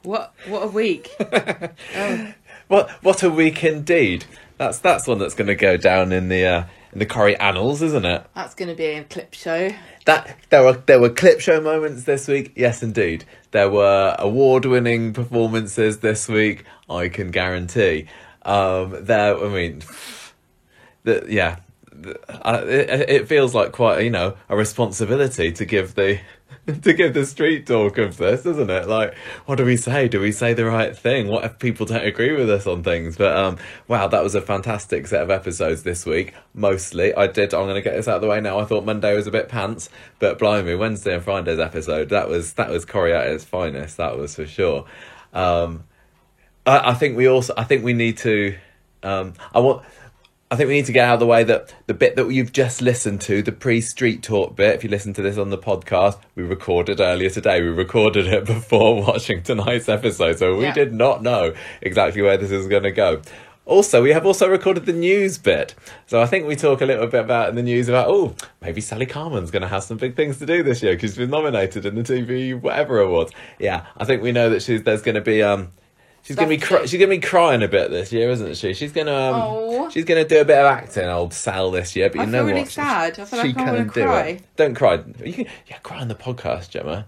What a week. Oh. What a week indeed. That's one that's going to go down in the Corrie annals, isn't it? That's going to be a clip show. There were clip show moments this week. Yes, indeed. There were award-winning performances this week. I can guarantee. It feels like quite a responsibility to give the street talk of this, isn't it? Like, what do we say? Do we say the right thing? What if people don't agree with us on things? But wow, that was a fantastic set of episodes this week. Mostly, I'm going to get this out of the way now. I thought Monday was a bit pants, but blimey, Wednesday and Friday's episode, that was Corrie at its finest. That was for sure. I think we need to get out of the way that the bit that you've just listened to, the pre-street talk bit, if you listen to this on the podcast, we recorded earlier today. We recorded it before watching tonight's episode, so we did not know exactly where this is going to go. Also, we have also recorded the news bit. So I think we talk a little bit about in the news about, maybe Sally Carman's going to have some big things to do this year because she's been nominated in the TV whatever awards. Yeah, I think we know that she's going to be crying a bit this year, isn't she? She's going to do a bit of acting, old Sal, this year. But you know what? I feel really sad. I feel like I want to cry. Don't cry. You can cry on the podcast, Gemma.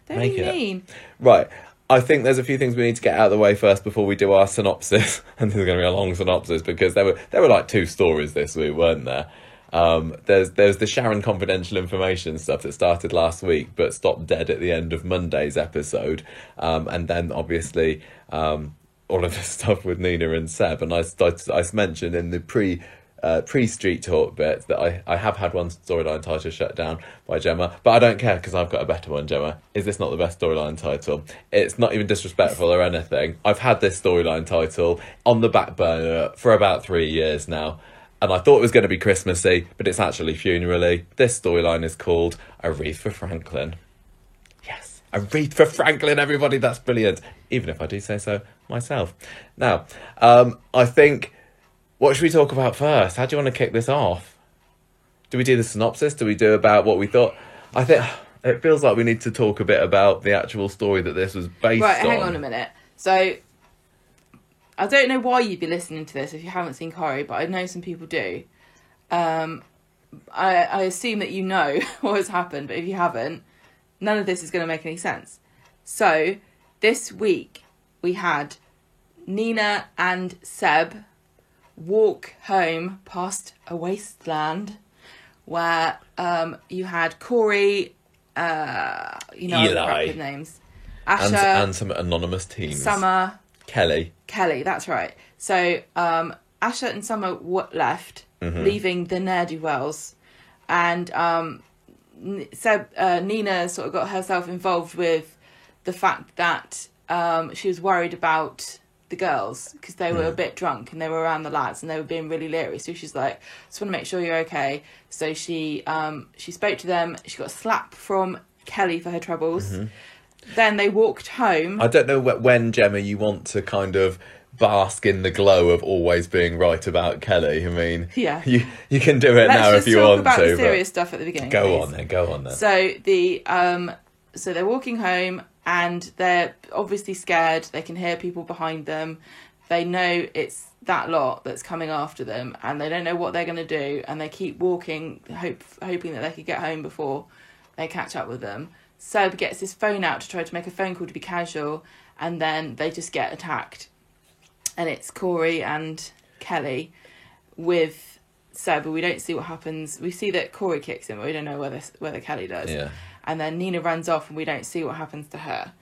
Don't be mean. Right. I think there's a few things we need to get out of the way first before we do our synopsis. And this is going to be a long synopsis because there were like 2 stories this week, weren't there? There's the Sharon confidential information stuff that started last week but stopped dead at the end of Monday's episode, and then obviously all of the stuff with Nina and Seb, and I mentioned in the pre-street talk bit that I have had one storyline title shut down by Gemma, but I don't care because I've got a better one. Gemma, is this not the best storyline title? It's not even disrespectful or anything. I've had this storyline title on the back burner for about 3 years now. And I thought it was going to be Christmassy, but it's actually funerally. This storyline is called A Wreath for Franklin. Yes, A Wreath for Franklin, everybody. That's brilliant. Even if I do say so myself. Now, I think, what should we talk about first? How do you want to kick this off? Do we do the synopsis? Do we do about what we thought? I think it feels like we need to talk a bit about the actual story that this was based on. Right, hang on a minute. So, I don't know why you'd be listening to this if you haven't seen Corrie, but I know some people do. I assume that you know what has happened, but if you haven't, none of this is going to make any sense. So, this week, we had Nina and Seb walk home past a wasteland where you had Corrie, Eli, with names, Asher, and some anonymous teams. Summer, Kelly, that's right. So Asher and Summer left, leaving the ne'er-do-wells, and Nina sort of got herself involved with the fact that she was worried about the girls because they were a bit drunk and they were around the lads and they were being really leery. So she's like, just want to make sure you're okay. So she spoke to them. She got a slap from Kelly for her troubles. Then they walked home. I don't know when, Gemma, you want to kind of bask in the glow of always being right about Kelly. I mean, yeah, you can do it now if you want to. Let's just talk about the serious stuff at the beginning. Go on then. So they're walking home and they're obviously scared. They can hear people behind them. They know it's that lot that's coming after them, and they don't know what they're going to do. And they keep walking, hoping that they could get home before they catch up with them. Seb gets his phone out to try to make a phone call to be casual, and then they just get attacked. And it's Corrie and Kelly with Seb, but we don't see what happens. We see that Corrie kicks him, but we don't know whether Kelly does. Yeah. And then Nina runs off, and we don't see what happens to her.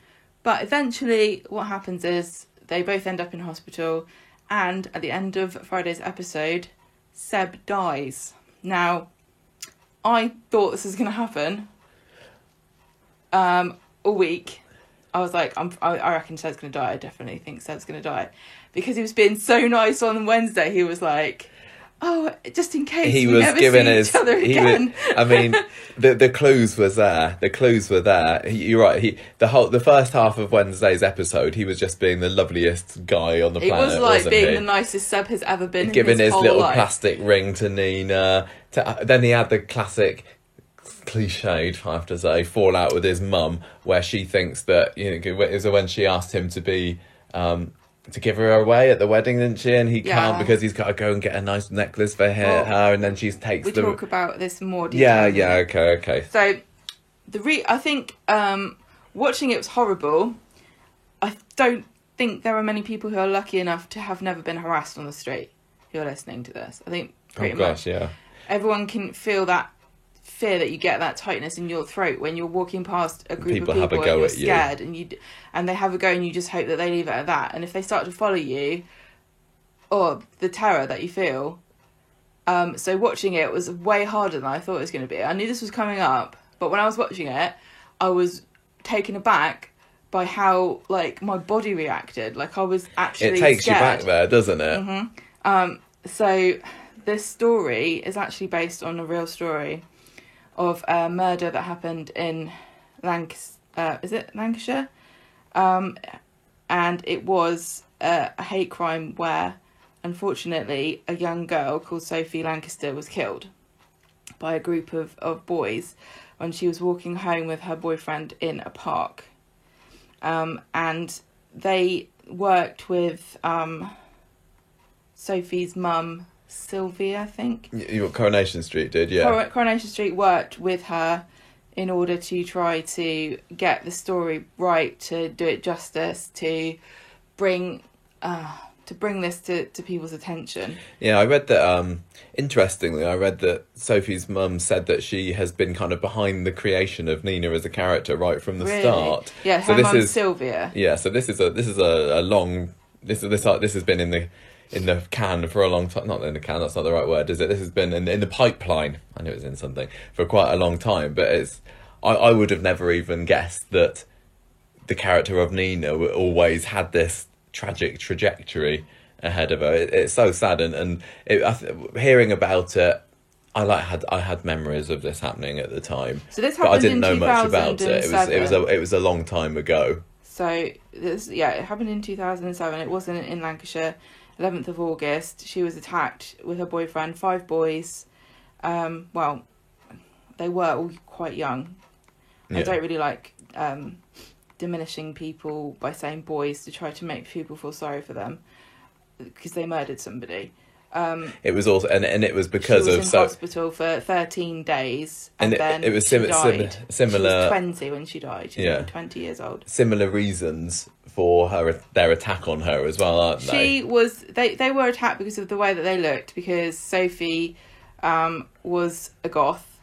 But eventually, what happens is they both end up in hospital, and at the end of Friday's episode, Seb dies. Now, I thought this was going to happen all week. I was like, I reckon Seb's going to die. I definitely think Seb's going to die. Because he was being so nice on Wednesday. He was like, oh, just in case we never see each other again. I mean, the clues was there. The clues were there. You're right. The first half of Wednesday's episode, he was just being the loveliest guy on the planet. It was like being the nicest Seb has ever been. Giving his little life. Plastic ring to Nina. Then he had the classic cliched, I have to say, fallout with his mum, where she thinks that, is when she asked him to be to give her away at the wedding, didn't she? And he can't because he's got to go and get a nice necklace for her, and then she takes we talk about this more detail. Okay. So I think watching it was horrible. I don't think there are many people who are lucky enough to have never been harassed on the street who are listening to this. I think pretty much everyone can feel that fear that you get, that tightness in your throat when you're walking past a group of people and you're scared and they have a go and you just hope that they leave it at that. And if they start to follow you, or the terror that you feel. So watching it was way harder than I thought it was going to be. I knew this was coming up, but when I was watching it, I was taken aback by how my body reacted. I was actually It takes scared. you back there, doesn't it? Mm-hmm. So this story is actually based on a real story of a murder that happened in Lancashire? And it was a hate crime where, unfortunately, a young girl called Sophie Lancaster was killed by a group of boys when she was walking home with her boyfriend in a park. And they worked with Sophie's mum, Sylvia, I think. Coronation Street did, yeah. Coronation Street worked with her in order to try to get the story right, to do it justice, to bring this to people's attention. Yeah, I read that, interestingly, that Sophie's mum said that she has been kind of behind the creation of Nina as a character right from the start. Yeah, her mum's Sylvia. Yeah, so this is a long... This has been in the can for a long time. Not in the can, that's not the right word, is it? This has been in the pipeline. I knew it was in something for quite a long time, but I would have never even guessed that the character of Nina always had this tragic trajectory ahead of her. It's so sad, and hearing about it, I had memories of this happening at the time. So this happened, but I didn't know much about it. It was a long time ago. So it happened in 2007. It wasn't in Lancashire. 11th of August, she was attacked with her boyfriend, 5 boys. Well, they were all quite young. I don't really like diminishing people by saying boys to try to make people feel sorry for them because they murdered somebody. It was also, and it was because she was in hospital for 13 days, and then it was similar. She was 20 when she died. She was 20 years old. Similar reasons for their attack on her as well, aren't they? They were attacked because of the way that they looked. Because Sophie was a goth.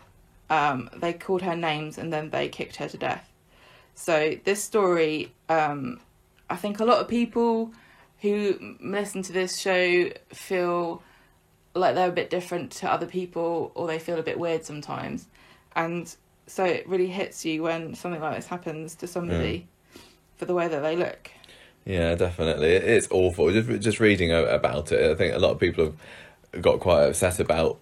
They called her names and then they kicked her to death. So this story, I think a lot of people who listen to this show feel like they're a bit different to other people, or they feel a bit weird sometimes. And so it really hits you when something like this happens to somebody for the way that they look. Yeah, definitely. It's awful. Just reading about it, I think a lot of people have got quite upset about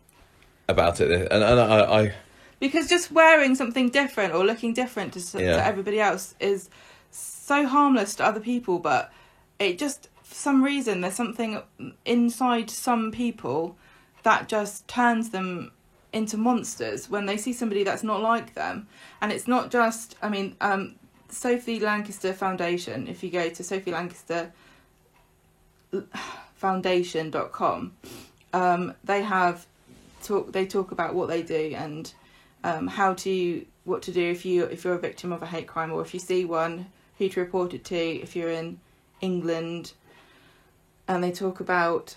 it. And I because just wearing something different or looking different to everybody else is so harmless to other people, but it just, for some reason, there's something inside some people that just turns them into monsters when they see somebody that's not like them. And it's not just, Sophie Lancaster Foundation, if you go to sophielancasterfoundation.com, they talk about what they do and what to do if you're a victim of a hate crime, or if you see one, who to report it to if you're in England. And they talk about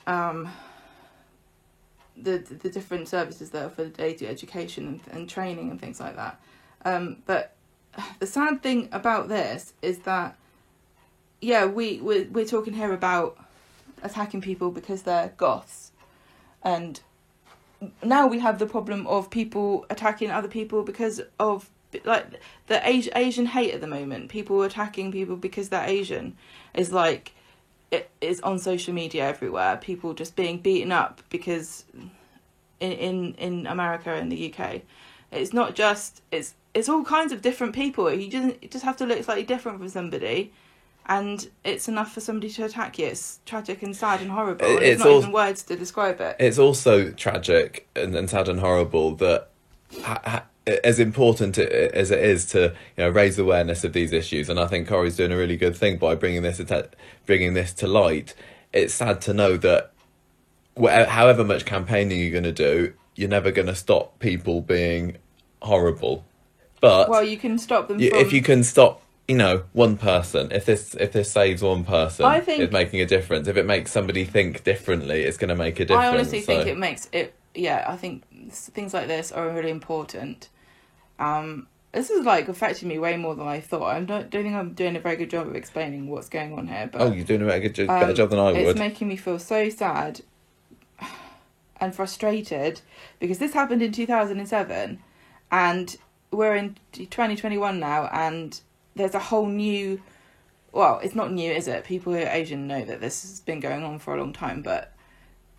the different services that are for day-to-day education and training and things like that. But the sad thing about this is that, we're talking here about attacking people because they're goths, and now we have the problem of people attacking other people because of the Asian hate at the moment. People attacking people because they're Asian is it is on social media everywhere. People just being beaten up because in America and the UK, it's not just it's all kinds of different people. You just have to look slightly different from somebody, and it's enough for somebody to attack you. It's tragic and sad and horrible. It's not even words to describe it. It's also tragic and sad and horrible that as important as it is to raise awareness of these issues, and I think Corrie's doing a really good thing by bringing this to light. It's sad to know that however much campaigning you're going to do, you're never going to stop people being horrible. But well, you can stop them if you can stop, one person. If this saves one person, I think it's making a difference. If it makes somebody think differently, it's going to make a difference. I honestly think it makes it. Yeah, I think things like this are really important. This is affecting me way more than I thought. Don't think I'm doing a very good job of explaining what's going on here. But you're doing a better job than I would. It's making me feel so sad and frustrated because this happened in 2007, and we're in 2021 now, and there's a whole new. Well, it's not new, is it? People who are Asian know that this has been going on for a long time, but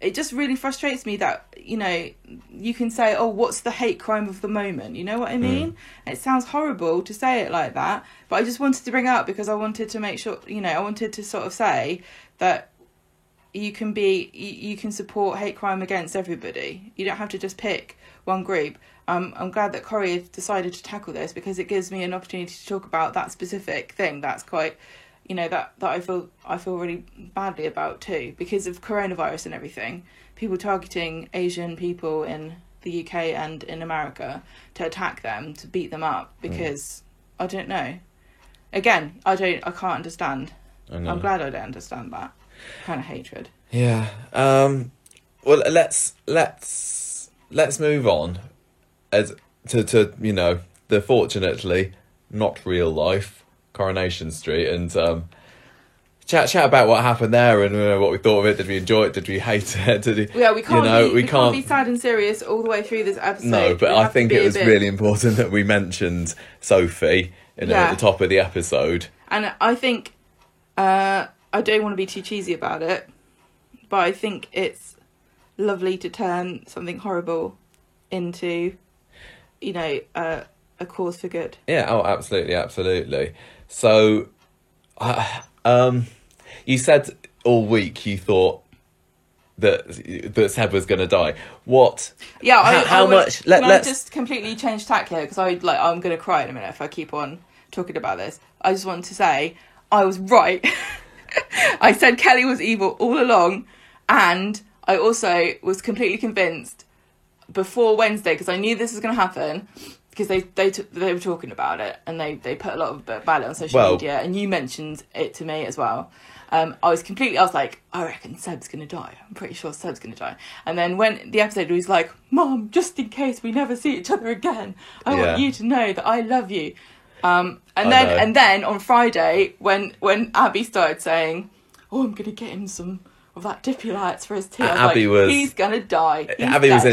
it just really frustrates me that, you can say, oh, what's the hate crime of the moment? You know what I mean? It sounds horrible to say it like that, but I just wanted to bring it up because I wanted to make sure, I wanted to sort of say that you can support hate crime against everybody. You don't have to just pick one group. I'm glad that Corrie has decided to tackle this because it gives me an opportunity to talk about that specific thing that's quite... that I feel really badly about too, because of coronavirus and everything. People targeting Asian people in the UK and in America to attack them, to beat them up, because I don't know. Again, I can't understand. I'm glad I don't understand that kind of hatred. Yeah. Well, let's move on as to the fortunately not real life Coronation Street, and chat about what happened there and what we thought of it. Did we enjoy it? Did we hate it? We can't be sad and serious all the way through this episode. No, but I think it was really important that we mentioned Sophie at the top of the episode. And I think I don't want to be too cheesy about it, but I think it's lovely to turn something horrible into, a cause for good. Yeah. Oh, absolutely. So, you said all week you thought that Seb was going to die. What? Yeah. How much? Let's just completely change tack here because I'm going to cry in a minute if I keep on talking about this. I just want to say I was right. I said Kelly was evil all along, and I also was completely convinced before Wednesday because I knew this was going to happen. Because they were talking about it and they put a lot about it on social media, and you mentioned it to me as well. I was like, I reckon Seb's going to die. I'm pretty sure Seb's going to die. And then when the episode was like, Mum, just in case we never see each other again, I want you to know that I love you. And then on Friday, when Abby started saying, oh, I'm going to get him some of that Diplats for his tea, he's going to die. Abby was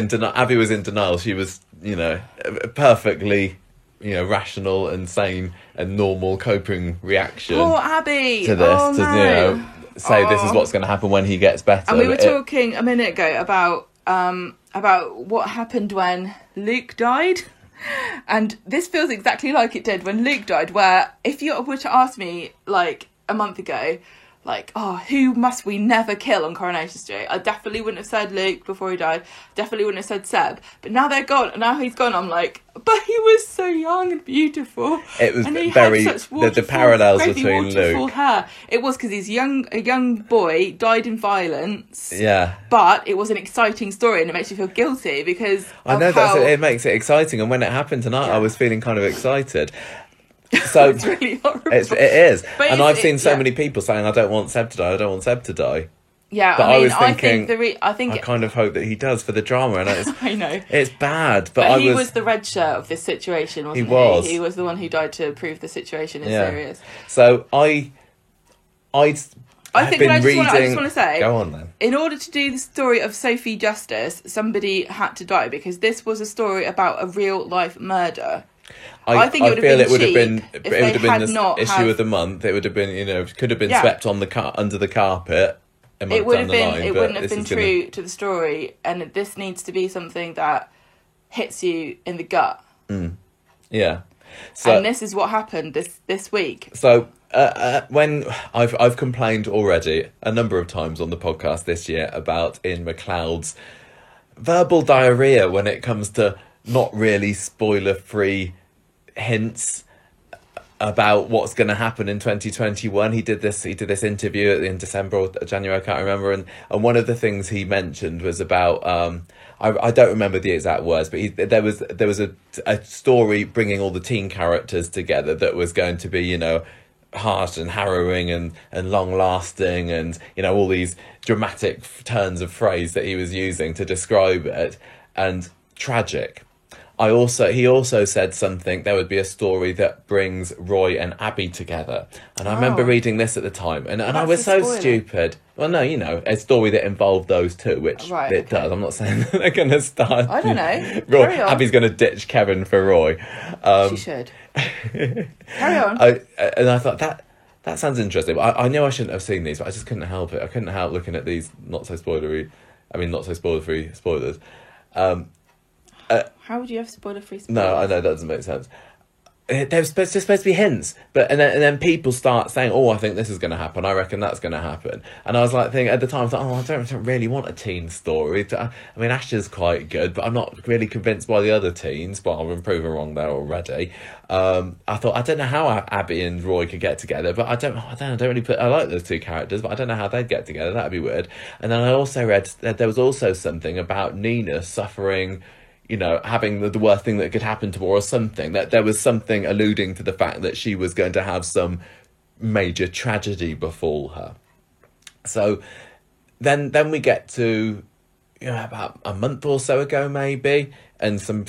in denial. She was, perfectly, rational and sane and normal coping reaction. Poor Abby. To this, say this is what's going to happen when he gets better. And we were talking a minute ago about what happened when Luke died. And this feels exactly like it did when Luke died, where if you were to ask me, a month ago, who must we never kill on Coronation Street? I definitely wouldn't have said Luke before he died. Definitely wouldn't have said Seb. But now they're gone. And now he's gone. I'm like, but he was so young and beautiful. It was very... The parallels between Luke. Hair. It was because he's a young boy, died in violence. Yeah. But it was an exciting story and it makes you feel guilty because... I know, it makes it exciting. And when it happened tonight, I was feeling kind of excited. So it's really horrible. It is. And I've seen so many people saying, I don't want Seb to die. Yeah, but I was thinking, I kind of hope that he does for the drama. And I know. It's bad, but he was the red shirt of this situation, wasn't he? He was the one who died to prove the situation is serious. So I just want to say... Go on then. In order to do the story of Sophie justice, somebody had to die because this was a story about a real-life murder. I think it would have been the issue of the month. It would have been, could have been swept on under the carpet. It would have been. It wouldn't have been true to the story, and this needs to be something that hits you in the gut. Yeah. So, and this is what happened this week. So when I've complained already a number of times on the podcast this year about Ian McLeod's verbal diarrhea when it comes to not really spoiler-free hints about what's going to happen in 2021. He did this interview in December or January, I can't remember, and one of the things he mentioned was about I don't remember the exact words, but there was a story bringing all the teen characters together that was going to be, you know, harsh and harrowing and long lasting, and, you know, all these dramatic turns of phrase that he was using to describe it, and tragic. He also said something, there would be a story that brings Roy and Abby together. And I remember reading this at the time, and I was so stupid. Well, no, you know, a story that involved those two, which it does. I'm not saying that they're going to start. I don't know. Roy, Abby's going to ditch Kevin for Roy. She should. Carry on. And I thought, that sounds interesting. I knew I shouldn't have seen these, but I just couldn't help it. I couldn't help looking at these not so spoiler-free spoilers. How would you have spoiler-free spoilers? No, I know that doesn't make sense. There's just supposed to be hints, but and then people start saying, "Oh, I think this is going to happen. I reckon that's going to happen." And I was like, thinking at the time, I thought, I don't really want a teen story. I mean, Ash's quite good, but I'm not really convinced by the other teens. But I've been proven wrong there already. I thought, I don't know how Abby and Roy could get together, but I don't really I like those two characters, but I don't know how they'd get together. That'd be weird. And then I also read that there was also something about Nina suffering, you know, having the worst thing that could happen to her or something, that there was something alluding to the fact that she was going to have some major tragedy befall her. So then we get to, you know, about a month or so ago maybe, and some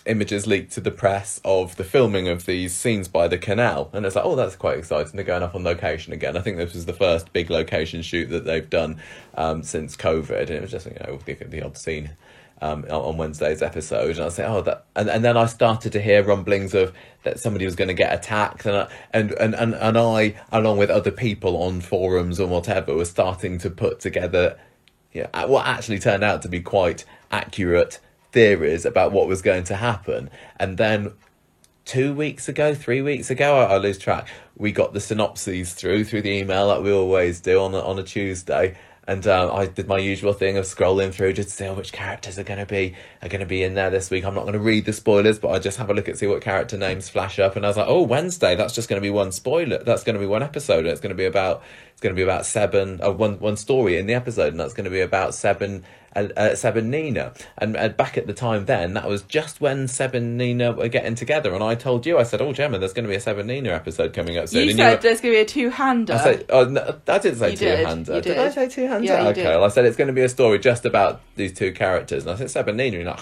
images leaked to the press of the filming of these scenes by the canal, and it's like, oh, that's quite exciting. They're going up on location again. I think this was the first big location shoot that they've done since COVID, and it was just, you know, the odd scene on Wednesday's episode, and I was saying, oh, that, and then I started to hear rumblings of that somebody was going to get attacked, and I, along with other people on forums and whatever, was starting to put together, yeah, what actually turned out to be quite accurate theories about what was going to happen. And then 3 weeks ago, I lose track, we got the synopses through the email like we always do on a Tuesday. And I did my usual thing of scrolling through just to see which characters are going to be in there this week. I'm not going to read the spoilers, but I just have a look and see what character names flash up. And I was like, oh, Wednesday, that's just going to be one spoiler. That's going to be one episode. It's going to be about Seb, one story in the episode, and that's going to be about Seb and Nina. And back at the time then, that was just when Seb and Nina were getting together. And I told you, I said, oh, Gemma, there's going to be a Seb and Nina episode coming up soon. You said there's going to be a two-hander. I said, oh, no, I didn't say two-hander. Did I say two-hander? Yeah, you okay, did. Well, I said it's going to be a story just about these two characters. And I said, Seb and Nina.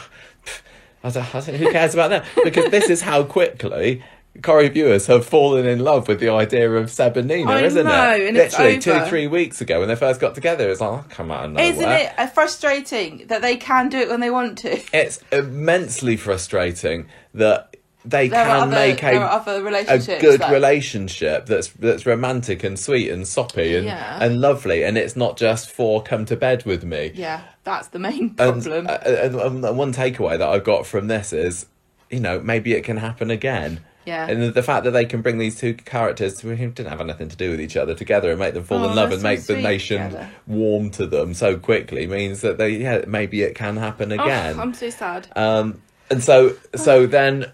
And I said, who cares about them? Because this is how quickly Corrie viewers have fallen in love with the idea of Seb and Nina, isn't it? And literally it's over. 2-3 weeks ago when they first got together, it's like, oh, come out of nowhere. Isn't it frustrating that they can do it when they want to? It's immensely frustrating that they can make a good relationship that's romantic and sweet and soppy and lovely, and it's not just for come to bed with me. Yeah, that's the main problem. And one takeaway that I've got from this is, you know, maybe it can happen again. Yeah. And the fact that they can bring these two characters who didn't have anything to do with each other together and make them fall in love and make the nation warm to them so quickly means that maybe it can happen again. Oh, I'm so sad. And so then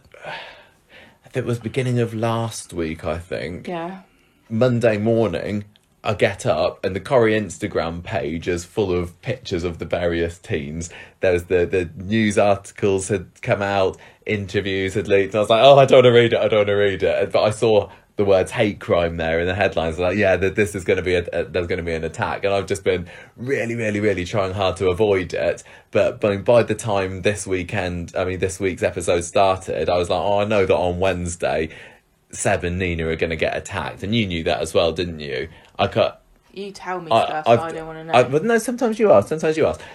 it was beginning of last week, I think. Yeah. Monday morning, I get up and the Corrie Instagram page is full of pictures of the various teens. There's the news articles had come out, interviews had leaked. And I was like, oh, I don't want to read it. But I saw the words hate crime there in the headlines. Like, yeah, this is going to be there's going to be an attack. And I've just been really, really, really trying hard to avoid it. But by the time this week's episode started, I was like, oh, I know that on Wednesday, Seb and Nina are going to get attacked. And you knew that as well, didn't you? You tell me stuff I don't want to know. But no, sometimes you ask.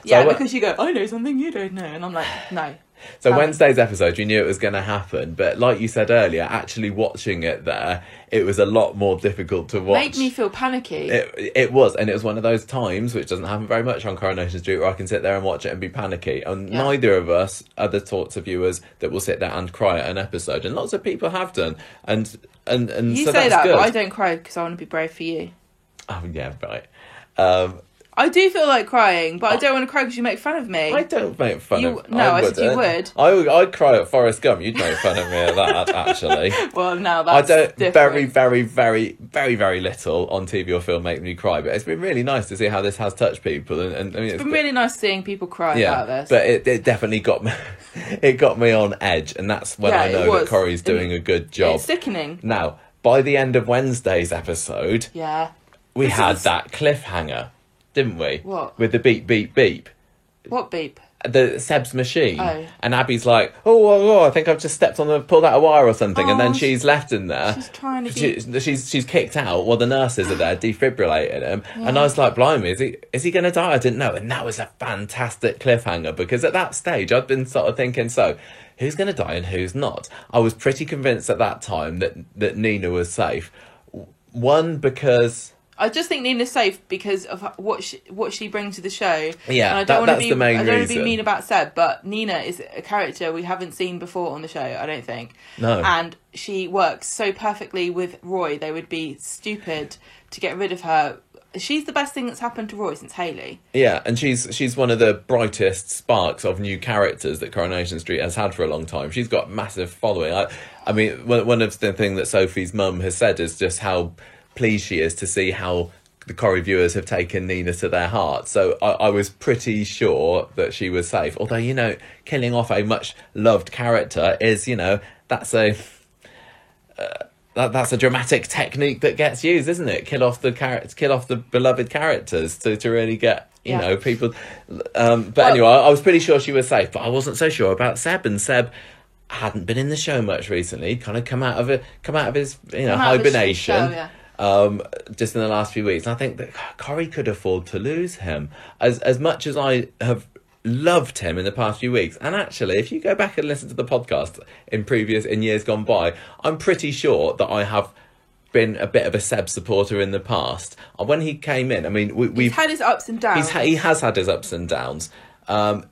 Yeah, because you go, I know something you don't know. And I'm like, no. So Wednesday's episode, you knew it was going to happen. But like you said earlier, actually watching it there, it was a lot more difficult to watch. Made me feel panicky. It was. And it was one of those times, which doesn't happen very much on Coronation Street, where I can sit there and watch it and be panicky. And neither of us are the sorts of viewers that will sit there and cry at an episode. And lots of people have done. And you so say that's that, good. but I don't cry because I want to be brave for you. Oh, yeah, right. I do feel like crying, but I don't want to cry because you make fun of me. I don't make fun of... No, I said you would. I'd cry at Forrest Gump. You'd make fun of me at that, actually. Well, now that's different. Very, very, very, very, very little on TV or film make me cry, but it's been really nice to see how this has touched people. And I mean, it's been really nice seeing people cry about this. But it definitely got me... It got me on edge, and that's when I know that Corrie's doing a good job. It's sickening. Now, by the end of Wednesday's episode... Yeah. We had that cliffhanger, didn't we? What? With the beep, beep, beep. What beep? The Seb's machine. Oh. And Abby's like, oh, I think I've just stepped on pulled out a wire or something. And then she's left in there. She's trying to be... She's kicked out while the nurses are there defibrillating him. Yeah. And I was like, blimey, is he going to die? I didn't know. And that was a fantastic cliffhanger, because at that stage I'd been sort of thinking, so who's going to die and who's not? I was pretty convinced at that time that Nina was safe. One, because... I just think Nina's safe because of what she brings to the show. Yeah, and that's the main reason. I don't want to be mean about Seb, but Nina is a character we haven't seen before on the show, I don't think. No. And she works so perfectly with Roy. They would be stupid to get rid of her. She's the best thing that's happened to Roy since Hayley. Yeah, and she's one of the brightest sparks of new characters that Coronation Street has had for a long time. She's got massive following. I mean, one of the things that Sophie's mum has said is just how pleased she is to see how the Corrie viewers have taken Nina to their heart. So I was pretty sure that she was safe. Although, you know, killing off a much loved character is, you know, that's a dramatic technique that gets used, isn't it? Kill off the beloved characters to really get, you know, people. Anyway, I was pretty sure she was safe, but I wasn't so sure about Seb. And Seb hadn't been in the show much recently. He'd kind of come out of his hibernation. Just in the last few weeks. And I think that Corrie could afford to lose him. As much as I have loved him in the past few weeks, and actually, if you go back and listen to the podcast in years gone by, I'm pretty sure that I have been a bit of a Seb supporter in the past. When he came in, I mean, we've had his ups and downs. He has had his ups and downs. And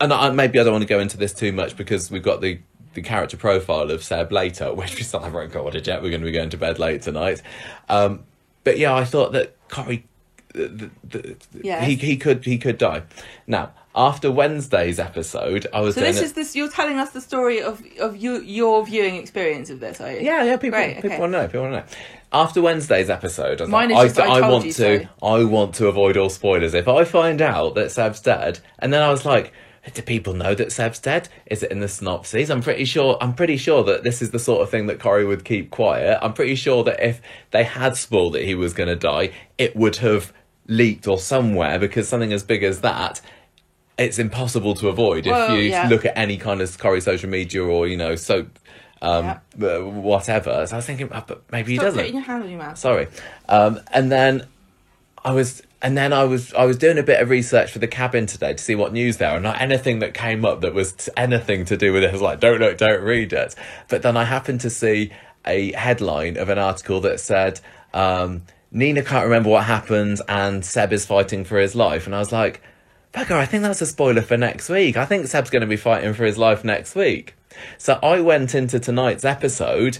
maybe I don't want to go into this too much because we've got the character profile of Seb later, which we still haven't recorded yet. We're going to be going to bed late tonight. But yeah, I thought that Corrie, he could die. Now, after Wednesday's episode, I was. So you're telling us the story of your viewing experience of this, are you? Yeah. People want to know. People want to know. After Wednesday's episode, I want to avoid all spoilers. If I find out that Seb's dead, and then I was like, do people know that Seb's dead? Is it in the synopses? I'm pretty sure that this is the sort of thing that Corrie would keep quiet. I'm pretty sure that if they had spoiled that he was going to die, it would have leaked or somewhere, because something as big as that, it's impossible to avoid if you look at any kind of Corrie social media or, you know, whatever. So I was thinking, but maybe he doesn't. Putting your hand on your mouth. Sorry. And then I was doing a bit of research for the cabin today to see what news there, and not anything that came up that was anything to do with it. I was like, don't look, don't read it. But then I happened to see a headline of an article that said, Nina can't remember what happened and Seb is fighting for his life. And I was like, bugger, I think that's a spoiler for next week. I think Seb's going to be fighting for his life next week. So I went into tonight's episode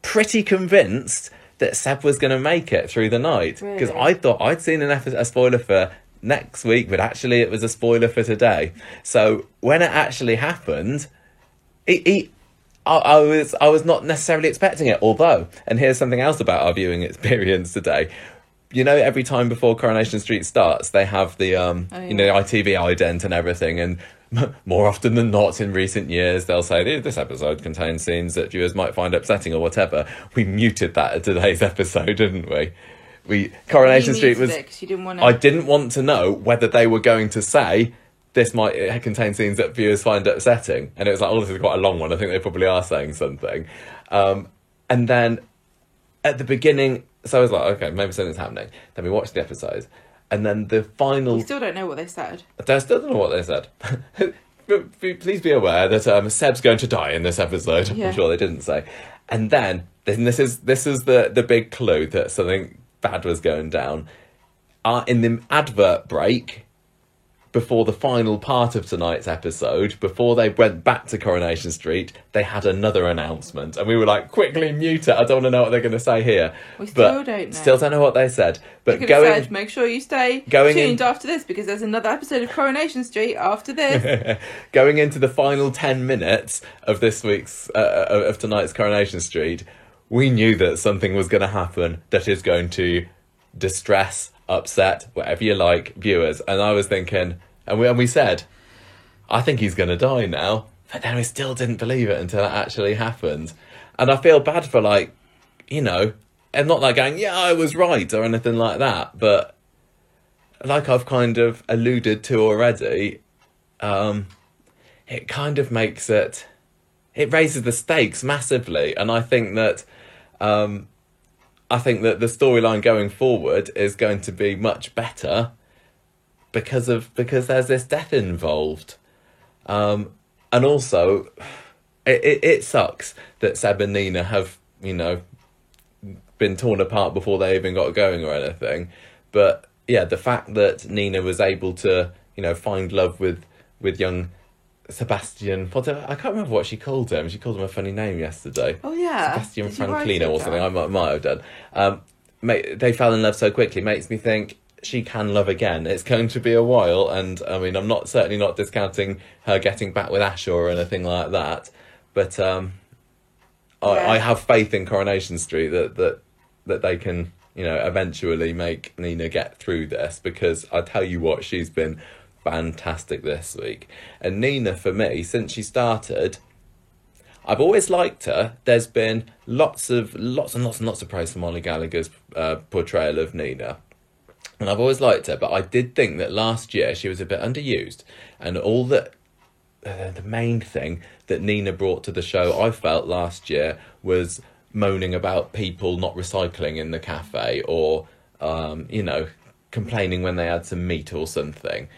pretty convinced that Seb was going to make it through the night, because I thought I'd seen a spoiler for next week, but actually it was a spoiler for today. So when it actually happened, I was not necessarily expecting it. Although, and here's something else about our viewing experience today. You know, every time before Coronation Street starts, they have the ITV ident and everything, and more often than not in recent years, they'll say, this episode contains scenes that viewers might find upsetting or whatever. We muted that at today's episode, didn't we? Coronation Street was... I didn't want to know whether they were going to say, this might contain scenes that viewers find upsetting. And it was like, this is quite a long one. I think they probably are saying something. And then at the beginning... So I was like, okay, maybe something's happening. Then we watched the episode. And then the final... We still don't know what they said. I still don't know what they said. Please be aware that Seb's going to die in this episode. Yeah. I'm sure they didn't say. And then this is the big clue that something bad was going down. In the advert break, before the final part of tonight's episode, before they went back to Coronation Street, they had another announcement. And we were like, quickly mute it. I don't want to know what they're going to say here. We still don't know. Still don't know what they said. But they could have said, make sure you stay tuned in, after this, because there's another episode of Coronation Street after this. Going into the final 10 minutes of this week's, of tonight's Coronation Street, we knew that something was going to happen that is going to distress, upset, whatever you like, viewers. And I was thinking, and we said, I think he's going to die now. But then we still didn't believe it until it actually happened. And I feel bad for, like, you know, and not like going, yeah, I was right or anything like that. But like I've kind of alluded to already, it kind of makes it raises the stakes massively. And I think that the storyline going forward is going to be much better because there's this death involved. And also, it sucks that Seb and Nina have, you know, been torn apart before they even got going or anything. But yeah, the fact that Nina was able to, you know, find love with young Sebastian, I can't remember what she called him. She called him a funny name yesterday. Oh yeah, Sebastian Franklino or something. I might have done. They fell in love so quickly. Makes me think she can love again. It's going to be a while, and I mean, I'm certainly not discounting her getting back with Asher or anything like that. But I have faith in Coronation Street that they can, you know, eventually make Nina get through this, because I tell you what, she's been fantastic this week. And Nina, for me, since she started, I've always liked her. There's been lots and lots of praise for Molly Gallagher's portrayal of Nina, and I've always liked her. But I did think that last year she was a bit underused, and all that the main thing that Nina brought to the show, I felt, last year was moaning about people not recycling in the cafe, or you know, complaining when they had some meat or something.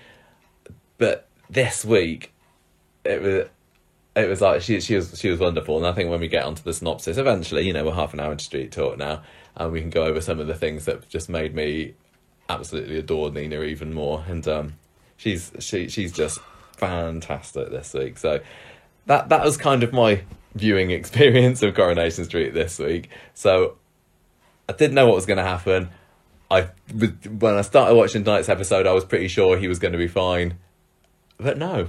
But this week, it was like she was wonderful. And I think when we get onto the synopsis, eventually, you know, we're half an hour into Street Talk now, and we can go over some of the things that just made me absolutely adore Nina even more. And she's just fantastic this week. So that was kind of my viewing experience of Coronation Street this week. So I didn't know what was going to happen. When I started watching tonight's episode, I was pretty sure he was going to be fine. But no.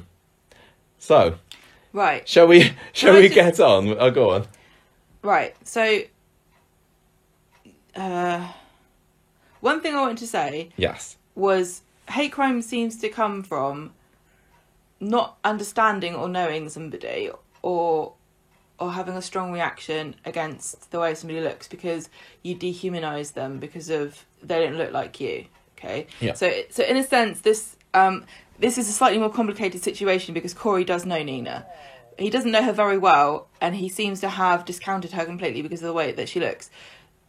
So, right. Shall we get on? Oh, go on. Right. So, one thing I wanted to say. Yes. Was hate crime seems to come from not understanding or knowing somebody, or having a strong reaction against the way somebody looks, because you dehumanize them because of they don't look like you. Okay. Yeah. So in a sense, this is a slightly more complicated situation, because Corey does know Nina. He doesn't know her very well, and he seems to have discounted her completely because of the way that she looks.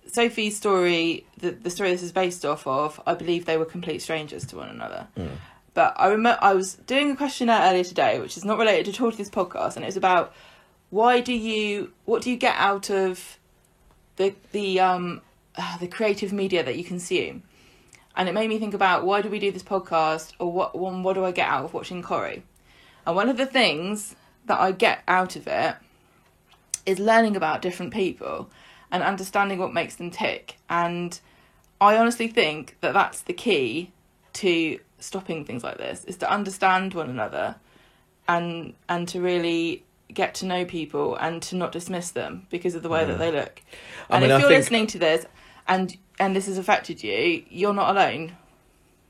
Sophie's story, the story this is based off of, I believe they were complete strangers to one another. Mm. But I remember I was doing a questionnaire earlier today, which is not related at all to this podcast, and it was about what do you get out of the creative media that you consume. And it made me think about, why do we do this podcast, or what do I get out of watching Corrie? And one of the things that I get out of it is learning about different people and understanding what makes them tick. And I honestly think that that's the key to stopping things like this, is to understand one another and to really get to know people and to not dismiss them because of the way that they look. And if you're listening to this and this has affected you, you're not alone.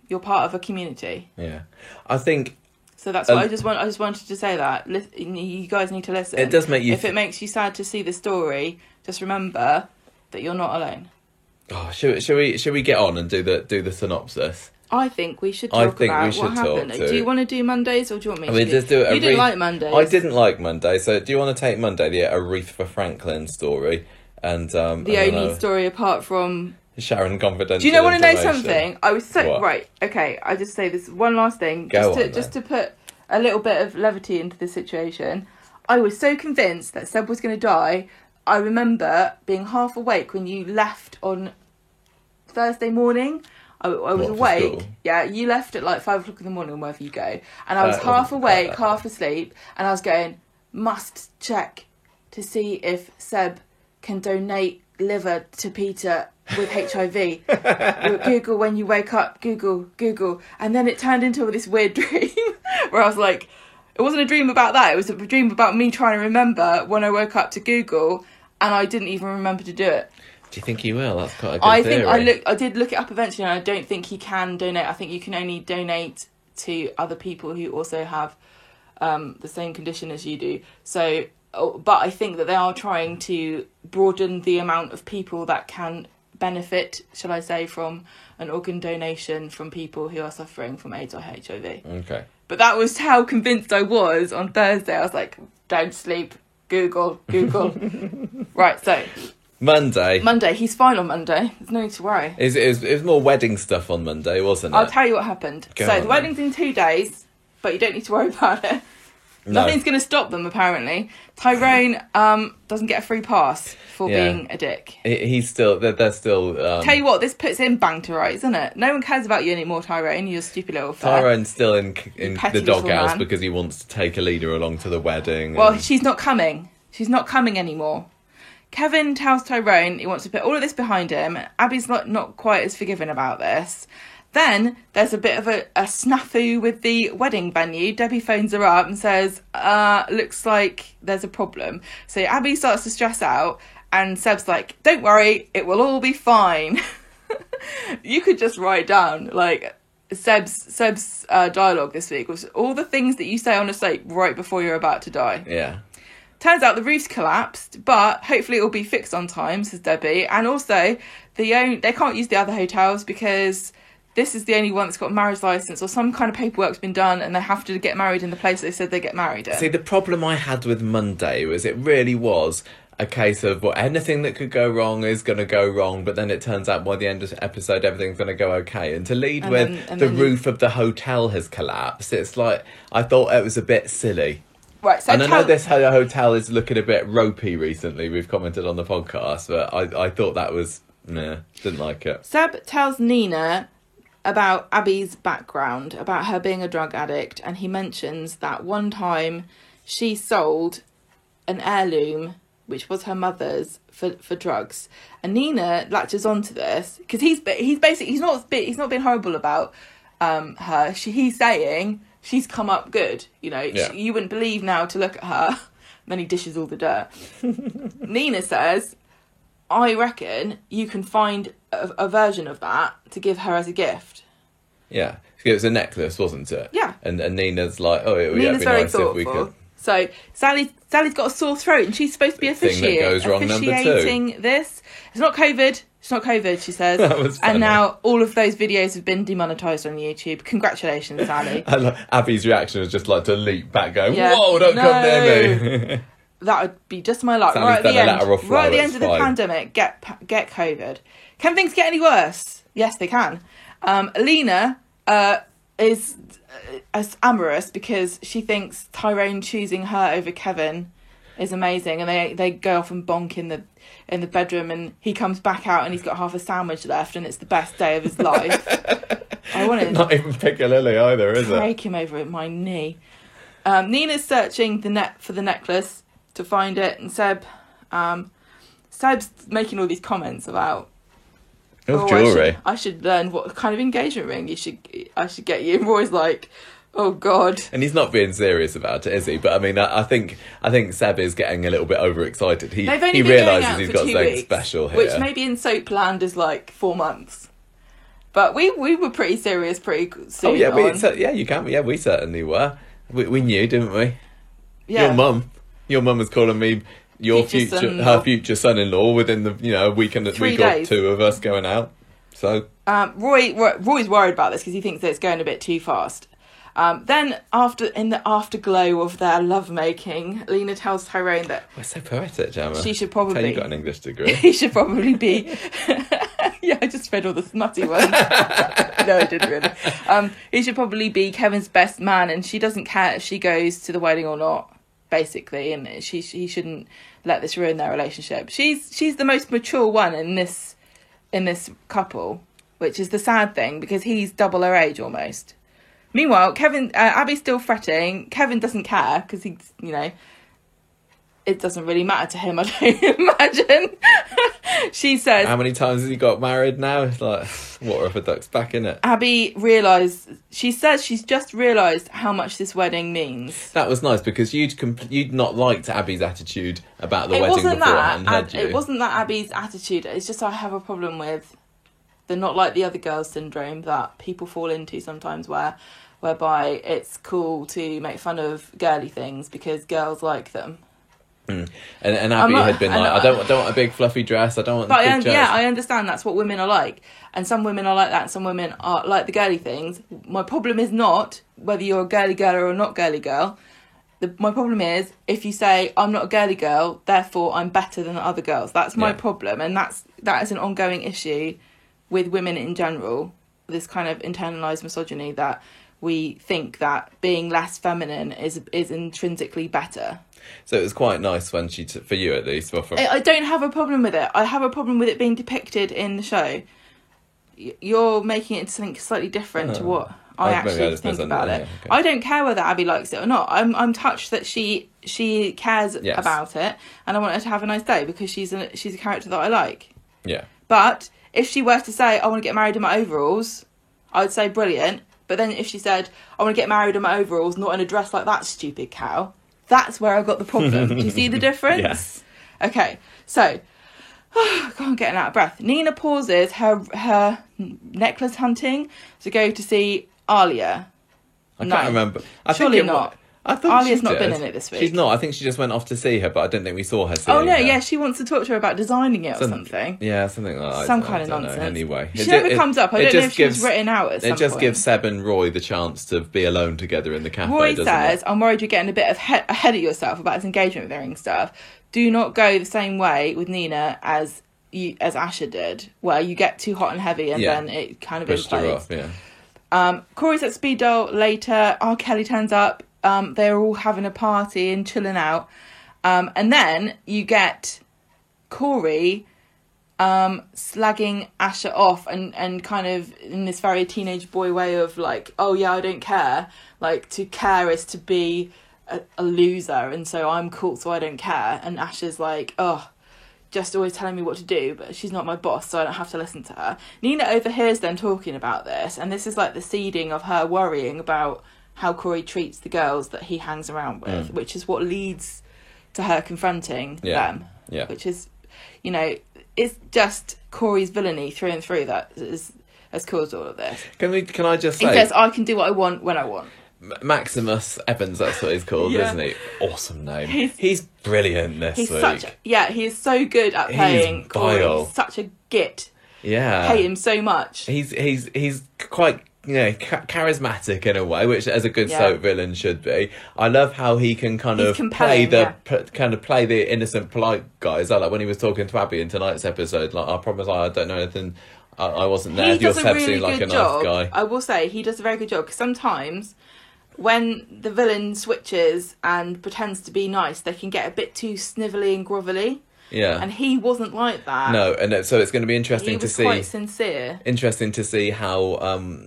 You're part of a community. Yeah. I think... So that's what I just wanted to say that. You guys need to listen. It does make you... If it makes you sad to see the story, just remember that you're not alone. Oh, should we get on and do the synopsis? I think we should talk about what happened. Do you want to do Mondays, or do you want me to just do it? You didn't like Mondays. I didn't like Monday, so do you want to take Monday, the Aretha Franklin story? And the only story apart from... Sharon Confidential. Do you want to know something? I was so... What? Right, okay, I just say this one last thing. Just to put a little bit of levity into this situation. I was so convinced that Seb was going to die. I remember being half awake when you left on Thursday morning. I was What, for awake. school? Yeah, you left at like 5 o'clock in the morning wherever you go, and I was It half wasn't awake, that. half asleep, and I was going, must check to see if Seb can donate liver to Peter with HIV. Google when you wake up, Google. And then it turned into this weird dream where I was like, it wasn't a dream about that, it was a dream about me trying to remember when I woke up to Google, and I didn't even remember to do it. Do you think he will? That's quite a good I theory. think I did look it up eventually, and I don't think he can donate. I think you can only donate to other people who also have the same condition as you do. So, but I think that they are trying to broaden the amount of people that can benefit, shall I say, from an organ donation from people who are suffering from AIDS or HIV. Okay. But that was how convinced I was on Thursday. I was like, don't sleep, Google. Right, so Monday, he's fine on Monday. There's no need to worry. It was more wedding stuff on Monday, wasn't it? I'll tell you what happened. Go So on the then. wedding's in 2 days, but you don't need to worry about it. No. Nothing's going to stop them, apparently. Tyrone doesn't get a free pass for being a dick. He's still... They're still... Tell you what, this puts him banter right, isn't it? No one cares about you anymore, Tyrone, you stupid little fat. Tyrone's still in petty the little doghouse man. because he wants to take a leader along to the wedding. Well, and- she's not coming. She's not coming anymore. Kevin tells Tyrone he wants to put all of this behind him. Abby's not quite as forgiving about this. Then there's a bit of a snafu with the wedding venue. Debbie phones her up and says, looks like there's a problem. So Abby starts to stress out, and Seb's like, don't worry, it will all be fine. You could just write down, like, Seb's dialogue this week was all the things that you say on a soap right before you're about to die. Yeah. Turns out the roof's collapsed, but hopefully it will be fixed on time, says Debbie. And also, they can't use the other hotels because this is the only one that's got a marriage licence or some kind of paperwork's been done, and they have to get married in the place they said they get married in. See, the problem I had with Monday was it really was a case of anything that could go wrong is going to go wrong, but then it turns out by the end of the episode everything's going to go okay. And to lead with the roof of the hotel has collapsed, it's like, I thought it was a bit silly. Right, so And I know this hotel is looking a bit ropey recently, we've commented on the podcast, but I thought that was, didn't like it. Seb tells Nina about Abby's background, about her being a drug addict, and he mentions that one time she sold an heirloom, which was her mother's, for drugs. And Nina latches onto this because he's not being horrible about her. He's saying she's come up good, Yeah. you wouldn't believe now to look at her. And then he dishes all the dirt. Nina says, I reckon you can find a version of that to give her as a gift. Yeah. It was a necklace, wasn't it? Yeah. And Nina's like, oh, it'd Nina's be very nice if we thoughtful. could... So Sally's got a sore throat, and she's supposed to be Thing that goes wrong, number two. officiating this. It's not COVID, she says. That was funny. And now all of those videos have been demonetised on YouTube. Congratulations, Sally. Abby's reaction was just like to leap back going, Yeah. whoa, don't come near me. That would be just my luck. Sally's Right at the done a end, lateral flow, right at the it's end of the fine. pandemic, get COVID. Can things get any worse? Yes, they can. Alina is as amorous because she thinks Tyrone choosing her over Kevin is amazing, and they go off and bonk in the bedroom, and he comes back out and he's got half a sandwich left, and it's the best day of his life. I want to Not even Piccadilly either, is it? break him over at my knee. Nina's searching the net for the necklace to find it, and Seb's making all these comments about Jewellery. I should learn what kind of engagement ring I should get you. And Roy's like, oh God. And he's not being serious about it, is he? But I mean, I think Seb is getting a little bit overexcited. He They've only been going realises out he's for got 2 something weeks, special here. which maybe in Soapland is like 4 months. But we were pretty serious pretty soon. Oh yeah, on. you can. Yeah, we certainly were. We knew, didn't we? Yeah. Your mum was calling me her future son-in-law within the a week and 3 week days. or two of us going out. So Roy's worried about this because he thinks that it's going a bit too fast. Then in the afterglow of their lovemaking, Lena tells Tyrone that we're so poetic, Gemma. she should Tell probably you got an English degree. he should probably be. Yeah, I just read all the smutty ones. No, I didn't really. He should probably be Kevin's best man, and she doesn't care if she goes to the wedding or not, basically, and he shouldn't let this ruin their relationship. She's the most mature one in this couple, which is the sad thing because he's double her age almost. Meanwhile, Abby's still fretting. Kevin doesn't care because he's, it doesn't really matter to him, I don't imagine. She says... How many times has he got married now? It's like, water off a duck's back, innit? Abby she says she's just realised how much this wedding means. That was nice because you'd not liked Abby's attitude about the wedding beforehand, had you? It wasn't that Abby's attitude. It's just I have a problem with the not like the other girls syndrome that people fall into sometimes whereby it's cool to make fun of girly things because girls like them. And Abby had been like, I don't want a big fluffy dress, I don't want big dress. Yeah, I understand that's what women are like. And some women are like that, and some women are like the girly things. My problem is not whether you're a girly girl or a not girly girl. My problem is if you say, I'm not a girly girl, therefore I'm better than the other girls. That's my problem, and that is an ongoing issue with women in general. This kind of internalised misogyny that we think that being less feminine is intrinsically better. So it was quite nice when for you at least. I don't have a problem with it. I have a problem with it being depicted in the show. You're making it into something slightly different to what I actually think about it. Okay. I don't care whether Abby likes it or not. I'm touched that she cares about it, and I want her to have a nice day because she's a character that I like. Yeah. But if she were to say, I want to get married in my overalls, I'd say brilliant. But then if she said, I want to get married in my overalls, not in a dress like that stupid cow, that's where I got the problem. Do you see the difference? Yes. Okay, so, I'm getting out of breath. Nina pauses her necklace hunting to go to see Alia. I can't remember. Surely not. I thought Alia's not been in it this week. She's not. I think she just went off to see her, but I don't think we saw her. She wants to talk to her about designing it or something. Yeah, something like that. Some kind of nonsense. Anyway, She never comes up. I don't know if she was written out at some point. It just gives Seb and Roy the chance to be alone together in the cafe. Roy says, I'm worried you're getting a bit ahead of yourself about his engagement ring stuff. Do not go the same way with Nina as Asher did, where you get too hot and heavy and then it kind of pushed her off. Yeah. Corey's at speed dial later. R. Kelly turns up. They're all having a party and chilling out. And then you get Corey slagging Asher off and kind of in this very teenage boy way of like, oh yeah, I don't care. Like, to care is to be a loser, and so I'm cool, so I don't care. And Asher's like, oh, just always telling me what to do, but she's not my boss, so I don't have to listen to her. Nina overhears them talking about this, and this is like the seeding of her worrying about how Corey treats the girls that he hangs around with, which is what leads to her confronting them. Yeah. Which is, it's just Corey's villainy through and through that has caused all of this. Can I just say... He says, I can do what I want when I want. Maximus Evans, that's what he's called, isn't he? Awesome name. He's brilliant this week. He is so good at playing Corey. He's such a git. Yeah. I hate him so much. He's quite... charismatic in a way, which as a good soap villain should be. I love how he can kind of play the innocent, polite guys. Like when he was talking to Abby in tonight's episode, like, I promise I don't know anything. I wasn't there. He does a really good job. Nice guy. I will say he does a very good job, because sometimes when the villain switches and pretends to be nice, they can get a bit too snivelly and grovelly. Yeah. And he wasn't like that. No, and so it's going to be interesting to see. He was quite sincere. Interesting to see how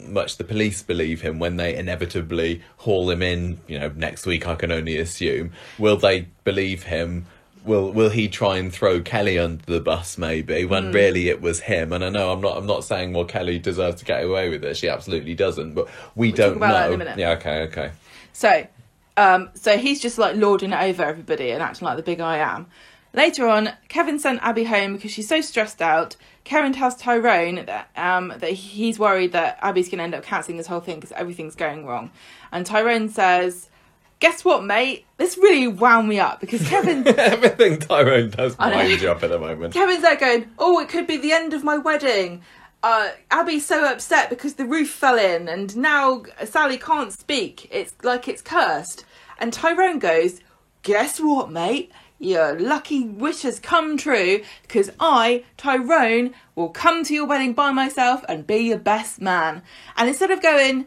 much the police believe him when they inevitably haul him in, next week, I can only assume. Will they believe him? Will he try and throw Kelly under the bus maybe, when really it was him? And I know I'm not saying, well, Kelly deserves to get away with it. She absolutely doesn't, but we'll don't know. That in a minute. Yeah, okay. So he's just like lording it over everybody and acting like the big I am. Later on, Kevin sent Abby home because she's so stressed out. Karen tells Tyrone that he's worried that Abby's going to end up cancelling this whole thing because everything's going wrong. And Tyrone says, guess what, mate? This really wound me up because Kevin... Everything Tyrone does winds you up at the moment. Kevin's there going, oh, it could be the end of my wedding. Abby's so upset because the roof fell in and now Sally can't speak. It's like it's cursed. And Tyrone goes, guess what, mate? Your lucky wish has come true because I, Tyrone, will come to your wedding by myself and be your best man. And instead of going,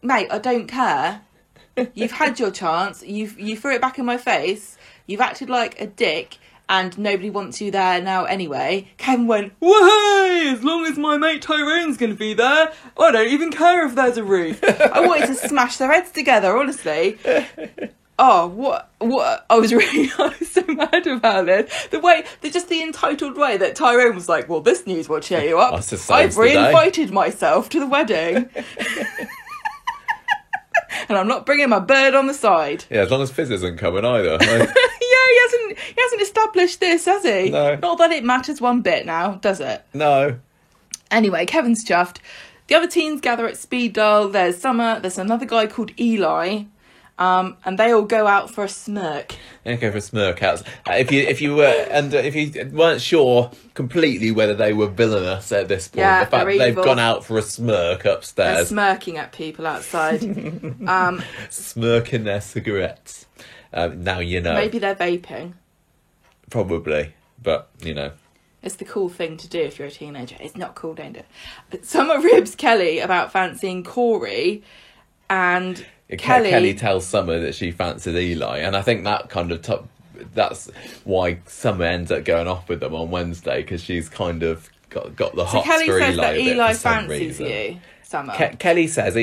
mate, I don't care. You've had your chance. You threw it back in my face. You've acted like a dick. and nobody wants you there now anyway. Kevin went, "Whoa! As long as my mate Tyrone's going to be there, I don't even care if there's a roof." I wanted to smash their heads together, honestly. Oh, what? I was so mad about this. The entitled way that Tyrone was like, "Well, this news will cheer you up. I've re-invited myself to the wedding." And I'm not bringing my bird on the side. Yeah, as long as Fizz isn't coming either. He hasn't established this, has he? No. Not that it matters one bit now, does it? No. Anyway, Kevin's chuffed. The other teens gather at speed dial. There's Summer. There's another guy called Eli. And they all go out for a smirk. Yeah, go for a smirk out. If you weren't sure completely whether they were villainous at this point, the fact that they've gone out for a smirk upstairs, they're smirking at people outside, smirking their cigarettes. Now you know. Maybe they're vaping. Probably, but you know. It's the cool thing to do if you're a teenager. It's not cool, don't do it. Summer ribs Kelly about fancying Corey, and Kelly tells Summer that she fancied Eli, and I think that kind of that's why Summer ends up going off with them on Wednesday, because she's kind of got the hots for Eli. So Kelly says that Eli for some fancies reason. you, Summer. Kelly says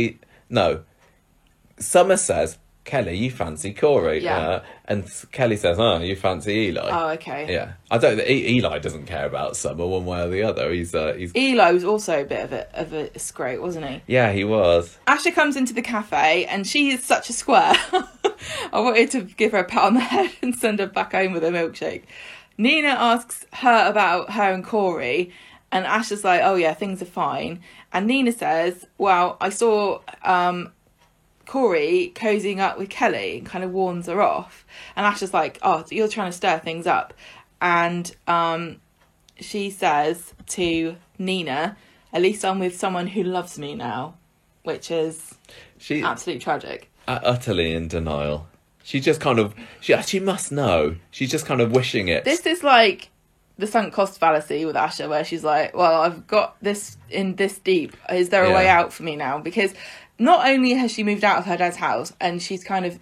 Summer says, "Kelly, you fancy Corey." Yeah. And Kelly says, "Oh, you fancy Eli." Oh, okay. Yeah. I don't. Eli doesn't care about Summer one way or the other. He's. Eli was also a bit of a scrote, wasn't he? Yeah, he was. Asha comes into the cafe and she is such a square. I wanted to give her a pat on the head and send her back home with a milkshake. Nina asks her about her and Corey, and Asha's like, "Oh yeah, things are fine." And Nina says, "Well, I saw Corey cozying up with Kelly," and kind of warns her off. And Asha's like, "Oh, you're trying to stir things up." And she says to Nina, "At least I'm with someone who loves me now," which is absolutely tragic. Utterly in denial. She just kind of, she must know. She's just kind of wishing it. This is like the sunk cost fallacy with Asha, where she's like, "Well, I've got this in this deep. Is there a way out for me now?" Because not only has she moved out of her dad's house, and she's kind of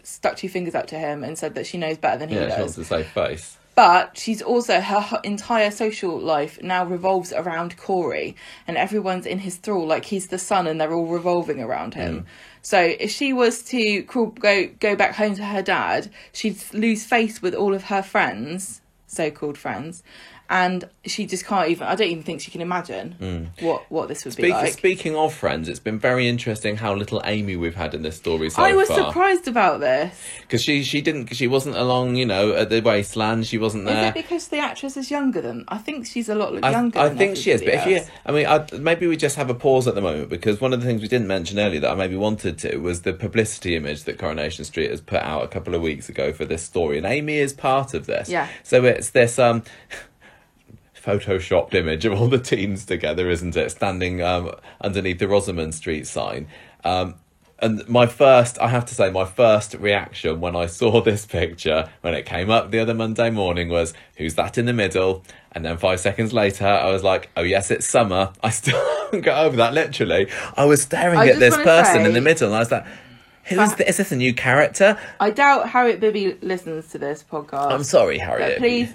stuck two fingers up to him and said that she knows better than he does. Yeah, she wants to save face. But she's also, her entire social life now revolves around Corey, and everyone's in his thrall, like he's the sun and they're all revolving around him. So if she was to go back home to her dad, she'd lose face with all of her friends, so-called friends, and she just can't even, I don't even think she can imagine what this would be like. Speaking of friends, it's been very interesting how little Amy we've had in this story so far. I was surprised about this. Because she wasn't along, at the wasteland, she wasn't there. Is it because the actress is younger than, I think she's a lot younger than I think she is, but else. maybe we just have a pause at the moment, because one of the things we didn't mention earlier that I maybe wanted to was the publicity image that Coronation Street has put out a couple of weeks ago for this story, and Amy is part of this. Yeah. So it's this photoshopped image of all the teens together, isn't it, standing underneath the Rosamond Street sign. And my first reaction when I saw this picture, when it came up the other Monday morning, was, "Who's that in the middle?" And then 5 seconds later, I was like, "Oh yes, it's Summer." I still haven't got over that, literally. I was staring at this person in the middle, and I was like, is this a new character? I doubt Harriet Bibby listens to this podcast. I'm sorry, Harriet. But please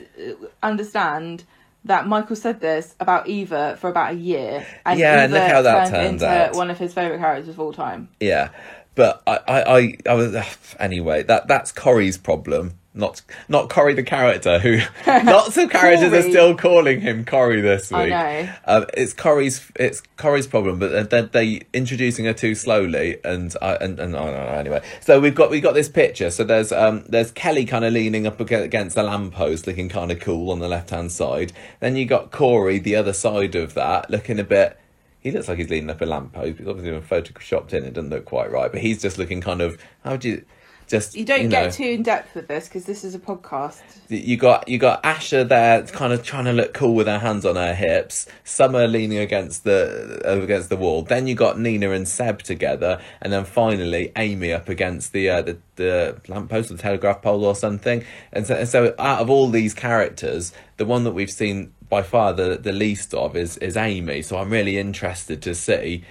understand that Michael said this about Eva for about a year, and Eva and look how that turned into out. One of his favourite characters of all time. Yeah, but I was anyway. That's Corey's problem, not Corey the character. Who lots of characters are still calling him Corey this week. I know. It's Corey's problem, but they introducing her too slowly, and I don't know, anyway. So we've got this picture. So there's Kelly kind of leaning up against a lamppost, looking kind of cool on the left hand side. Then you got Corey the other side of that, looking a bit. He looks like he's leaning up a lamppost. He's obviously been photoshopped in. It doesn't look quite right, but he's just looking kind of. How would you? You don't get too in depth with this because this is a podcast. You got Asha there, kind of trying to look cool with her hands on her hips. Summer leaning against the wall. Then you got Nina and Seb together, and then finally Amy up against the lamppost or the telegraph pole or something. And so out of all these characters, the one that we've seen by far the least of is Amy. So I'm really interested to see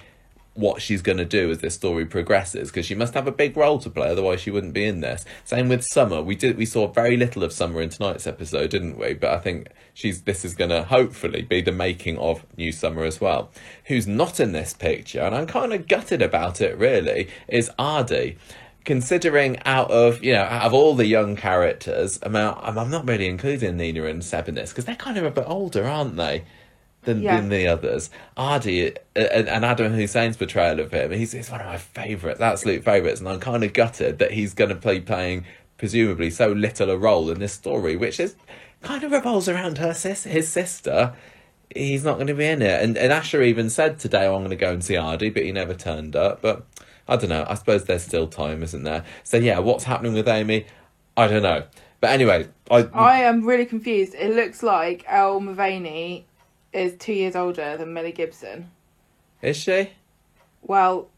what she's going to do as this story progresses, because she must have a big role to play, otherwise she wouldn't be in this. Same with Summer. We saw very little of Summer in tonight's episode, didn't we? But I think this is going to hopefully be the making of new Summer as well. Who's not in this picture, and I'm kind of gutted about it really, is Ardy. Considering out of all the young characters, I'm not really including Nina and Seb in this, because they're kind of a bit older, aren't they? Than the others. Ardy and Adam Hussein's portrayal of him, he's one of my favourites, absolute favourites, and I'm kind of gutted that he's going to be playing presumably so little a role in this story, which is kind of revolves around his sister. He's not going to be in it, and Asher even said today, I'm going to go and see Ardy, but he never turned up. But I don't know, I suppose there's still time, isn't there? So yeah, what's happening with Amy? I don't know. But anyway, I am really confused. It looks like Elle Mulvaney is 2 years older than Millie Gibson. Is she? Well,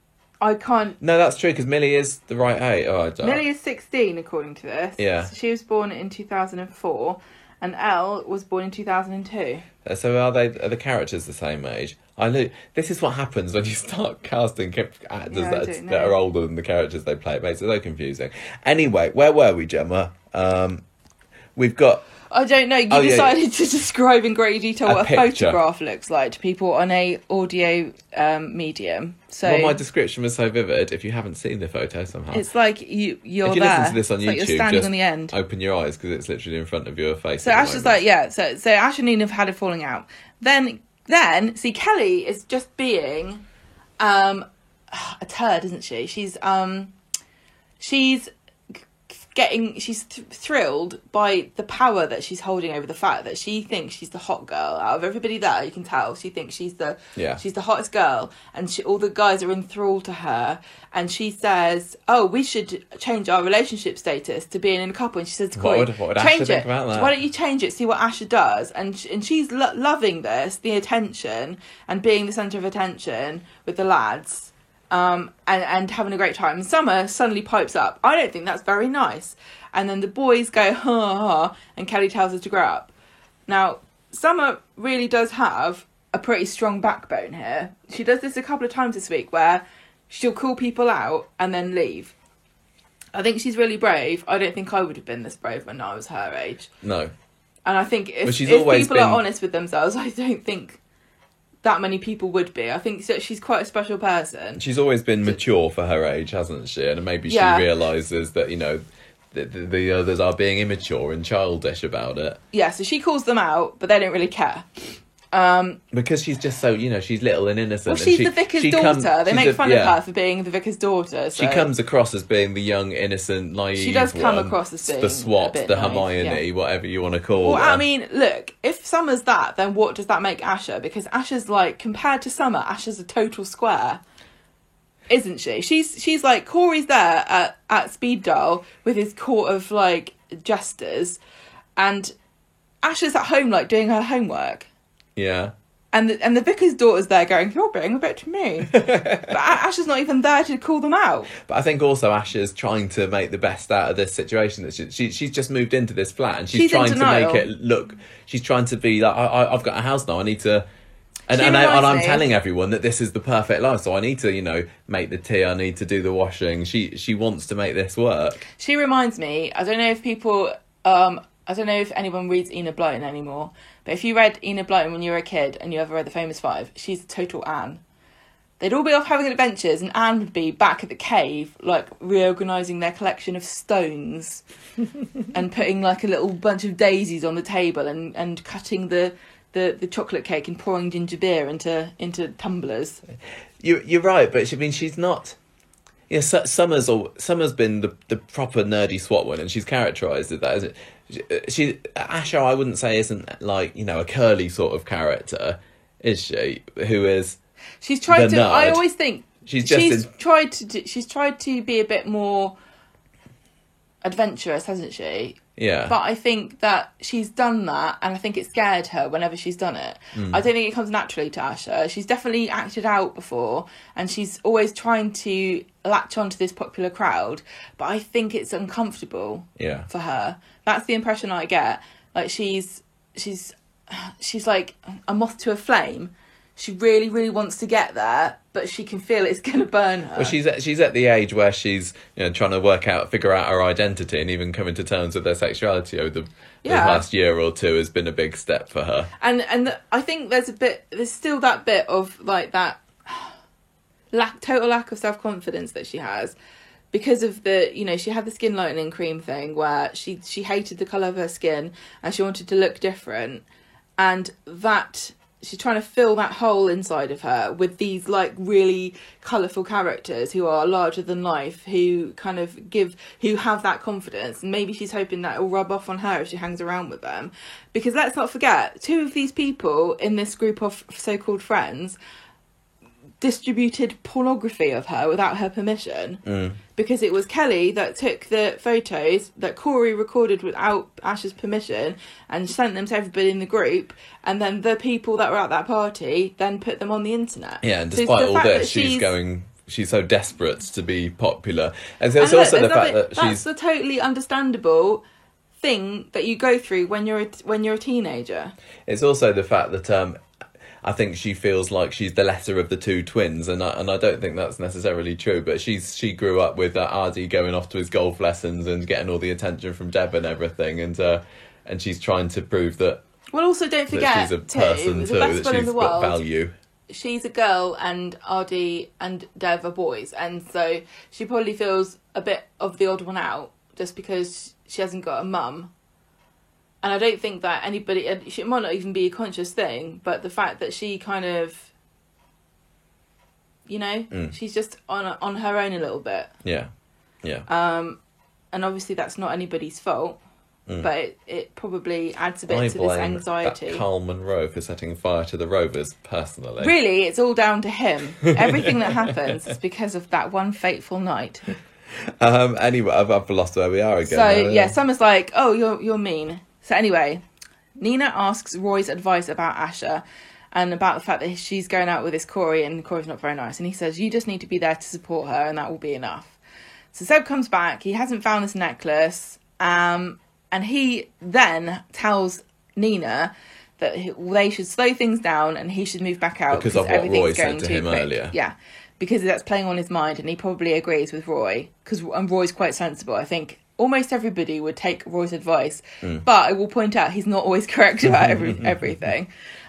I can't... No, that's true, because Millie is the right age. Oh, I don't... Millie is 16, according to this. Yeah. So she was born in 2004, and Elle was born in 2002. So are the characters the same age? This is what happens when you start casting actors that are older than the characters they play. It makes it so confusing. Anyway, where were we, Gemma? We've got... I don't know. You decided to describe in great detail what a photograph looks like to people on a audio medium. So my description was so vivid. If you haven't seen the photo somehow, it's like you're there. If you listen to this on YouTube, like you're standing just on the end. Open your eyes, because it's literally in front of your face. So Ash is like, So Ash and Nina have had a falling out. Then see, Kelly is just being a turd, isn't she? She's thrilled by the power that she's holding over the fact that she thinks she's the hot girl out of everybody there. You can tell she thinks she's the hottest girl, and all the guys are enthralled to her. And she says, "Oh, we should change our relationship status to being in a couple." And she says to Corey, what would "Change Asher it. think about that? Why don't you change it? See what Asher does." And she's loving this, the attention and being the centre of attention with the lads. And having a great time. And Summer suddenly pipes up, "I don't think that's very nice." And then the boys go, "Ha ha," and Kelly tells her to grow up. Now, Summer really does have a pretty strong backbone here. She does this a couple of times this week, where she'll call people out and then leave. I think she's really brave. I don't think I would have been this brave when I was her age. No. And I think if people are honest with themselves, I don't think that many people would be. I think she's quite a special person. She's always been mature for her age, hasn't she? And maybe she realises that, the others are being immature and childish about it. Yeah, so she calls them out, but they don't really care. Because she's just so, she's little and innocent. Well, she's the vicar's daughter. They make fun of her for being the vicar's daughter. So. She comes across as being the young, innocent, naive She does come across as being the swot, the naive, Hermione, whatever you want to call her. I mean, look, if Summer's that, then what does that make Asher? Because Asher's compared to Summer, Asher's a total square. Isn't she? She's like, Corey's there at Speed Dial with his court of, jesters, and Asher's at home, doing her homework. Yeah. And the vicar's daughter's there going, "You're being a bit mean." But Asher's not even there to call them out. But I think also Asher's trying to make the best out of this situation. That she's just moved into this flat, and she's trying to make it look. She's trying to be like, I've got a house now. I need to. And I'm telling everyone that this is the perfect life, so I need to, make the tea, I need to do the washing. She wants to make this work. She reminds me, I don't know if anyone reads Enid Blyton anymore, but if you read Enid Blyton when you were a kid and you ever read The Famous Five, she's a total Anne. They'd all be off having adventures, and Anne would be back at the cave, reorganising their collection of stones and putting a little bunch of daisies on the table and cutting the chocolate cake and pouring ginger beer into tumblers. You're right, but she's not. Yeah, Summer's been the proper nerdy SWAT one, and she's characterised as that. Isn't she? Asher, I wouldn't say isn't a curly sort of character, is she? Who is? She's tried to. Nerd. I always think she's tried to be a bit more adventurous, hasn't she? Yeah. But I think that she's done that, and I think it scared her whenever she's done it. I don't think it comes naturally to Asher. She's definitely acted out before, and she's always trying to latch onto this popular crowd, but I think it's uncomfortable for her. That's the impression I get. She's like a moth to a flame. she really, really wants to get there, but she can feel it's going to burn her. Well, she's at the age where she's trying to figure out her identity, and even coming to terms with her sexuality over the last year or two has been a big step for her. And I think there's still that bit of like that total lack of self-confidence that she has, because of she had the skin lightening cream thing where she hated the colour of her skin and she wanted to look different, and that she's trying to fill that hole inside of her with these like really colourful characters who are larger than life, who have that confidence, and maybe she's hoping that it will rub off on her if she hangs around with them. Because let's not forget, two of these people in this group of so-called friends distributed pornography of her without her permission, because it was Kelly that took the photos that Corey recorded without Ash's permission and sent them to everybody in the group, and then the people that were at that party then put them on the internet. Yeah, and despite all this, she's so desperate to be popular, and so it's also the fact that that's a totally understandable thing that you go through when you're a teenager. It's also the fact that I think she feels like she's the lesser of the two twins, and I don't think that's necessarily true. But she grew up with Ardy going off to his golf lessons and getting all the attention from Deb and everything, and she's trying to prove that. Well, also don't forget, she's a person too, that she's got value. She's a girl, and Ardy and Dev are boys, and so she probably feels a bit of the odd one out just because she hasn't got a mum. And I don't think that anybody... It might not even be a conscious thing, but the fact that she kind of... she's just on her own a little bit. Yeah. And obviously that's not anybody's fault, but it probably adds a bit to this anxiety. I blame Carl Monroe for setting fire to the Rovers, personally. Really, it's all down to him. Everything that happens is because of that one fateful night. Anyway, I've lost where we are again. So, Summer's like, oh, you're mean. So anyway, Nina asks Roy's advice about Asha and about the fact that she's going out with this Corey, and Corey's not very nice. And he says, you just need to be there to support her, and that will be enough. So Seb comes back. He hasn't found this necklace. And he then tells Nina that they should slow things down and he should move back out. Because of what Roy said to him earlier. Yeah, because that's playing on his mind, and he probably agrees with Roy. Because Roy's quite sensible, I think. Almost everybody would take Roy's advice, but I will point out he's not always correct about everything.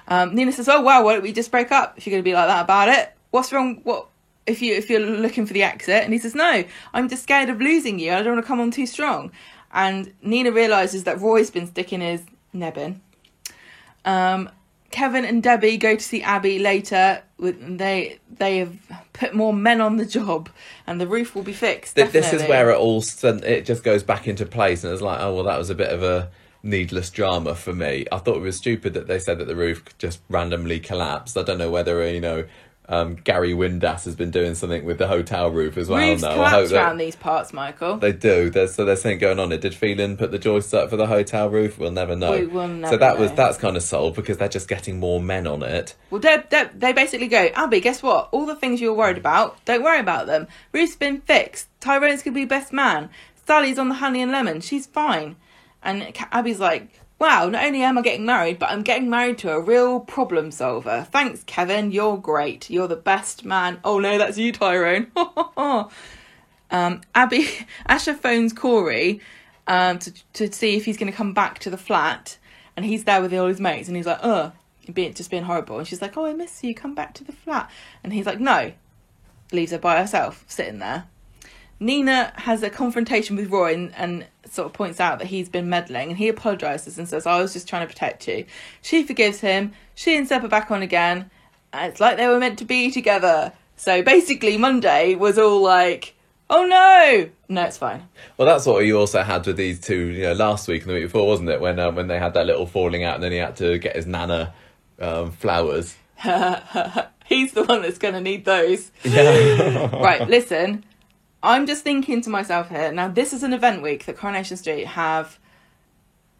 Nina says, "Oh wow, why don't we just break up if you're going to be like that about it? What's wrong? What if you're looking for the exit?" And he says, "No, I'm just scared of losing you. I don't want to come on too strong." And Nina realises that Roy's been sticking his neb in. Kevin and Debbie go to see Abby later. They have put more men on the job, and the roof will be fixed. This is where it just goes back into place, and it's like, oh well, that was a bit of a needless drama for me. I thought it was stupid that they said that the roof just randomly collapsed. I don't know whether Gary Windass has been doing something with the hotel roof as well. Roofs collapse around these parts, Michael. They do. There's something going on. Did Phelan put the joists up for the hotel roof? We'll never know. We will never know. That's kind of solved because they're just getting more men on it. Well, they basically go, Abby, guess what? All the things you were worried about, don't worry about them. Roof's been fixed. Tyrone's going to be best man. Sally's on the honey and lemon. She's fine. And Abby's like, wow, not only am I getting married, but I'm getting married to a real problem solver. Thanks, Kevin. You're great. You're the best man. Oh, no, that's you, Tyrone. Asha phones Corey to see if he's going to come back to the flat. And he's there with all his mates. And he's like, just being horrible. And she's like, oh, I miss you. Come back to the flat. And he's like, no. Leaves her by herself, sitting there. Nina has a confrontation with Roy and sort of points out that he's been meddling, and he apologises and says, I was just trying to protect you. She forgives him. She and Seb are back on again, and it's like they were meant to be together. So basically Monday was all like, oh no, it's fine. Well, that's what you also had with these two, last week and the week before, wasn't it? When they had that little falling out, and then he had to get his nana flowers. He's the one that's going to need those. Yeah. Right, listen. I'm just thinking to myself here, now this is an event week that Coronation Street have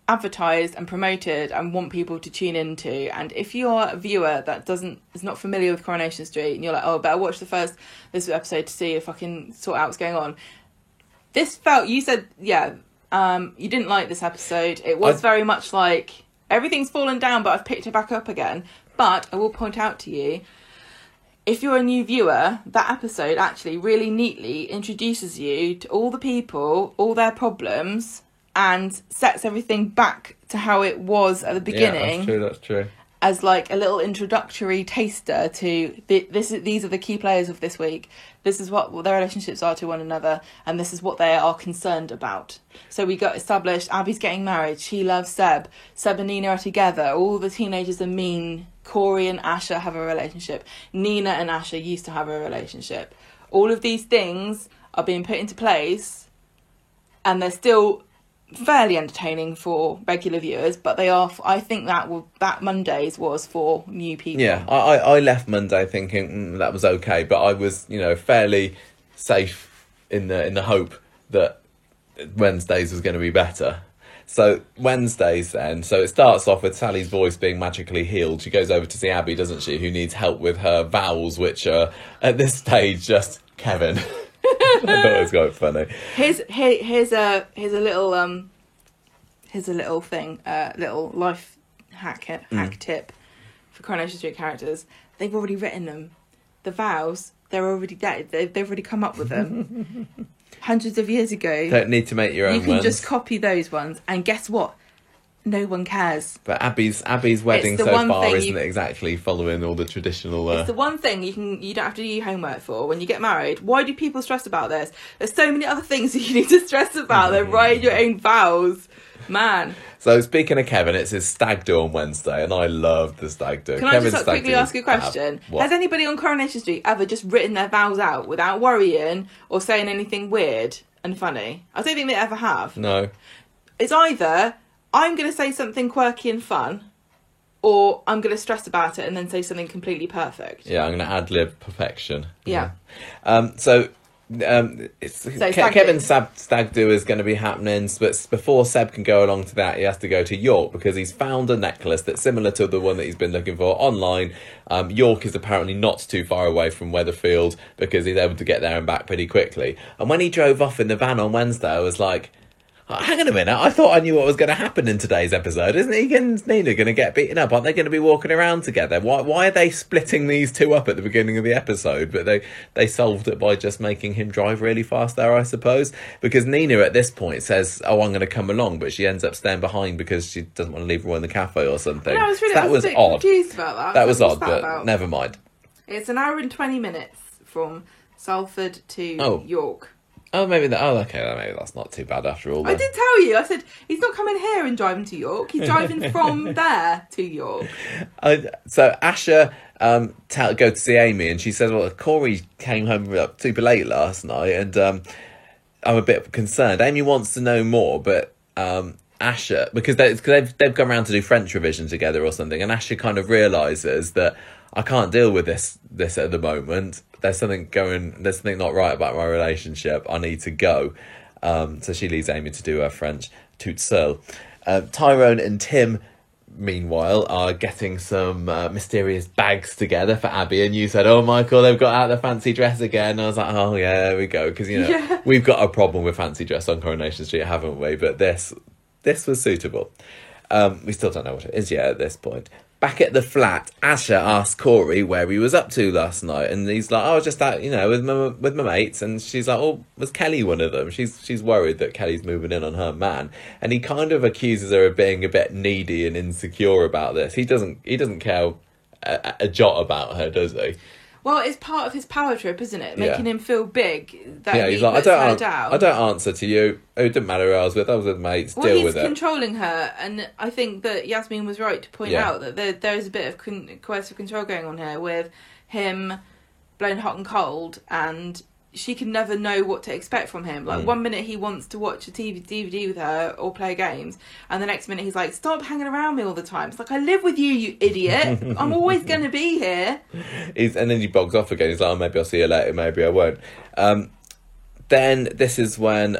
advertised and promoted and want people to tune into. And if you're a viewer that is not familiar with Coronation Street and you're like, oh, I better watch this episode to see if I can sort out what's going on. You said, you didn't like this episode. It was very much like Everything's fallen down, but I've picked it back up again. But I will point out to you, if you're a new viewer, that episode actually really neatly introduces you to all the people, all their problems, and sets everything back to how it was at the beginning. Yeah, that's true. As like a little introductory taster to these are the key players of this week. This is what their relationships are to one another, and this is what they are concerned about. So we got established. Abby's getting married. She loves Seb. Seb and Nina are together. All the teenagers are mean. Corey and Asher have a relationship. Nina and Asher used to have a relationship. All of these things are being put into place, and they're still fairly entertaining for regular viewers, but they are. I think that Mondays was for new people. Yeah, I left Monday thinking that was okay, but I was, fairly safe in the hope that Wednesdays was going to be better. So Wednesdays then, so it starts off with Sally's voice being magically healed. She goes over to see Abby, doesn't she, who needs help with her vowels, which are at this stage just Kevin. I thought it was quite funny. Here's a little thing, little life hack tip for Coronation Street characters. They've already written them. The vows, they're already there. They've already come up with them. Hundreds of years ago. Don't need to make your own ones. You can ones. just copy those ones, and guess what? No one cares. But Abby's wedding so far isn't exactly following all the traditional. It's the one thing you don't have to do your homework for when you get married. Why do people stress about this? There's so many other things that you need to stress about than writing your own vows, man. So speaking of Kevin, it's his stag do on Wednesday, and I love the stag do. Can I just quickly ask a question? Has anybody on Coronation Street ever just written their vows out without worrying or saying anything weird and funny? I don't think they ever have. No. It's either I'm going to say something quirky and fun, or I'm going to stress about it and then say something completely perfect. Yeah, I'm going to ad-lib perfection. Yeah. Kevin's stag do is going to be happening, but before Seb can go along to that, he has to go to York because he's found a necklace that's similar to the one that he's been looking for online. York is apparently not too far away from Weatherfield because he's able to get there and back pretty quickly. And when he drove off in the van on Wednesday, I was like, hang on a minute, I thought I knew what was going to happen in today's episode. Isn't he and Nina going to get beaten up? Aren't they going to be walking around together? Why are they splitting these two up at the beginning of the episode? But they solved it by just making him drive really fast there, I suppose. Because Nina at this point says, I'm going to come along, but she ends up staying behind because she doesn't want to leave her in the cafe or something. No, so that was odd. Confused about that. That was odd, but never mind. It's an hour and 20 minutes from Salford to York. Oh, maybe maybe that's not too bad after all. I did tell you. I said, he's not coming here and driving to York. He's driving from there to York. So Asher go to see Amy, and she says, well, Corey came home super late last night, and I'm a bit concerned. Amy wants to know more, but Asher, because they've gone around to do French revision together or something, and Asher kind of realises that I can't deal with this at the moment. There's something not right about my relationship. I need to go. So she leaves Amy to do her French toute seule. Tyrone and Tim, meanwhile, are getting some mysterious bags together for Abby. And you said, oh, Michael, they've got out the fancy dress again. And I was like, oh, yeah, there we go. Because, we've got a problem with fancy dress on Coronation Street, haven't we? But this was suitable. We still don't know what it is yet at this point. Back at the flat, Asher asked Corey where he was up to last night, and he's like, "Oh, just out, with my mates." And she's like, "Oh, was Kelly one of them?" She's worried that Kelly's moving in on her man, and he kind of accuses her of being a bit needy and insecure about this. He doesn't care a jot about her, does he? Well, it's part of his power trip, isn't it? Making him feel big. That he's like, I don't answer to you. It didn't matter who I was with mates. Deal with it. He's controlling her, and I think that Yasmin was right to point out that there is a bit of coercive control going on here with him blowing hot and cold, and she can never know what to expect from him. Like, one minute he wants to watch a DVD with her or play games, and the next minute he's like, stop hanging around me all the time. It's like, I live with you, you idiot. I'm always going to be here. And then he bogs off again. He's like, oh, maybe I'll see you later, maybe I won't. Then this is when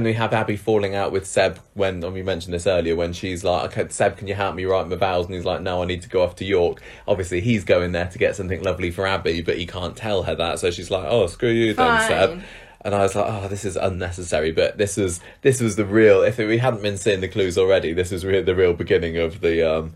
we have Abby falling out with Seb when we mentioned this earlier, when she's like, okay, Seb, can you help me write my vows? And he's like, no, I need to go off to York. Obviously, he's going there to get something lovely for Abby, but he can't tell her that. So she's like, oh, screw you then, Seb. And I was like, oh, this is unnecessary. But this was the real. If we hadn't been seeing the clues already, this was the real beginning of the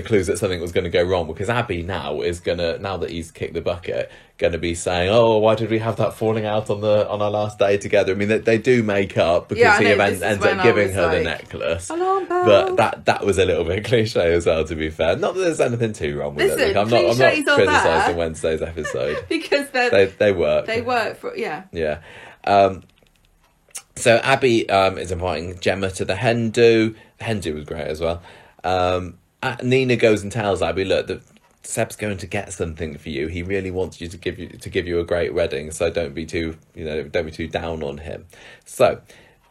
clues that something was going to go wrong, because Abby now that he's kicked the bucket, going to be saying, oh, why did we have that falling out on our last day together? I mean, they do make up, because he ends up giving her the necklace. Alarm bell. But that was a little bit cliche as well, to be fair. Not that there's anything too wrong with it. I'm not criticising Wednesday's episode. Because they work. They work for, yeah. Yeah. So Abby is inviting Gemma to the hen do. The hen do was great as well. Nina goes and tells Abby, look, Seb's going to get something for you. He really wants you to give you a great wedding, so don't be too down on him. So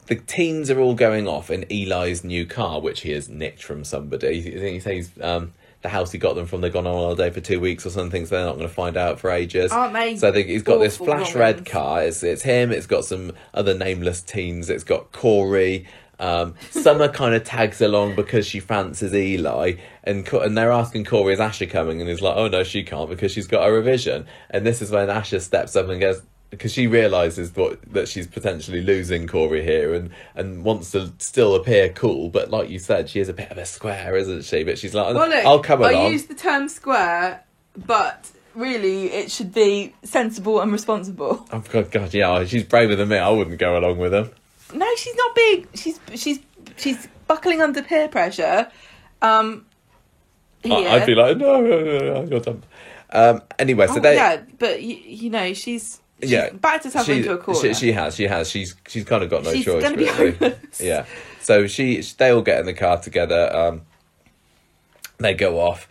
the teens are all going off in Eli's new car, which he has nicked from somebody. He says the house he got them from, they've gone on holiday for 2 weeks or something, so they're not going to find out for ages. Aren't they? So he's got this flash red Romans. car. It's him. It's got some other nameless teens. It's got Corey. Summer kind of tags along because she fancies Eli, and they're asking Corey, is Asher coming? And he's like, oh no, she can't, because she's got a revision. And this is when Asher steps up and goes, because she realises that she's potentially losing Corey here, and wants to still appear cool, but like you said, she is a bit of a square, isn't she? But she's like, Well, look, I'll come along. I use the term square, but really it should be sensible and responsible. Oh God, yeah, she's braver than me. I wouldn't go along with him. No, she's not big. She's buckling under peer pressure. Here. I'd be like, no, you're dumb. Anyway, so but she's yeah, backed herself into a corner. She has. She's kind of got no She's choice. gonna be really. homeless. Yeah. So they all get in the car together. They go off.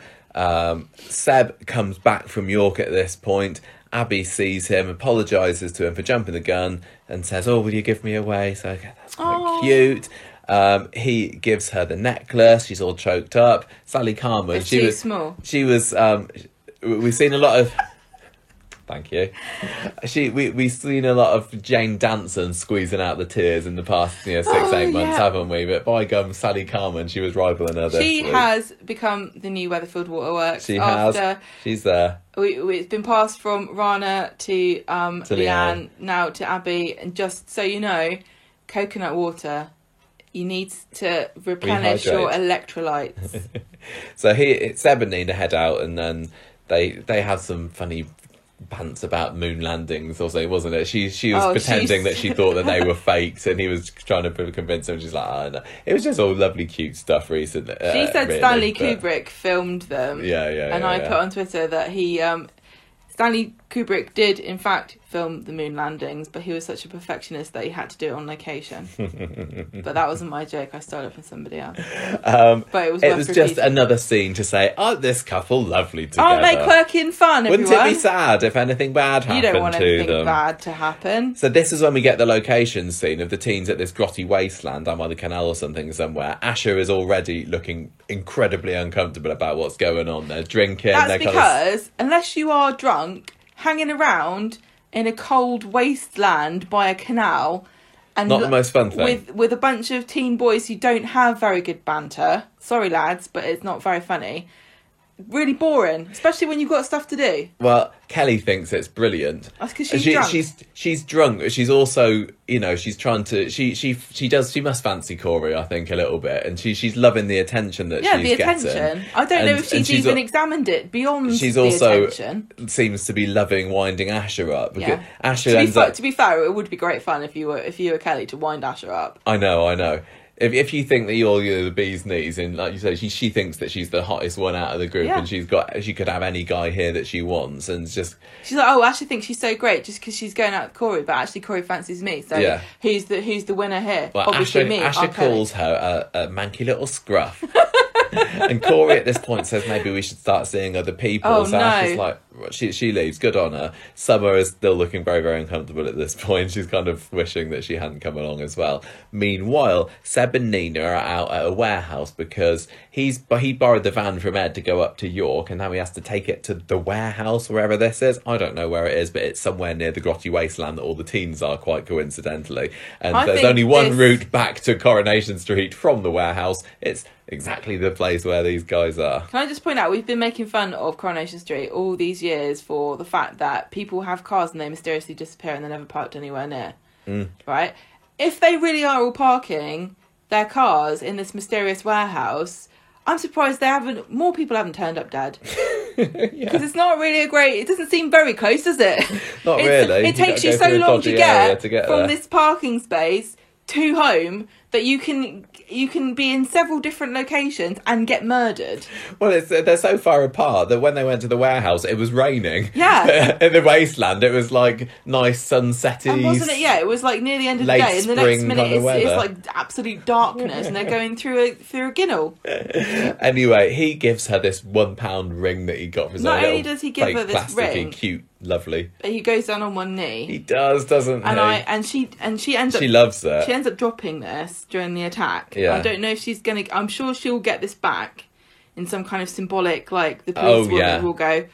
Seb comes back from York at this point. Abby sees him, apologises to him for jumping the gun, and says, oh, will you give me away? So okay, that's quite cute. He gives her the necklace. She's all choked up. Sally Carmen. It's too small. She was. We've seen a lot of. Thank you. We've seen a lot of Jane Danson squeezing out the tears in the past 6-8 months, haven't we? But by gum, Sally Carmen, she was rivaling her this She week. has become the new Weatherfield Waterworks. She has. She's there. It's been passed from Rana to Leanne, now to Abby. And just so you know, coconut water, you need to replenish your electrolytes. So Seb and Nina head out, and then they have some funny pants about moon landings or something, wasn't it? She was pretending that she thought that they were fakes, and he was trying to convince her. She's like, oh, no. It was just all lovely, cute stuff recently. She said really, Stanley Kubrick filmed them. Yeah. And I put on Twitter that he Stanley Kubrick did in fact film the moon landings, but he was such a perfectionist that he had to do it on location. But that wasn't my joke. I stole it from somebody else. But it was just another scene to say, oh, this couple lovely together. Aren't they quirky and fun, everyone? Wouldn't it be sad if anything bad happened to them? You don't want anything bad to happen. So this is when we get the location scene of the teens at this grotty wasteland down by the canal or something somewhere. Asher is already looking incredibly uncomfortable about what's going on. They're drinking. That's because unless you are drunk, hanging around in a cold wasteland by a canal, and not the most fun thing, with a bunch of teen boys who don't have very good banter. Sorry, lads, but it's not very funny. Really boring, especially when you've got stuff to do. Well, Kelly thinks it's brilliant. That's because she's drunk. She's drunk, but she's also, she's trying to. She must fancy Corey, I think, a little bit, and she's loving the attention that she's getting. Yeah, the attention. I don't know if she's even examined it beyond. She's the also attention. Seems to be loving winding Asher up. Because Asher to be fair, it would be great fun if you were Kelly to wind Asher up. I know. If you think that you're the bee's knees, and like you say, she thinks that she's the hottest one out of the group, and she could have any guy here that she wants, and she's like, oh, Ashley thinks she's so great just because she's going out with Corey, but actually Corey fancies me. So who's the winner here? Well, obviously me. Asher calls her a manky little scruff. And Corey at this point says maybe we should start seeing other people. Oh, so no. Ashley's like, she leaves. Good on her. Summer is still looking very, very uncomfortable at this point. She's kind of wishing that she hadn't come along as well. Meanwhile, Seb and Nina are out at a warehouse because he borrowed the van from Ed to go up to York, and now he has to take it to the warehouse, wherever this is. I don't know where it is, but it's somewhere near the grotty wasteland that all the teens are, quite coincidentally. And there's only one route back to Coronation Street from the warehouse. It's exactly the place where these guys are. Can I just point out, we've been making fun of Coronation Street all these years for the fact that people have cars and they mysteriously disappear and they're never parked anywhere near. Right? If they really are all parking their cars in this mysterious warehouse, I'm surprised more people haven't turned up dead. Because it's not really it doesn't seem very close, does it? Not really. It takes you so long to get from this parking space to home that you can be in several different locations and get murdered. Well, they're so far apart that when they went to the warehouse, it was raining. Yeah. In the wasteland, it was like nice sunsetty. And wasn't it? Yeah, it was like near the end of the late day, and the next spring minute kind of it's weather. like absolute darkness, and they're going through a ginnel. Anyway, he gives her this £1 ring that he got for his Not own only little does he give fake her this plasticky, ring, cute, lovely. but he goes down on one knee. He does, doesn't he? And she ends up. She loves it. She ends up dropping this during the attack. Yeah. I don't know if she's gonna. I'm sure she'll get this back in some kind of symbolic, like the police woman will go,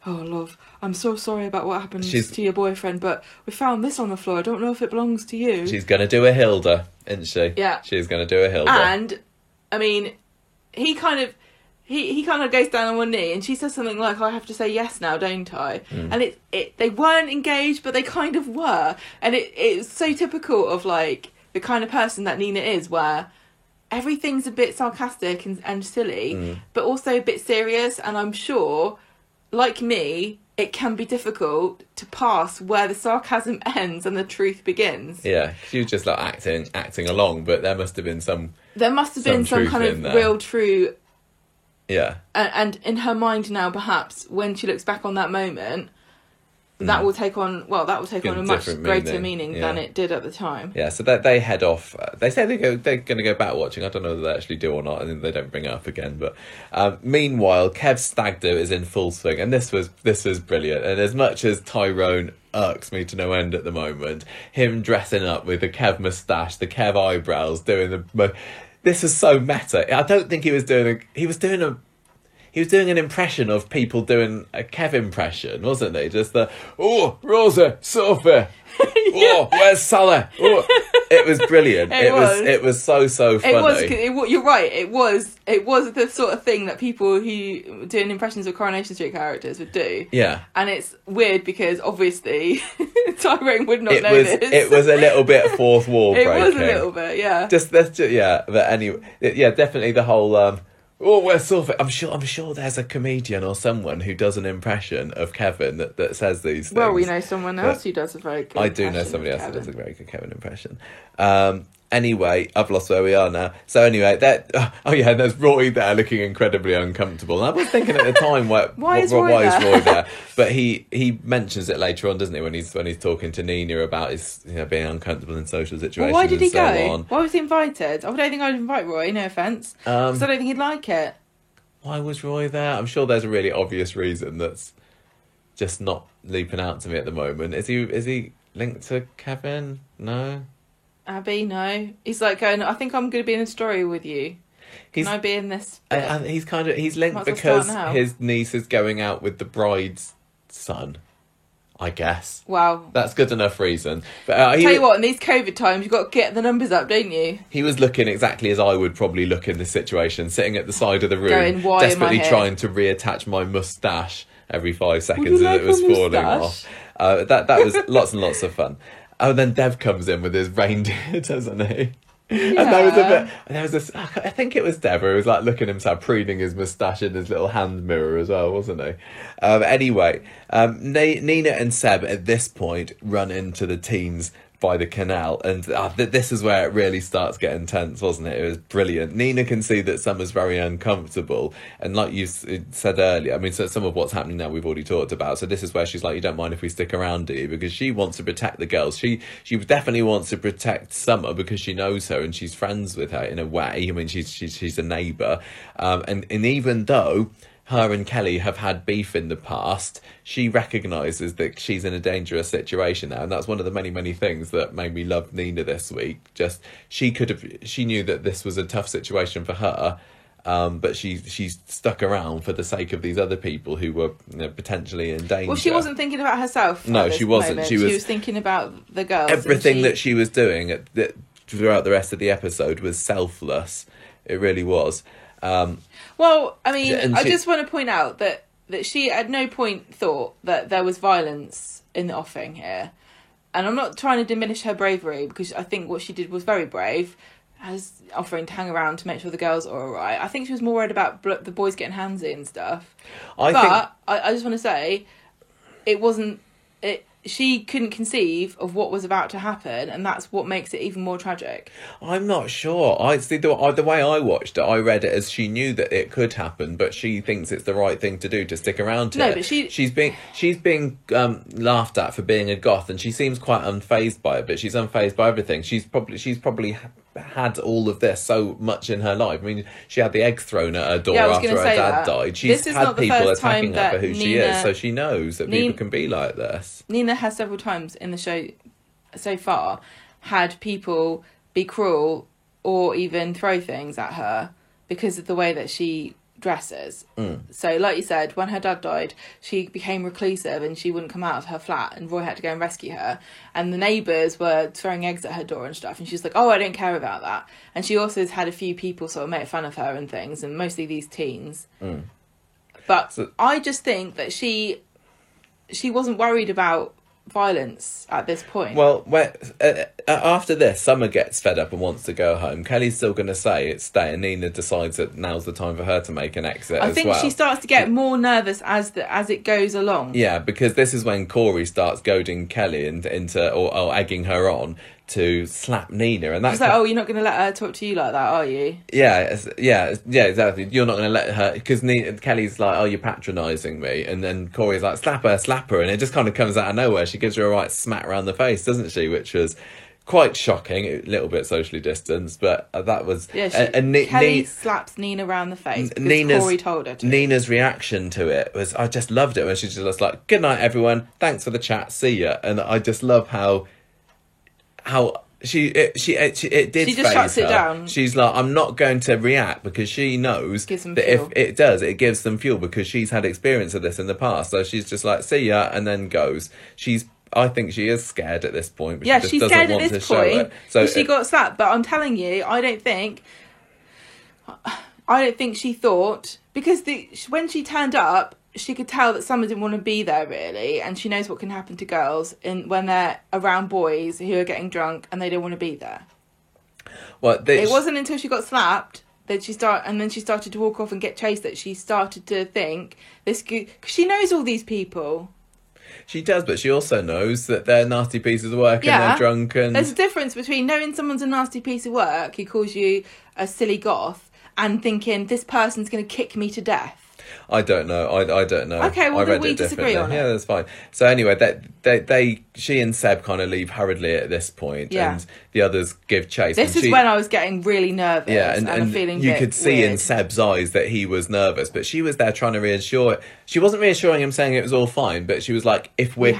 "Oh, love, I'm so sorry about what happened to your boyfriend, but we found this on the floor. I don't know if it belongs to you." She's going to do a Hilda, isn't she? Yeah. She's going to do a Hilda. And I mean, he kind of goes down on one knee, and she says something like, "I have to say yes now, don't I?" And they weren't engaged, but they kind of were, and it's so typical of like the kind of person that Nina is, where everything's a bit sarcastic and silly, but also a bit serious. And I'm sure, like me, it can be difficult to pass where the sarcasm ends and the truth begins. Yeah, she was just like acting along, but there must have been some some kind of real true. Yeah. And in her mind now, perhaps, when she looks back on that moment, that will take on a much greater meaning than it did at the time. Yeah, so they head off. They say they're going to go back watching. I don't know whether they actually do or not, and they don't bring it up again. But meanwhile, Kev's stag do is in full swing, and this was brilliant. And as much as Tyrone irks me to no end at the moment, him dressing up with the Kev moustache, the Kev eyebrows, doing this was so meta. I don't think he was doing an impression of people doing a Kev impression, wasn't he? Just Rosa, Sophie, where's Sally? Oh. It was brilliant. It was so funny. You're right. It was the sort of thing that people who doing impressions of Coronation Street characters would do. Yeah. And it's weird because obviously Tyrone would not know this. It was a little bit fourth wall breaking. It was a little bit, yeah. But anyway, definitely the whole. Where's Sophie? I'm sure there's a comedian or someone who does an impression of Kevin that says these things. Well, we know someone else who does a very good I do know somebody else who does a very good Kevin impression. Anyway, I've lost where we are now. So anyway, there's Roy there looking incredibly uncomfortable. And I was thinking at the time, why is Roy there? But he mentions it later on, doesn't he, when he's talking to Nina about his being uncomfortable in social situations. Well, why did he go? On. Why was he invited? I don't think I'd invite Roy. No offence, because I don't think he'd like it. Why was Roy there? I'm sure there's a really obvious reason that's just not leaping out to me at the moment. Is he linked to Kevin? No. Abby, no. He's like going, I think I'm going to be in a story with you. Can I be in this bit? And he's linked because his niece is going out with the bride's son, I guess. Wow. That's good enough reason. But tell you what, in these COVID times, you've got to get the numbers up, don't you? He was looking exactly as I would probably look in this situation, sitting at the side of the room, going, why desperately am I here? trying to reattach my moustache every 5 seconds as it was falling off. That was lots and lots of fun. Oh, and then Dev comes in with his reindeer, doesn't he? Yeah. And there was this, I think it was Dev, who was like looking at himself, preening his moustache in his little hand mirror as well, wasn't he? Anyway, Nina and Seb at this point run into the teens by the canal, and this is where it really starts getting tense, wasn't it? It was brilliant. Nina can see that Summer's very uncomfortable, and like you said earlier, I mean, so some of what's happening now we've already talked about, so this is where she's like, you don't mind if we stick around, do you? Because she wants to protect the girls. She definitely wants to protect Summer because she knows her and she's friends with her in a way. I mean, she's a neighbour, and even though her and Kelly have had beef in the past, she recognises that she's in a dangerous situation now, and that's one of the many, many things that made me love Nina this week. Just she knew that this was a tough situation for her, but she stuck around for the sake of these other people who were potentially in danger. Well, she wasn't thinking about herself. No, she wasn't. Moment. She was thinking about the girls. Everything that she was doing throughout the rest of the episode was selfless. It really was. Well, I mean, And I she- just want to point out that she at no point thought that there was violence in the offing here. And I'm not trying to diminish her bravery, because I think what she did was very brave, as offering to hang around to make sure the girls are all right. I think she was more worried about the boys getting handsy and stuff. I just want to say, it wasn't... She couldn't conceive of what was about to happen, and that's what makes it even more tragic. I'm not sure. I see the way I watched it. I read it as she knew that it could happen, but she thinks it's the right thing to do to stick around to it. No, but she's being laughed at for being a goth, and she seems quite unfazed by it. But she's unfazed by everything. She's probably had all of this so much in her life. I mean, she had the eggs thrown at her door after her dad died. She's had people attacking her for who she is, so she knows that people can be like this. Nina has several times in the show so far had people be cruel or even throw things at her because of the way that she dresses. So like you said, when her dad died, she became reclusive and she wouldn't come out of her flat, and Roy had to go and rescue her, and the neighbours were throwing eggs at her door and stuff, and she's like, oh, I don't care about that. And she also has had a few people sort of make fun of her and things, and mostly these teens. But I just think that she wasn't worried about violence at this point. Well, after this, Summer gets fed up and wants to go home. Kelly's still going to say it's stay, and Nina decides that now's the time for her to make an exit. I think she starts to get more nervous as it goes along. Yeah, because this is when Corey starts goading Kelly into or egging her on to slap Nina, and that's like, oh, you're not going to let her talk to you like that, are you? Yeah, exactly. You're not going to let her, because Kelly's like, oh, you're patronising me, and then Corey's like, slap her, and it just kind of comes out of nowhere. She gives her a right smack around the face, doesn't she? Which was quite shocking, a little bit socially distanced, but that was... Yeah, Kelly slaps Nina around the face because Corey told her to. Nina's reaction to it was, I just loved it, when she's just like, good night, everyone, thanks for the chat, see ya. And I just love how it did. She just shuts it down. She's like, I'm not going to react, because she knows that if it does, it gives them fuel, because she's had experience of this in the past. So she's just like, see ya, and then goes. I think she is scared at this point. But she's scared at this point. So she got slapped. But I'm telling you, I don't think she thought, because when she turned up, she could tell that someone didn't want to be there, really, and she knows what can happen to girls when they're around boys who are getting drunk and they don't want to be there. Well, it wasn't until she got slapped that she started to walk off and get chased that she started to think this, because she knows all these people. She does, but she also knows that they're nasty pieces of work and they're drunk. And there's a difference between knowing someone's a nasty piece of work who calls you a silly goth and thinking this person's going to kick me to death. I don't know. I don't know. Okay, well, then we disagree on it. Yeah, that's fine. So anyway, she and Seb kind of leave hurriedly at this point, and the others give chase. This is when I was getting really nervous. Yeah, and feeling you could see weird in Seb's eyes that he was nervous, but she was there trying to reassure. She wasn't reassuring him, saying it was all fine, but she was like, if we're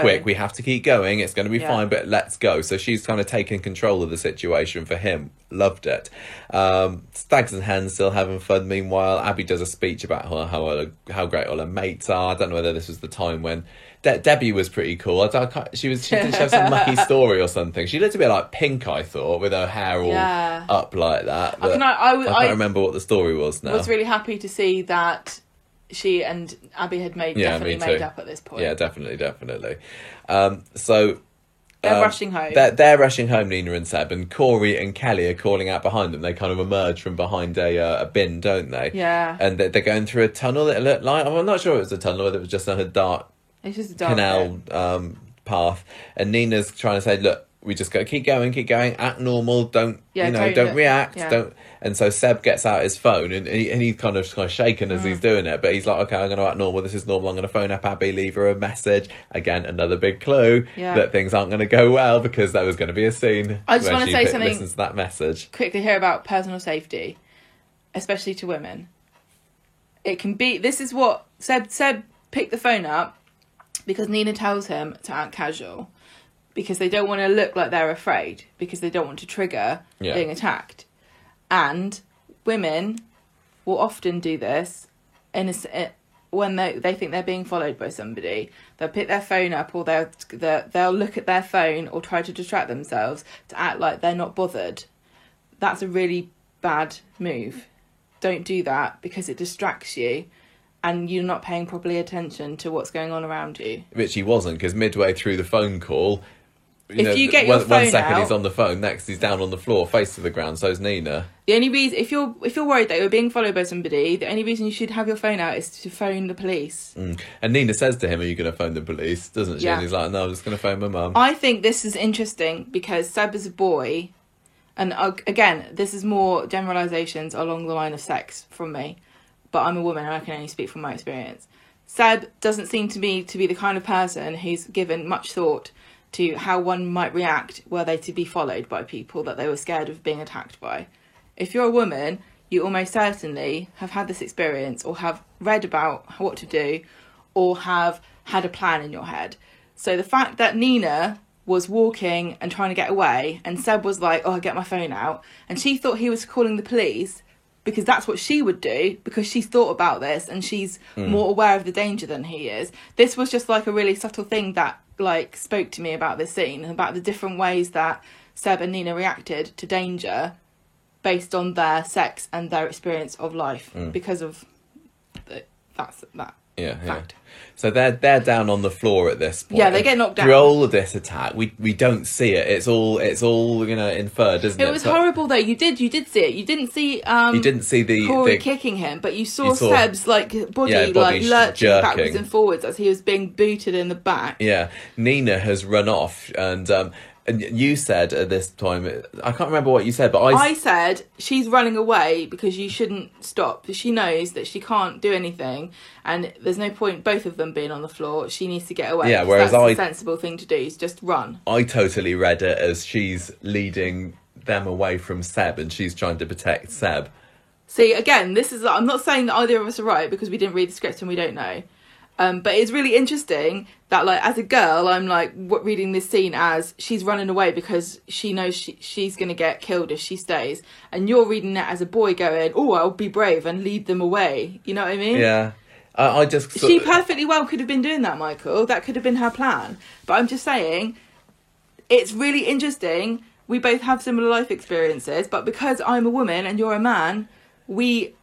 quick, we have to keep going. It's going to be fine, but let's go. So she's kind of taking control of the situation for him. Loved it. Stags and Hens still having fun. Meanwhile, Abby does a speech about how great all her mates are. I don't know whether this was the time when Debbie was pretty cool. She did have some mucky story or something. She looked a bit like Pink, I thought, with her hair all up like that. I can't remember what the story was now. I was really happy to see that she and Abby had definitely made up at this point. Yeah, definitely. So they're rushing home. They're rushing home, Nina and Seb, and Corey and Kelly are calling out behind them. They kind of emerge from behind a bin, don't they? Yeah. And they're going through a tunnel that looked like... I'm not sure it was a tunnel, whether it was just a dark... It's just a dark canal path. And Nina's trying to say, look, we just got to keep going, act normal, don't react, don't... And so Seb gets out his phone, and he's kind of shaken as he's doing it, but he's like, okay, I'm going to act normal, this is normal, I'm going to phone up Abby, leave her a message. Again, another big clue that things aren't going to go well, because there was going to be a scene I just want to say something, listens to that message. Quickly here about personal safety, especially to women. It can be, this is what, Seb picked the phone up because Nina tells him to act casual, because they don't want to look like they're afraid, because they don't want to trigger being attacked. And women will often do this when they think they're being followed by somebody. They'll pick their phone up, or they'll look at their phone or try to distract themselves to act like they're not bothered. That's a really bad move. don't do that because it distracts you and you're not paying properly attention to what's going on around you. Which he wasn't, because midway through the phone call, you get your one phone second out, he's on the phone, next he's down on the floor, face to the ground. So's Nina. the only reason, if you're worried that you're being followed by somebody, the only reason you should have your phone out is to phone the police. And Nina says to him, "Are you going to phone the police?" Doesn't she? Yeah. And he's like, "No, I'm just going to phone my mum." I think this is interesting because Seb is a boy, and again, this is more generalisations along the line of sex from me, but I'm a woman and I can only speak from my experience. Seb doesn't seem to me to be the kind of person who's given much thought to how one might react were they to be followed by people that they were scared of being attacked by. If you're a woman, you almost certainly have had this experience or have read about what to do or have had a plan in your head. So the fact that Nina was walking and trying to get away and Seb was like, "Oh, I'll get my phone out," and she thought he was calling the police because that's what she would do because she's thought about this and she's more aware of the danger than he is. This was just like a really subtle thing that like spoke to me about this scene and about the different ways that Seb and Nina reacted to danger based on their sex and their experience of life because of that Yeah. fact. So they're down on the floor at this point. Yeah, they get knocked down. Through all of this attack, we don't see it. It's all inferred, isn't it? It was horrible though. You did see it. You didn't see You didn't see the Corey kicking him, but you saw Seb's Seb's body body lurching jerking backwards and forwards as he was being booted in the back. Yeah, Nina has run off, and you said at this time, I can't remember what you said, but I said she's running away because you shouldn't stop. She knows that she can't do anything, and there's no point both of them being on the floor. She needs to get away. Yeah, whereas that's the sensible thing to do is just run. I totally read it as she's leading them away from Seb, and she's trying to protect Seb. See, again, this is. I'm not saying that either of us are right because we didn't read the script and we don't know. But it's really interesting that, like, as a girl, I'm like reading this scene as she's running away because she knows she's going to get killed if she stays, and you're reading it as a boy going, "Oh, I'll be brave and lead them away." You know what I mean? Yeah, I just She perfectly well could have been doing that, Michael. That could have been her plan. But I'm just saying, it's really interesting. We both have similar life experiences, but because I'm a woman and you're a man, we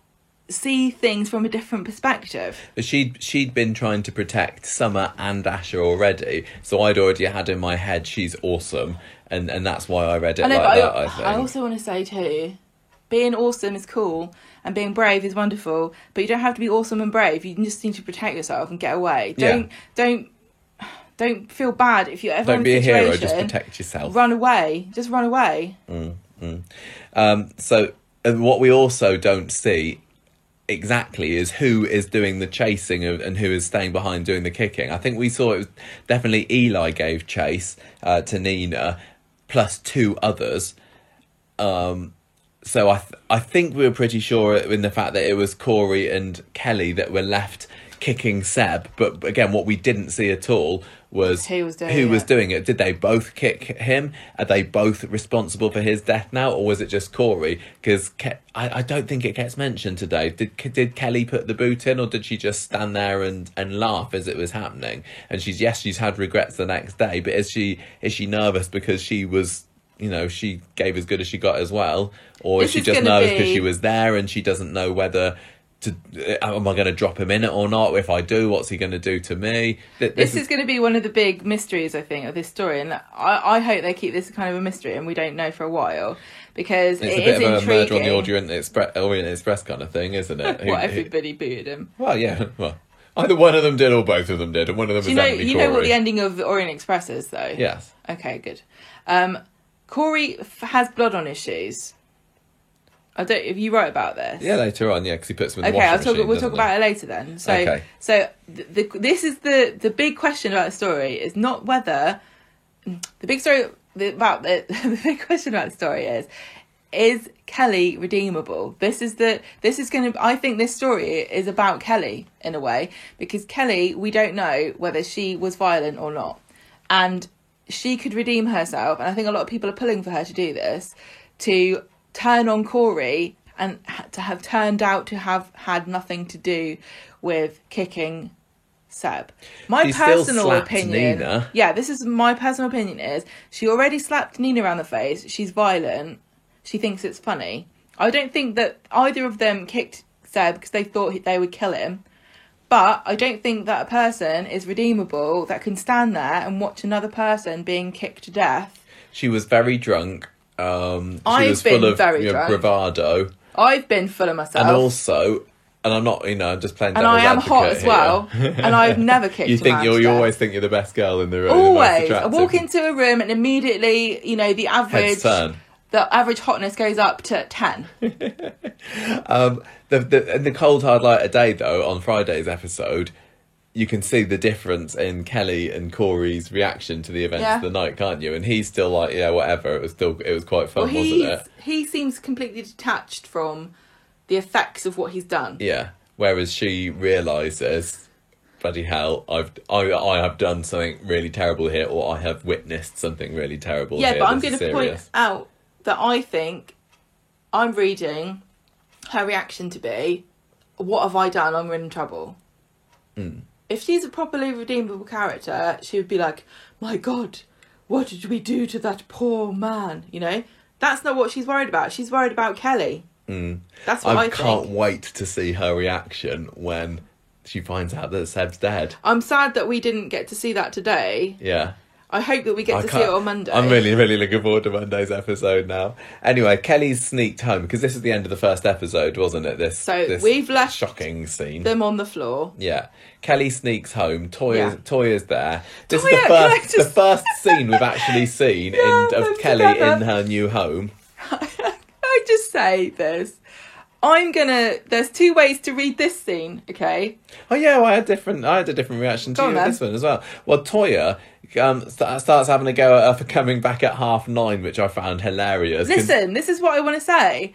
see things from a different perspective. But she'd been trying to protect Summer and Asher already, so I'd already had in my head she's awesome, and that's why I read it I know, like but that. I think. I also want to say too, being awesome is cool and being brave is wonderful, but you don't have to be awesome and brave. You just need to protect yourself and get away. Don't feel bad if you're ever Don't in be a hero. situation. Just protect yourself. Run away. Just run away. So what we also don't see exactly is who is doing the chasing and who is staying behind doing the kicking. I think we saw it was definitely Eli gave chase to Nina plus two others. So I think we were pretty sure in the fact that it was Corey and Kelly that were left kicking Seb. But again, what we didn't see at all was who was doing it. Did they both kick him? Are they both responsible for his death now, or was it just Corey? Because I don't think it gets mentioned today. Did Kelly put the boot in, or did she just stand there and laugh as it was happening? And she's had regrets the next day, but is she nervous because she was, she gave as good as she got as well, or is she just nervous because she was there and she doesn't know whether am I going to drop him in it or not? If I do, what's he going to do to me? This is going to be one of the big mysteries, I think, of this story, and I hope they keep this kind of a mystery and we don't know for a while, because it's it a bit is of intriguing. a murder on the Orient Express kind of thing, isn't it? Everybody booted him. Well, yeah. Well, either one of them did or both of them did, and one of them was definitely Corey. You know what the ending of the Orient Express is, though? Yes. Okay, good. Corey has blood on his shoes. If you wrote about this. Yeah, later on, because he puts them in the okay, washing machine. We'll talk about it later then. So, okay. This is the big question about the story is not whether the big question about the story is Kelly redeemable? I think this story is about Kelly in a way, because Kelly, we don't know whether she was violent or not, and she could redeem herself, and I think a lot of people are pulling for her to do this, to turn on Corey and to have turned out to have had nothing to do with kicking Seb. My personal opinion, Nina. Yeah, this is my personal opinion, is she already slapped Nina around the face. She's violent. She thinks it's funny. I don't think that either of them kicked Seb because they thought they would kill him. But I don't think that a person is redeemable that can stand there and watch another person being kicked to death. She was very drunk. She I've was been full of very drunk. bravado. I've been full of myself. And also, and I'm not, I'm just playing and devil's I am advocate hot as here. well. And I've never kicked You a man to you death. always think you're the best girl in the room. Always. Most I attractive. walk into a room and immediately, the Heads turn. average hotness goes up to 10. The cold hard light of day though on Friday's episode, you can see the difference in Kelly and Corey's reaction to the events Yeah. of the night, can't you? And he's still like, yeah, whatever. It was quite fun, Well, wasn't it? he seems completely detached from the effects of what he's done. Yeah. Whereas she realizes, bloody hell, I have done something really terrible here, or I have witnessed something really terrible. Yeah, here but I'm that's going to point serious. out that I think I'm reading her reaction to be, what have I done? I'm in trouble. Mm. If she's a properly redeemable character, she would be like, my God, what did we do to that poor man? That's not what she's worried about. She's worried about Kelly. Mm. That's what I can't think. wait to see her reaction when she finds out that Seb's dead. I'm sad that we didn't get to see that today. Yeah. I hope that we get to see it on Monday. I'm really, really looking forward to Monday's episode now. Anyway, Kelly's sneaked home because this is the end of the first episode, wasn't it? This we've left shocking scene. them on the floor. Yeah. Kelly sneaks home. Yeah. Toya's there. This Toya, is can I the first scene we've actually seen of them Kelly together. in her new home. I just say this. There's two ways to read this scene, okay? Oh yeah, well, I had a different reaction to Go on, you with then. this one as well. Well, Toya starts having a go at her for coming back at 9:30, which I found hilarious. Listen, this is what I want to say.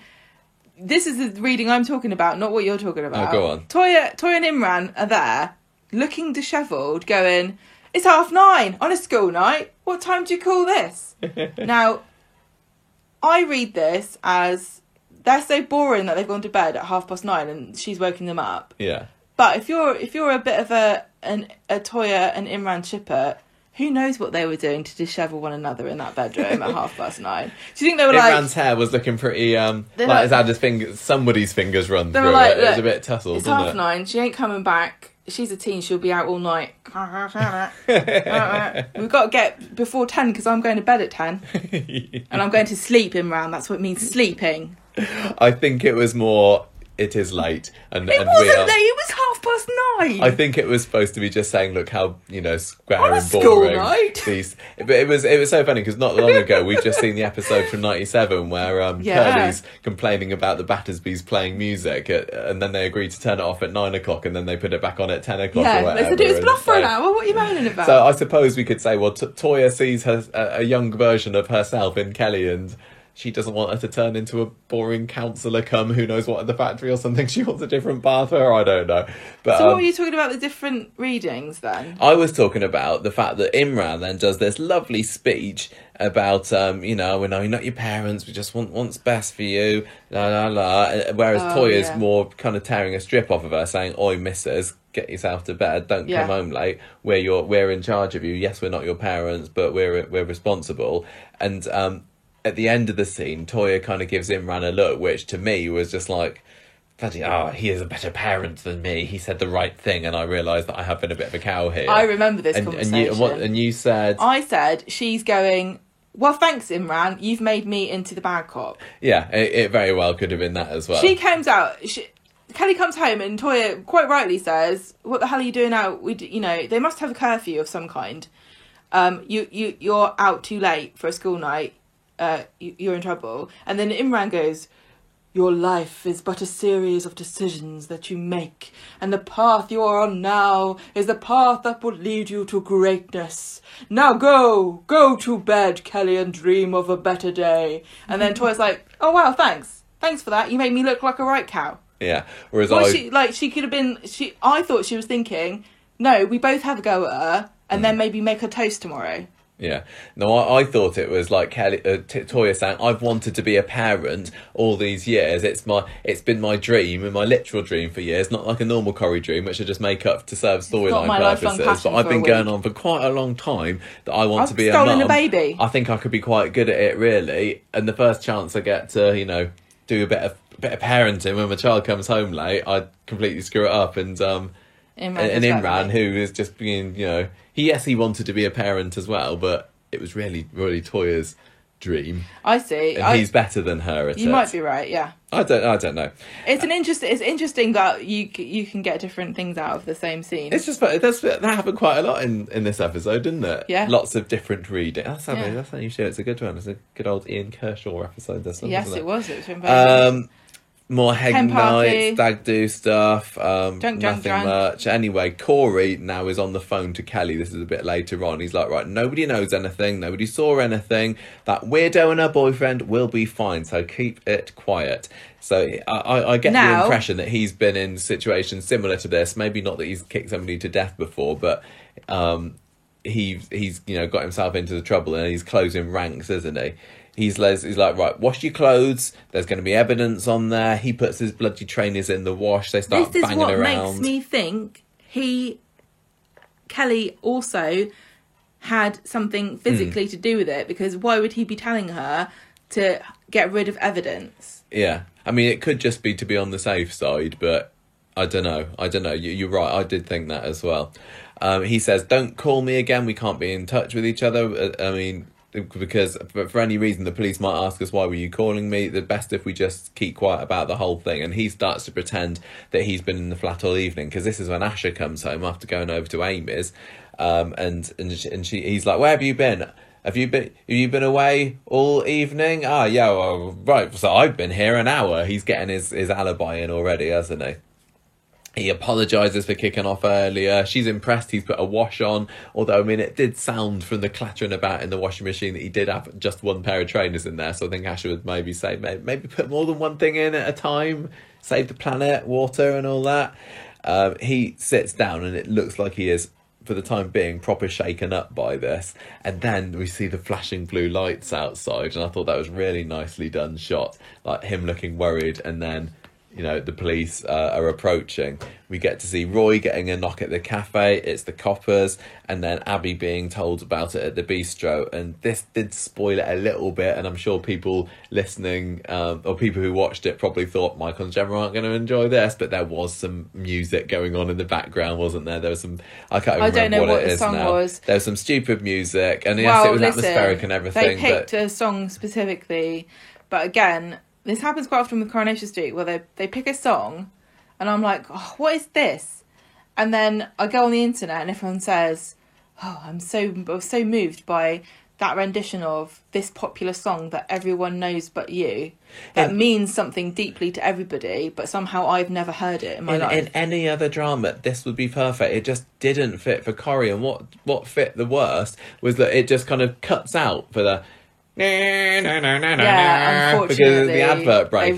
This is the reading I'm talking about, not what you're talking about. Oh, go on. Toya and Imran are there, looking dishevelled, going, it's 9:30 on a school night. What time do you call this? Now, I read this as they're so boring that they've gone to bed at 9:30 and she's woken them up. Yeah. But if you're a bit of a Toya and Imran shipper, who knows what they were doing to dishevel one another in that bedroom at 9:30? Do you think they were like... Imran's hair was looking pretty, like like- his had his fingers, somebody's fingers run They through were like, it. It was a look, bit tousled, It's wasn't 9:30. She ain't coming back. She's a teen. She'll be out all night. We've got to get before 10 because I'm going to bed at 10. it? And I'm going to sleep, Imran. That's what it means, sleeping. I think it was more, it is late. And It and wasn't we are, late. It was 9:30. I think it was supposed to be just saying, look how, square On a and school boring night. these. But it was so funny because not long ago we'd just seen the episode from '97 where Yeah. Curly's complaining about the Battersbys playing music, and then they agreed to turn it off at 9:00, and then they put it back on at 10:00 or Yeah, whatever. they said it was and bluff for an so- hour. What are you moaning about? So I suppose we could say, well, Toya sees a young version of herself in Kelly, and she doesn't want her to turn into a boring counsellor come who knows what at the factory or something. She wants a different path for her, I don't know. But So what were you talking about the different readings then? I was talking about the fact that Imran then does this lovely speech about, we're not your parents, we just want what's best for you, la la la. Whereas Oh, Toya's yeah. more kind of tearing a strip off of her, saying, "Oi, missus, get yourself to bed. Don't Yeah. come home late. We're in charge of you. Yes, we're not your parents, but we're responsible." And at the end of the scene, Toya kind of gives Imran a look, which to me was just like, he is a better parent than me. He said the right thing, and I realised that I have been a bit of a cow here. I remember this conversation. And you said, I said, she's going, well, thanks, Imran. You've made me into the bad cop. yeah, it very well could have been that as well. She comes out. Kelly comes home and Toya quite rightly says, "What the hell are you doing out? They must have a curfew of some kind. You're out too late for a school night. You're in trouble." And then Imran goes, "Your life is but a series of decisions that you make, and the path you are on now is the path that will lead you to greatness. Now go to bed, Kelly, and dream of a better day." And then Toya's like, "Oh wow, thanks for that. You made me look like a right cow." Yeah. Whereas Well, she could have been. I thought she was thinking, no, we both have a go at her, and then maybe make her toast tomorrow. Yeah. No, I thought it was like Kelly, Toya saying, "I've wanted to be a parent all these years. It's been my dream and my literal dream for years, not like a normal Corrie dream, which I just make up to serve storyline my lifelong purposes. passion But I've for been a going week. on for quite a long time that I want I've to be stolen a mum. a baby. I think I could be quite good at it, really. And the first chance I get to, do a bit of parenting when my child comes home late, I'd completely screw it up. And Imran, who is just being, he wanted to be a parent as well, but it was really Toya's dream. I see. And he's better than her at it. You might be right. Yeah. I don't know. It's interesting that you can get different things out of the same scene. It's just that happened quite a lot in this episode, didn't it? Yeah. Lots of different reading. That's how you show it's a good one. It's a good old Ian Kershaw episode. This one, yes, wasn't it was. It was from both. More hen night, stag do stuff, nothing drunk. much. Anyway, Corey now is on the phone to Kelly. This is a bit later on. He's like, right, nobody knows anything. Nobody saw anything. That weirdo and her boyfriend will be fine, so keep it quiet. So I get the impression that he's been in situations similar to this. Maybe not that he's kicked somebody to death before, but he's got himself into the trouble and he's closing ranks, isn't he? He's like, right, wash your clothes. There's going to be evidence on there. He puts his bloody trainers in the wash. They start banging around. This is what makes me think Kelly also had something physically to do with it, because why would he be telling her to get rid of evidence? Yeah. I mean, it could just be to be on the safe side, but I don't know. You're right. I did think that as well. He says, don't call me again. We can't be in touch with each other. I mean, because for any reason the police might ask us, why were you calling me? The best if we just keep quiet about the whole thing. And he starts to pretend that he's been in the flat all evening, because this is when Asha comes home after going over to Amy's, he's like, where have you been? Have you been away all evening? Yeah, well, right, so I've been here an hour. He's getting his alibi in already, hasn't he? He apologises for kicking off earlier. She's impressed he's put a wash on. Although, I mean, it did sound from the clattering about in the washing machine that he did have just one pair of trainers in there. So I think Asha would maybe say, maybe put more than one thing in at a time. Save the planet, water and all that. He sits down and it looks like he is, for the time being, proper shaken up by this. And then we see the flashing blue lights outside. And I thought that was really nicely done shot. Like him looking worried and then, the police are approaching. We get to see Roy getting a knock at the cafe. It's the coppers. And then Abby being told about it at the bistro. And this did spoil it a little bit. And I'm sure people listening, or people who watched it, probably thought Michael and Gemma aren't going to enjoy this. But there was some music going on in the background, wasn't there? There was some, I can't remember what it is now. There was some stupid music. And yes, it was atmospheric and everything. They picked a song specifically. But again, this happens quite often with Coronation Street, where they pick a song and I'm like, oh, what is this? And then I go on the internet and everyone says, oh, I was so moved by that rendition of this popular song that everyone knows but you. That means something deeply to everybody, but somehow I've never heard it in my life. In any other drama, this would be perfect. It just didn't fit for Corrie. And what fit the worst was that it just kind of cuts out for the... unfortunately, because the advert break,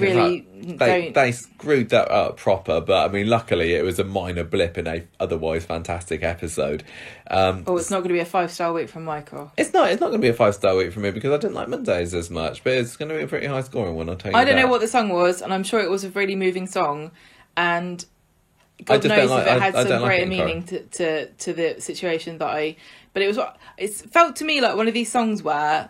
they screwed that up proper. But I mean, luckily it was a minor blip in a otherwise fantastic episode. It's not going to be a 5-star week from Michael. It's not going to be a 5-star week for me because I didn't like Mondays as much. But it's going to be a pretty high scoring one, I'll tell you. I don't know what the song was, and I'm sure it was a really moving song, and God knows if it had some greater meaning to the situation that I. But it felt to me like one of these songs where.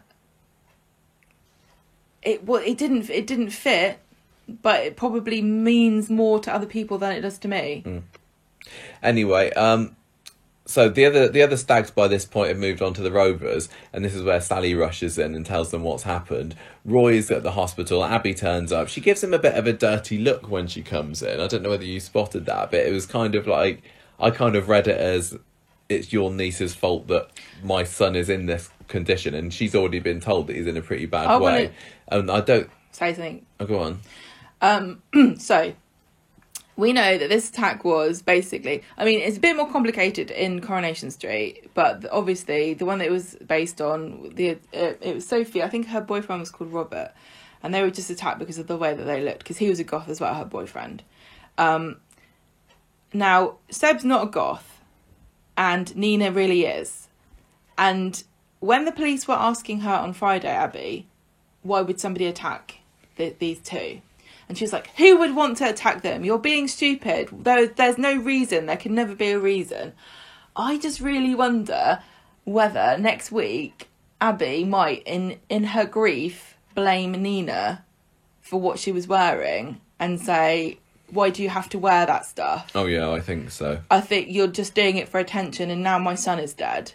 It didn't fit, but it probably means more to other people than it does to me. Anyway, so the other stags by this point have moved on to the Rovers, and this is where Sally rushes in and tells them what's happened. Roy's at the hospital. Abby turns up. She gives him a bit of a dirty look when she comes in. I don't know whether you spotted that, but it was kind of like, I kind of read it as, it's your niece's fault that my son is in this condition, and she's already been told that he's in a pretty bad way. And I don't say something. Oh, go on. So we know that this attack was basically, I mean, it's a bit more complicated in Coronation Street, but obviously the one that it was based on, it was Sophie. I think her boyfriend was called Robert, and they were just attacked because of the way that they looked, because he was a goth as well, her boyfriend. Now Seb's not a goth, and Nina really is. And when the police were asking her on Friday, Abby, why would somebody attack these two? And she was like, who would want to attack them? You're being stupid. There's no reason. There can never be a reason. I just really wonder whether next week Abby might, in her grief, blame Nina for what she was wearing and say, why do you have to wear that stuff? Oh yeah, I think so. I think you're just doing it for attention, and now my son is dead.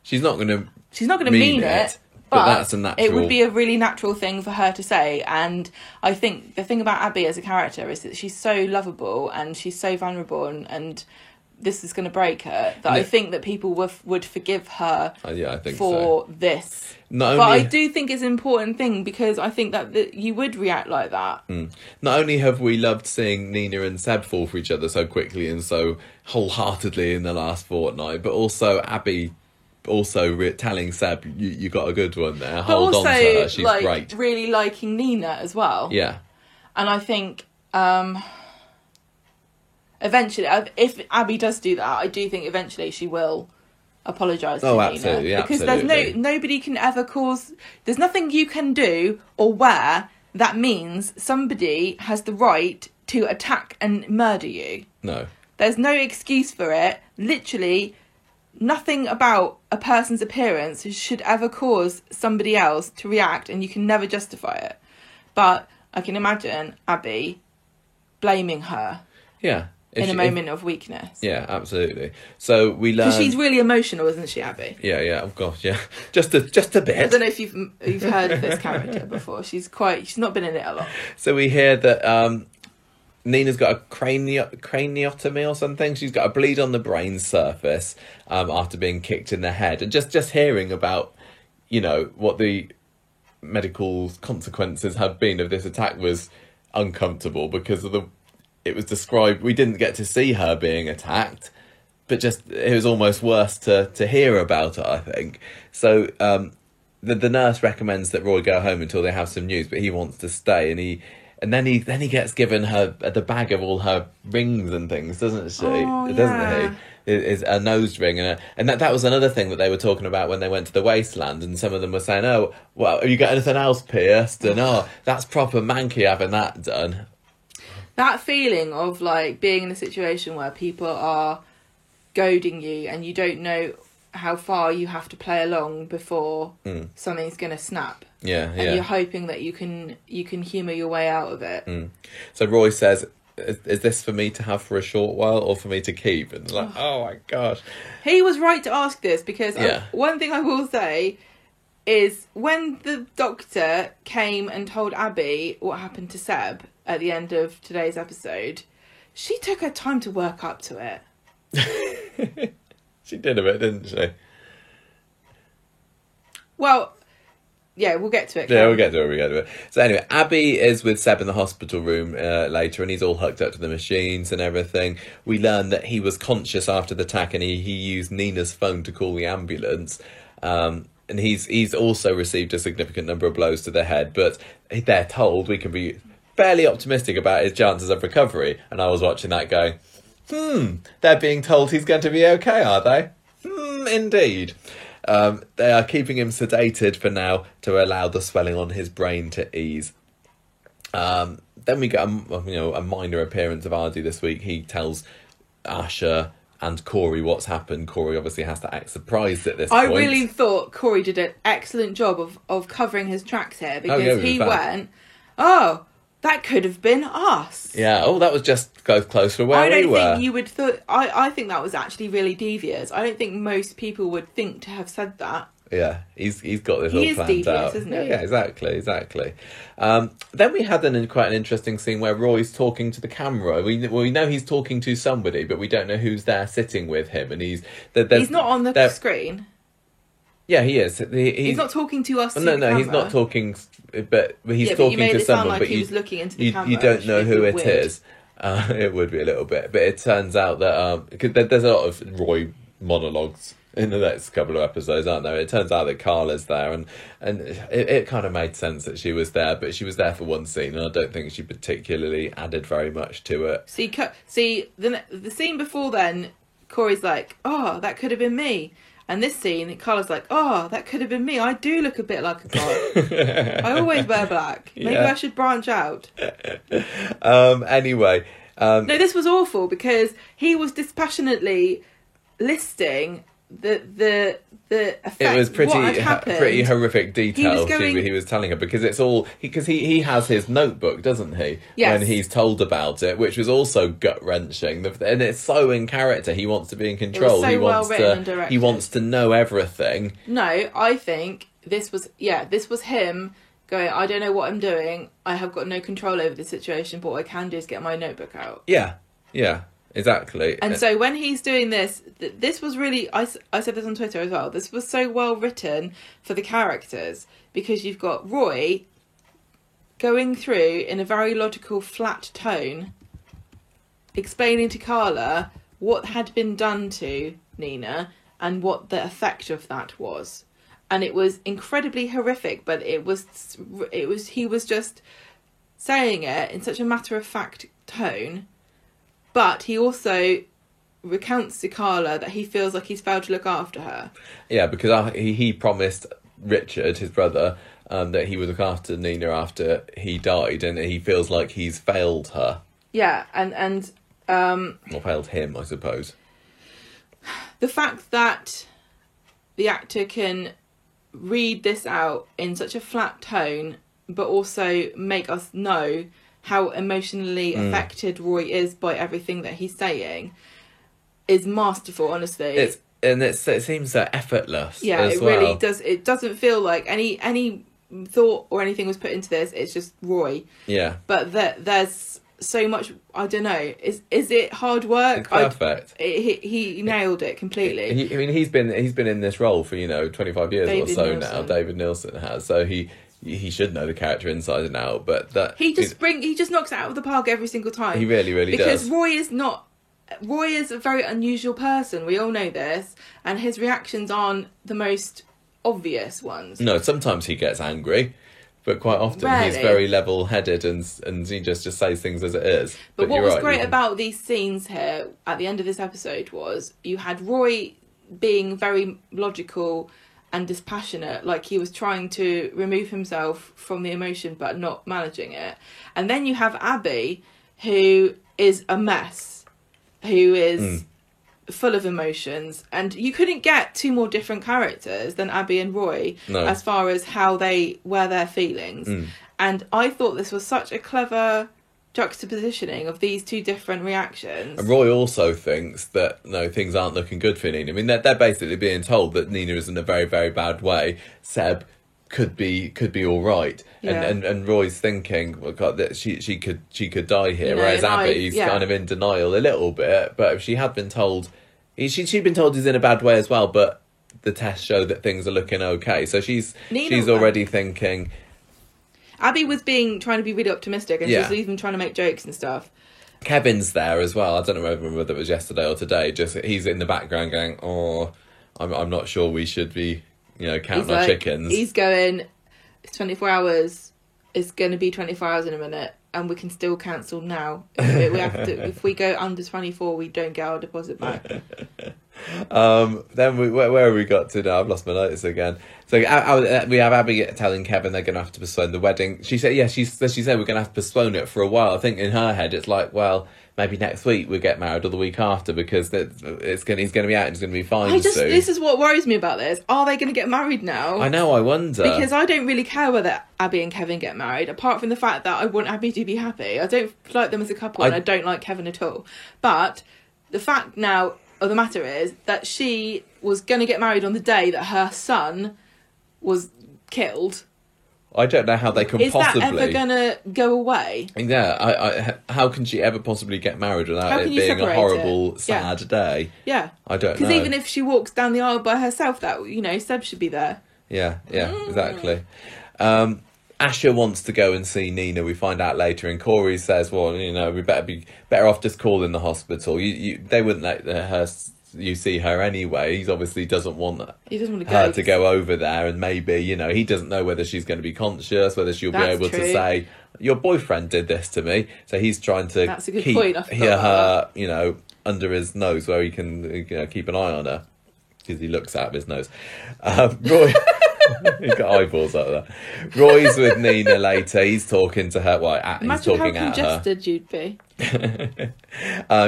She's not going to mean it, but that's a natural... It would be a really natural thing for her to say. And I think the thing about Abby as a character is that she's so lovable and she's so vulnerable, and this is going to break her, that I think that people would forgive her I think for this. But I do think it's an important thing, because I think that you would react like that. Not only have we loved seeing Nina and Seb fall for each other so quickly and so wholeheartedly in the last fortnight, but also Abby also telling Seb, you got a good one there, hold on to her, she's great. Really liking Nina as well. Yeah. And I think... eventually, if Abby does do that, I do think eventually she will apologise to Nina. Absolutely, because absolutely. nobody can ever cause... There's nothing you can do or wear that means somebody has the right to attack and murder you. No. There's no excuse for it. Literally, nothing about a person's appearance should ever cause somebody else to react, and you can never justify it. But I can imagine Abby blaming her. Yeah. In a moment of weakness. Yeah, absolutely. So we learn... Because she's really emotional, isn't she, Abby? Yeah, of course, yeah. Just a bit. I don't know if you've heard of this character before. She's not been in it a lot. So we hear that Nina's got a craniotomy or something. She's got a bleed on the brain surface after being kicked in the head. And just hearing about, what the medical consequences have been of this attack was uncomfortable, because of it was described, we didn't get to see her being attacked, but it was almost worse to hear about it, I think. So the nurse recommends that Roy go home until they have some news, but he wants to stay, and then he gets given her the bag of all her rings and things, doesn't she? Oh, doesn't he? Is a nose ring, and that was another thing that they were talking about when they went to the wasteland, and some of them were saying, "Oh, well, have you got anything else pierced?" And that's proper manky having that done. That feeling of being in a situation where people are goading you and you don't know how far you have to play along before something's going to snap. Yeah. And you're hoping that you can humour your way out of it. So Roy says, is this for me to have for a short while or for me to keep? And it's like, oh my gosh. He was right to ask this, because one thing I will say is when the doctor came and told Abby what happened to Seb at the end of today's episode, she took her time to work up to it. She did a bit, didn't she? Well, yeah, we'll get to it. Yeah, we'll get to it. So anyway, Abby is with Seb in the hospital room later, and he's all hooked up to the machines and everything. We learn that he was conscious after the attack, and he used Nina's phone to call the ambulance. And he's also received a significant number of blows to the head, but they're told we can be fairly optimistic about his chances of recovery. And I was watching that going, they're being told he's going to be okay, are they? Indeed. They are keeping him sedated for now to allow the swelling on his brain to ease. Then we get a minor appearance of Ardy this week. He tells Asha and Corey what's happened. Corey obviously has to act surprised at this point. I really thought Corey did an excellent job of covering his tracks here, because he went, that could have been us. Yeah, that was just close to where we were. I don't think you would thought... I think that was actually really devious. I don't think most people would think to have said that. Yeah, he's got this all planned out. He is devious, isn't he? Yeah, exactly. Then we had quite an interesting scene where Roy's talking to the camera. We know he's talking to somebody, but we don't know who's there sitting with him. And he's not on the screen. Yeah, he is. He's not talking to us. No, he's not talking. But he's talking to someone. But he was looking into the camera. You don't know who it is. It would be a little bit, but it turns out that because there's a lot of Roy monologues in the next couple of episodes, aren't there? It turns out that Carla's there, and it kind of made sense that she was there, but she was there for one scene, and I don't think she particularly added very much to it. See, the scene before then, Corey's like, "Oh, that could have been me." And this scene, Carla's like, "Oh, that could have been me. I do look a bit like a god. I always wear black. Maybe I should branch out." Anyway. No, this was awful, because he was dispassionately listing the effect. It was what had happened. pretty horrific detail going- he was telling her, because it's all because he has his notebook, doesn't he? Yes. When he's told about it, which was also gut wrenching, and it's so in character. He wants to be in control. so he well wants written and to. directed. He wants to know everything. No, I think this was him going, I don't know what I'm doing. I have got no control over the situation, but what I can do is get my notebook out. Yeah, exactly. And so when he's doing this, this was really, I said this on Twitter as well, this was so well written for the characters, because you've got Roy going through in a very logical, flat tone, explaining to Carla what had been done to Nina and what the effect of that was. And it was incredibly horrific, but he was just saying it in such a matter-of-fact tone. But he also recounts to Carla that he feels like he's failed to look after her. Yeah, because he promised Richard, his brother, that he would look after Nina after he died, and he feels like he's failed her. Yeah, and Or failed him, I suppose. the fact that the actor can read this out in such a flat tone, but also make us know how emotionally affected Roy is by everything that he's saying, is masterful, honestly. It seems so effortless. Yeah, as it well. really does. It doesn't feel like any thought or anything was put into this. It's just Roy. Yeah, But there's so much. I don't know. Is it hard work? it's perfect. He nailed it completely. He's been in this role for 25 years David or so Nielsen. now. David Nielsen has, so he should know the character inside and out. But that he just knocks it out of the park every single time. he really because does. Roy is a very unusual person. We all know this, and his reactions aren't the most obvious ones. No, sometimes he gets angry, but quite often he's Rarely. very level-headed and he just says things as it is. But what you're was right, great you- about these scenes here at the end of this episode was you had Roy being very logical and dispassionate, like he was trying to remove himself from the emotion but not managing it. And then you have Abby, who is a mess, who is full of emotions, and you couldn't get two more different characters than Abby and Roy No. as far as how they wear their feelings. And I thought this was such a clever juxtapositioning of these two different reactions. And Roy also thinks that things aren't looking good for Nina. I mean, they're basically being told that Nina is in a very, very bad way. Seb could be all right, Yeah. and Roy's thinking, well, God, that she could die here. You know, Whereas and Abby's yeah. kind of in denial a little bit. But if she had been told, she'd been told he's in a bad way as well. But the tests show that things are looking okay. So she's already thinking. Abby was trying to be really optimistic, and she Yeah. was even trying to make jokes and stuff. Kevin's there as well. I don't know whether it was yesterday or today. Just he's in the background going, "Oh, I'm not sure we should be, counting our chickens." He's going, it's 24 hours. It's going to be 24 hours in a minute, and we can still cancel now. If we go under 24, we don't get our deposit back. Then where have we got to now? I've lost my notice again. So we have Abby telling Kevin they're going to have to postpone the wedding. She said, she said we're going to have to postpone it for a while. I think in her head it's like, well, maybe next week we'll get married or the week after, because he's going to be out and he's going to be fine soon. This is what worries me about this. Are they going to get married now? I know, I wonder. Because I don't really care whether Abby and Kevin get married, apart from the fact that I want Abby to be happy. I don't like them as a couple, and I don't like Kevin at all. But the fact now of the matter is that she was going to get married on the day that her son was killed. I don't know how they can Is possibly... that ever going to go away? Yeah, how can she ever possibly get married How without it can you being a separate horrible, it? sad day? Yeah. I don't know. Because even if she walks down the aisle by herself, that Seb should be there. Yeah, exactly. Asher wants to go and see Nina. We find out later, and Corey says, "Well, we better off just calling the hospital. They wouldn't let her you see her anyway. He obviously doesn't want her to go over there, and maybe he doesn't know whether she's going to be conscious, whether she'll be able to say your boyfriend did this to me. So he's trying to That's a good point. I forgot hear about her, under his nose where he can keep an eye on her." Because he looks out of his nose. He's got eyeballs like that. Roy's with Nina later. He's talking to her. Well, he's Imagine how talking at her. congested you'd be.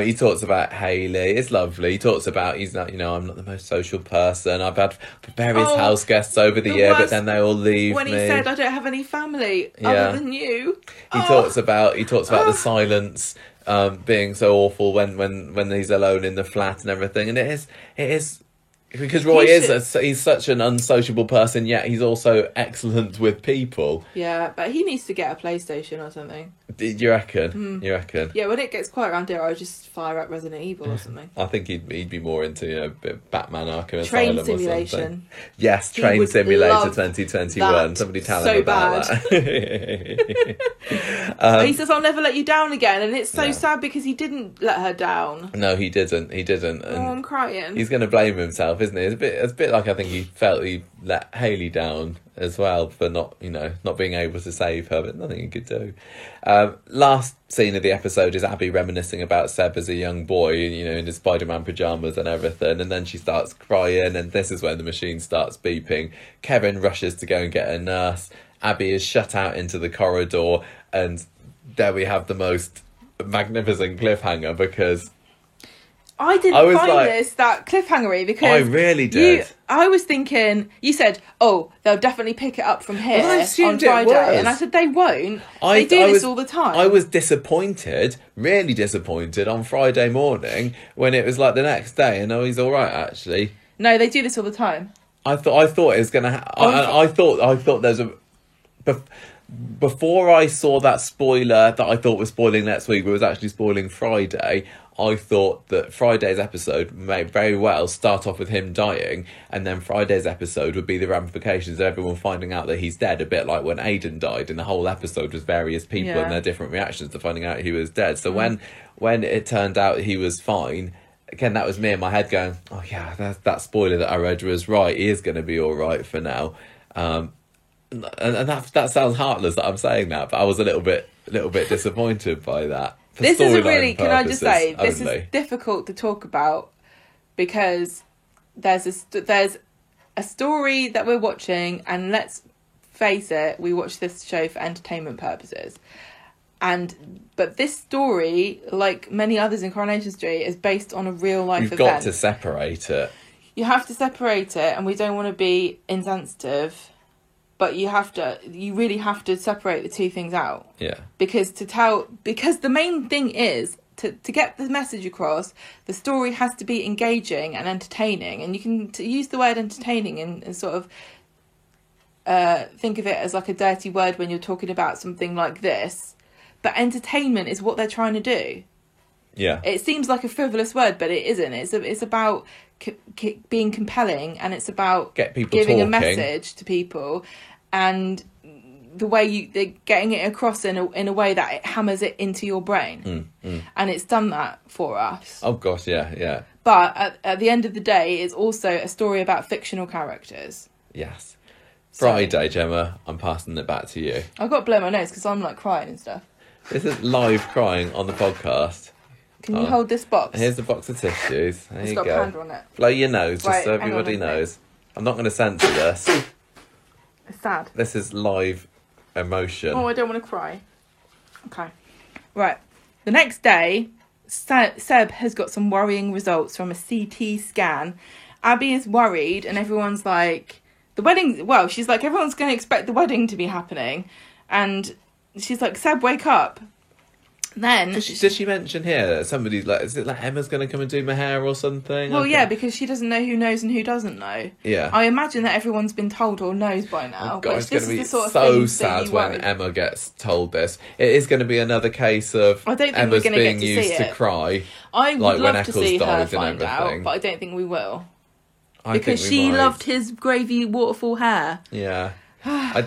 He talks about Hayley. It's lovely. He talks about, he's like, I'm not the most social person. I've had various house guests over the year, but then they all leave when me. he said, "I don't have any family Yeah. other than you." He talks about the silence being so awful when he's alone in the flat and everything, and it is because Roy he's such an unsociable person, yet he's also excellent with people. Yeah, but he needs to get a PlayStation or something. Do you reckon? You reckon? Yeah, when it gets quiet around here, I'll just fire up Resident Evil or something. I think he'd be more into a bit of Batman Arkham Train Asylum or something. Simulation. Yes, He Train would Simulator love 2021. that Somebody tell so him about bad. that. He says, "I'll never let you down again," and it's so No. sad because he didn't let her down. No, he didn't. And Oh, I'm crying. he's going to blame himself, isn't he? It's a bit like I think he felt he let Hayley down as well for not being able to save her, but nothing he could do. Last scene of the episode is Abby reminiscing about Seb as a young boy, in his Spider-Man pajamas and everything, and then she starts crying, and this is when the machine starts beeping. Kevin rushes to go and get a nurse. Abby is shut out into the corridor, and there we have the most magnificent cliffhanger because I didn't I was find like- this that cliffhangery because I really did. I was thinking, you said, "Oh, they'll definitely pick it up from here Well, I on assumed it Friday," was. and I said they won't. I They do this was- all the time. I was disappointed, really disappointed on Friday morning when it was like the next day, and he's all right actually. No, they do this all the time. I thought it was gonna. I thought there's a. Before I saw that spoiler that I thought was spoiling next week, but was actually spoiling Friday. I thought that Friday's episode may very well start off with him dying, and then Friday's episode would be the ramifications of everyone finding out that he's dead, a bit like when Aidan died, and the whole episode was various people Yeah. and their different reactions to finding out he was dead. So when it turned out he was fine, again, that was me in my head going, oh yeah, that spoiler that I read was right, he is going to be all right for now. And that sounds heartless that I'm saying that, but I was a little bit disappointed by that. For This is a storyline really, can I just say, purposes this only. is difficult to talk about because there's a story that we're watching, and let's face it, we watch this show for entertainment purposes. But this story, like many others in Coronation Street, is based on a real life You've event. got to separate it. You have to separate it, and we don't want to be insensitive, but you really have to separate the two things out. Yeah. Because the main thing is to get the message across, the story has to be engaging and entertaining, and you can use the word entertaining and sort of think of it as like a dirty word when you're talking about something like this, but entertainment is what they're trying to do. Yeah. It seems like a frivolous word, but it isn't. It's about being compelling, and it's about Get people giving a talking. message to people, and the way they're getting it across in a way that it hammers it into your brain. And it's done that for us. Oh gosh, yeah. But at the end of the day, it's also a story about fictional characters. Yes. So- Friday, Gemma, I'm passing it back to you. I've got to blow my nose because I'm like crying and stuff. This is live crying on the podcast. Can you hold this box? Here's a box of tissues. There It's you got a go. panda on it. Blow your nose, just Right, so hang on everybody a sec. knows. I'm not going to censor this. It's sad. This is live emotion. Oh, I don't want to cry. Okay. Right. The next day, Seb has got some worrying results from a CT scan. Abby is worried, and everyone's like, the wedding, well, she's like, everyone's going to expect the wedding to be happening. And she's like, Seb, wake up. Then... Did she mention here that somebody, is it like Emma's going to come and do my hair or something? Well, Okay. yeah, because she doesn't know who knows and who doesn't know. Yeah. I imagine that everyone's been told or knows by now. Oh God, but it's this going to is be the sort of so thing that sad you when worry. Emma gets told this. It is going to be another case of I don't think Emma's we're gonna being get to used see to it. cry. I would like when love to Eccles see her died and find out, everything. but I don't think we will. I Because think we she might. loved his gravy waterfall hair. Yeah. I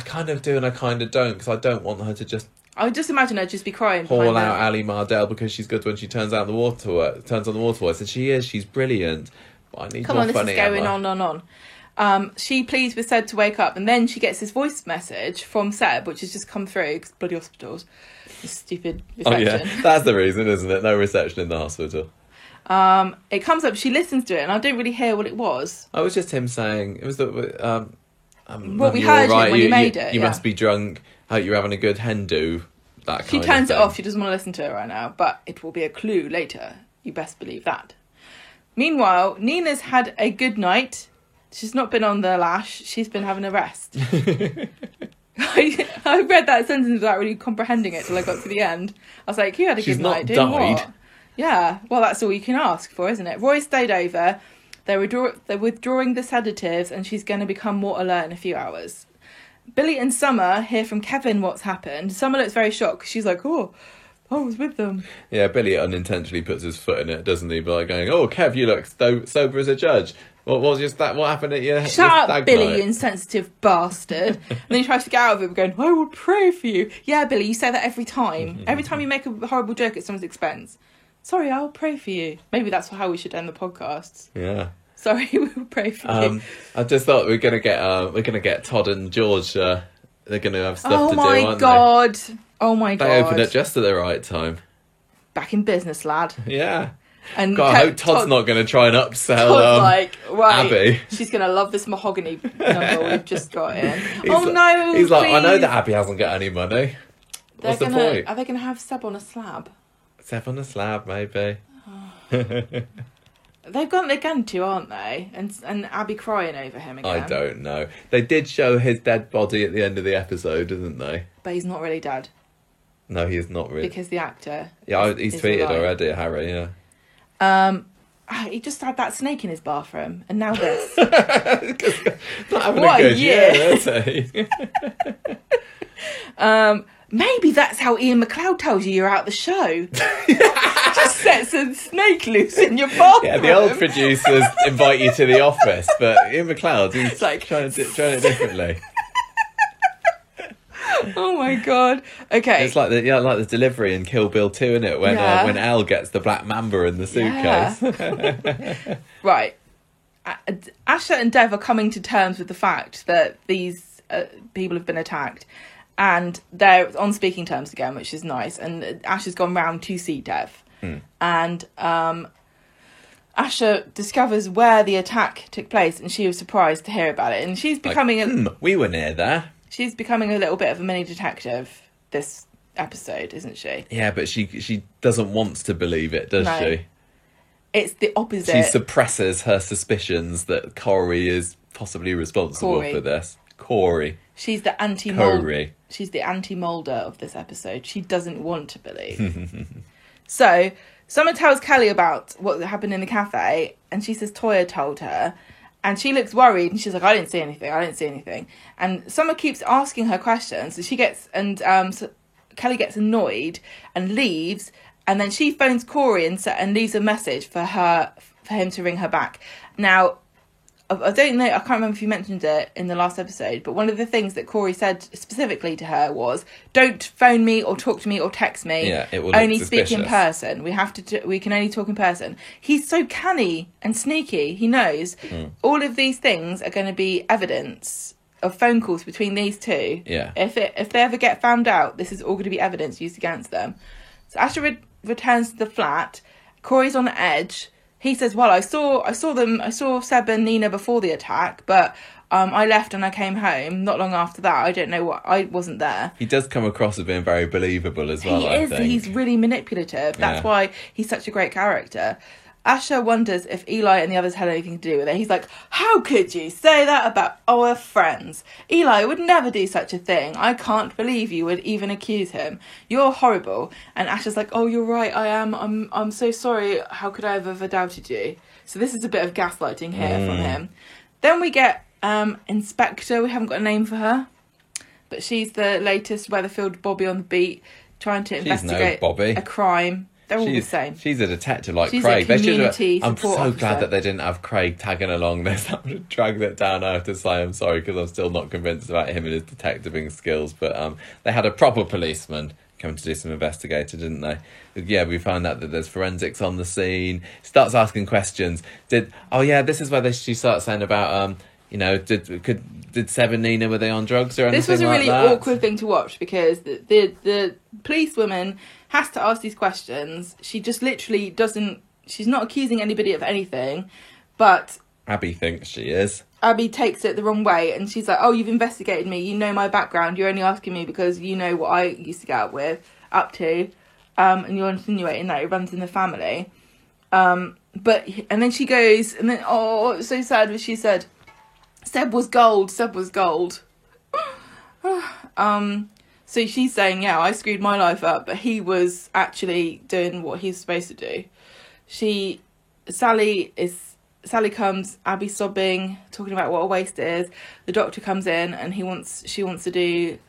kind of do and I kind of don't, because I don't want her to just I would just imagine her just be crying. haul behind out her. Ali Mardell because she's good when she turns on the waterworks, and she is. She's brilliant. But I need Come more on, this is funny going Emma. on. She pleads with Seb to wake up, and then she gets this voice message from Seb, which has just come through, because bloody hospitals. This stupid Oh reception. yeah, that's the reason, isn't it? No reception in the hospital. It comes up, she listens to it, and I don't really hear what it was. Oh, it was just him saying. It was the Well, we you heard all him when he made you, it, You yeah. must be drunk. Hope you're having a good hen do. That She kind turns of it thing. off. She doesn't want to listen to it right now, but it will be a clue later. You best believe that. Meanwhile, Nina's had a good night. She's not been on the lash. She's been having a rest. I read that sentence without really comprehending it till I got to the end. I was like, you had a She's good not night. Doing died. what? Yeah, well, that's all you can ask for, isn't it? Roy stayed over. They're withdrawing the sedatives, and she's going to become more alert in a few hours. Billy and Summer hear from Kevin what's happened. Summer looks very shocked 'cause she's like, oh, I was with them. Yeah, Billy unintentionally puts his foot in it, doesn't he? By going, "Oh, Kev, you look sober as a judge. What was just that? What happened at your Shut up, stag Billy, night?" you insensitive bastard. And then he tries to get out of it going, I will pray for you. Yeah, Billy, you say that every time. Every time you make a horrible joke at someone's expense. Sorry, I'll pray for you. Maybe that's how we should end the podcasts. Yeah. Sorry, we will pray for you. I just thought we're gonna get Todd and George. They're gonna have stuff Oh to do, my aren't god. Oh my they? god. They opened it just at the right time. Back in business, lad. Yeah. And God, I hope Todd's not going to try and upsell Todd's like, right, Abby. she's going to love this mahogany number we've just got in. He's Oh like- no, He's like, I know please. that Abby hasn't got any money. What's the point? Are they going to have Seb on a slab? Step on the slab, maybe. They're going to, aren't they? And Abby crying over him again. I don't know. They did show his dead body at the end of the episode, didn't they? But he's not really dead No, he is not really. because the actor. Yeah, he's is tweeted alive. already, Harry, yeah. He just had that snake in his bathroom, and now this. Not having What a a good year. year, is he? Maybe that's how Ian McLeod tells you you're out the show. Just sets a snake loose in your bathroom. Yeah, the old producers invite you to the office, but Ian McLeod, he's like- trying it differently. Oh my god. Okay. It's like the delivery in Kill Bill 2, isn't it? When Yeah. when Al gets the black mamba in the suitcase. Right. Asha and Dev are coming to terms with the fact that these people have been attacked, and they're on speaking terms again, which is nice. And Asha's gone round to see Dev, and Asha discovers where the attack took place, and she was surprised to hear about it. And she's becoming We were near there. she's becoming a little bit of a mini detective this episode, isn't she? Yeah, but she doesn't want to believe it, does No. she? It's the opposite. She suppresses her suspicions that Corey is possibly responsible Corey. for this. Corey. She's the anti-Mulder. Corey. She's the anti-Mulder of this episode. She doesn't want to believe. So, Summer tells Kelly about what happened in the cafe, and she says Toya told her, and she looks worried, and she's like, I didn't see anything. And Summer keeps asking her questions, and so Kelly gets annoyed and leaves, and then she phones Corey and leaves a message for him to ring her back. Now, I don't know, I can't remember if you mentioned it in the last episode, but one of the things that Corey said specifically to her was, don't phone me or talk to me or text me. Yeah, it will look only speak in suspicious. person. We can only talk in person. He's so canny and sneaky. He knows all of these things are going to be evidence of phone calls between these two. Yeah. If they ever get found out, this is all going to be evidence used against them. So Asha returns to the flat. Corey's on edge. He says, well, I saw Seb and Nina before the attack, but I left and I came home not long after that. I don't know I wasn't there. He does come across as being very believable as well, I think. He's really manipulative. That's Yeah. why he's such a great character. Asha wonders if Eli and the others had anything to do with it. He's like, how could you say that about our friends? Eli would never do such a thing. I can't believe you would even accuse him. You're horrible. And Asha's like, oh, you're right, I am. I'm so sorry. How could I have ever doubted you? So this is a bit of gaslighting here from him. Then we get Inspector. We haven't got a name for her, but she's the latest Weatherfield Bobby on the beat, trying to She's no investigate Bobby. a crime. They're all the same. She's a detective like She's a Craig. community I'm support so officer. glad that they didn't have Craig tagging along this. That would have dragged it down. I have to say I'm sorry because I'm still not convinced about him and his detectiving skills. But they had a proper policeman coming to do some investigating, didn't they? Yeah, we found out that there's forensics on the scene. Starts asking questions. This is where she starts saying about did Seb and Nina, were they on drugs or anything? This was a like really that? awkward thing to watch because the policewoman has to ask these questions. She just literally doesn't. She's not accusing anybody of anything, but Abby thinks she is. Abby takes it the wrong way, and she's like, "Oh, you've investigated me. You know my background. You're only asking me because you know what I used to get up to, and you're insinuating that it runs in the family." And then she goes, and then oh, it's so sad. What she said, Seb was gold. Seb was gold. So she's saying, yeah, I screwed my life up, but he was actually doing what he's supposed to do. Sally comes, Abby sobbing, talking about what a waste it is. The doctor comes in and she wants to do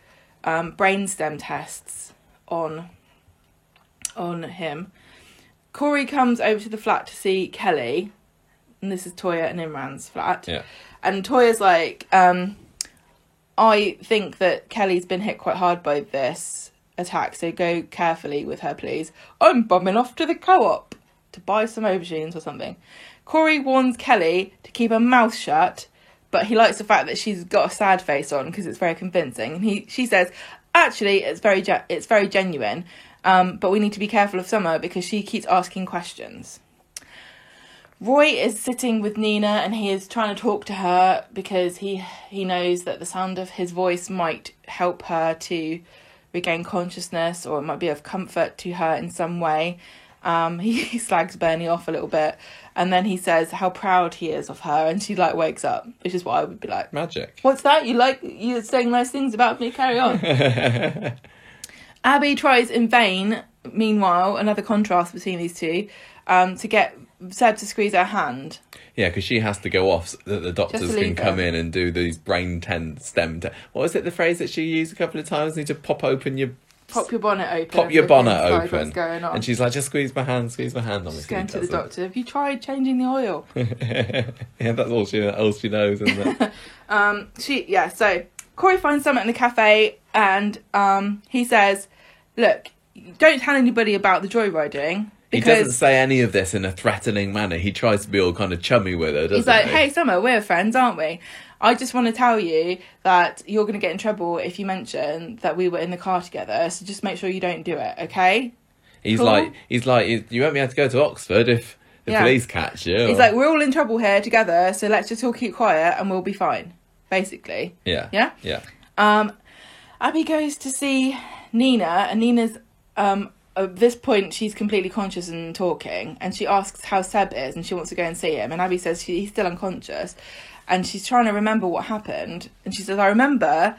brainstem tests on him. Corey comes over to the flat to see Kelly, and this is Toya and Imran's flat. Yeah. And Toya's like, I think that Kelly's been hit quite hard by this attack, so go carefully with her, please. I'm bumming off to the co-op to buy some aubergines or something. Corey warns Kelly to keep her mouth shut, but he likes the fact that she's got a sad face on because it's very convincing. And she says, actually, it's very genuine, but we need to be careful of Summer because she keeps asking questions. Roy is sitting with Nina and he is trying to talk to her because he knows that the sound of his voice might help her to regain consciousness, or it might be of comfort to her in some way. He slags Bernie off a little bit, and then he says how proud he is of her, and she like wakes up, which is what I would be like. Magic. What's that? You're saying nice things about me? Carry on. Abby tries in vain, meanwhile, another contrast between these two, to get Seb to squeeze her hand. Yeah, because she has to go off so that the doctors can come in and do these stem. What was it, the phrase that she used a couple of times? Need to pop your bonnet open. Pop your bonnet open. What's going on. And she's like, just squeeze my hand. She's going to the doctor. Have you tried changing the oil? Yeah, that's all she knows, isn't it? So Corey finds Summer in the cafe, and he says, look, don't tell anybody about the joyriding. He doesn't say any of this in a threatening manner. He tries to be all kind of chummy with her, doesn't he? He's like, hey, Summer, we're friends, aren't we? I just want to tell you that you're going to get in trouble if you mention that we were in the car together, so just make sure you don't do it, okay? He's cool? like, you won't be able to go to Oxford if the police catch you. He's like, we're all in trouble here together, so let's just all keep quiet and we'll be fine, basically. Yeah. Yeah? Yeah. Abby goes to see Nina, and Nina's... at this point, she's completely conscious and talking, and she asks how Seb is, and she wants to go and see him. And Abby says he's still unconscious, and she's trying to remember what happened. And she says, I remember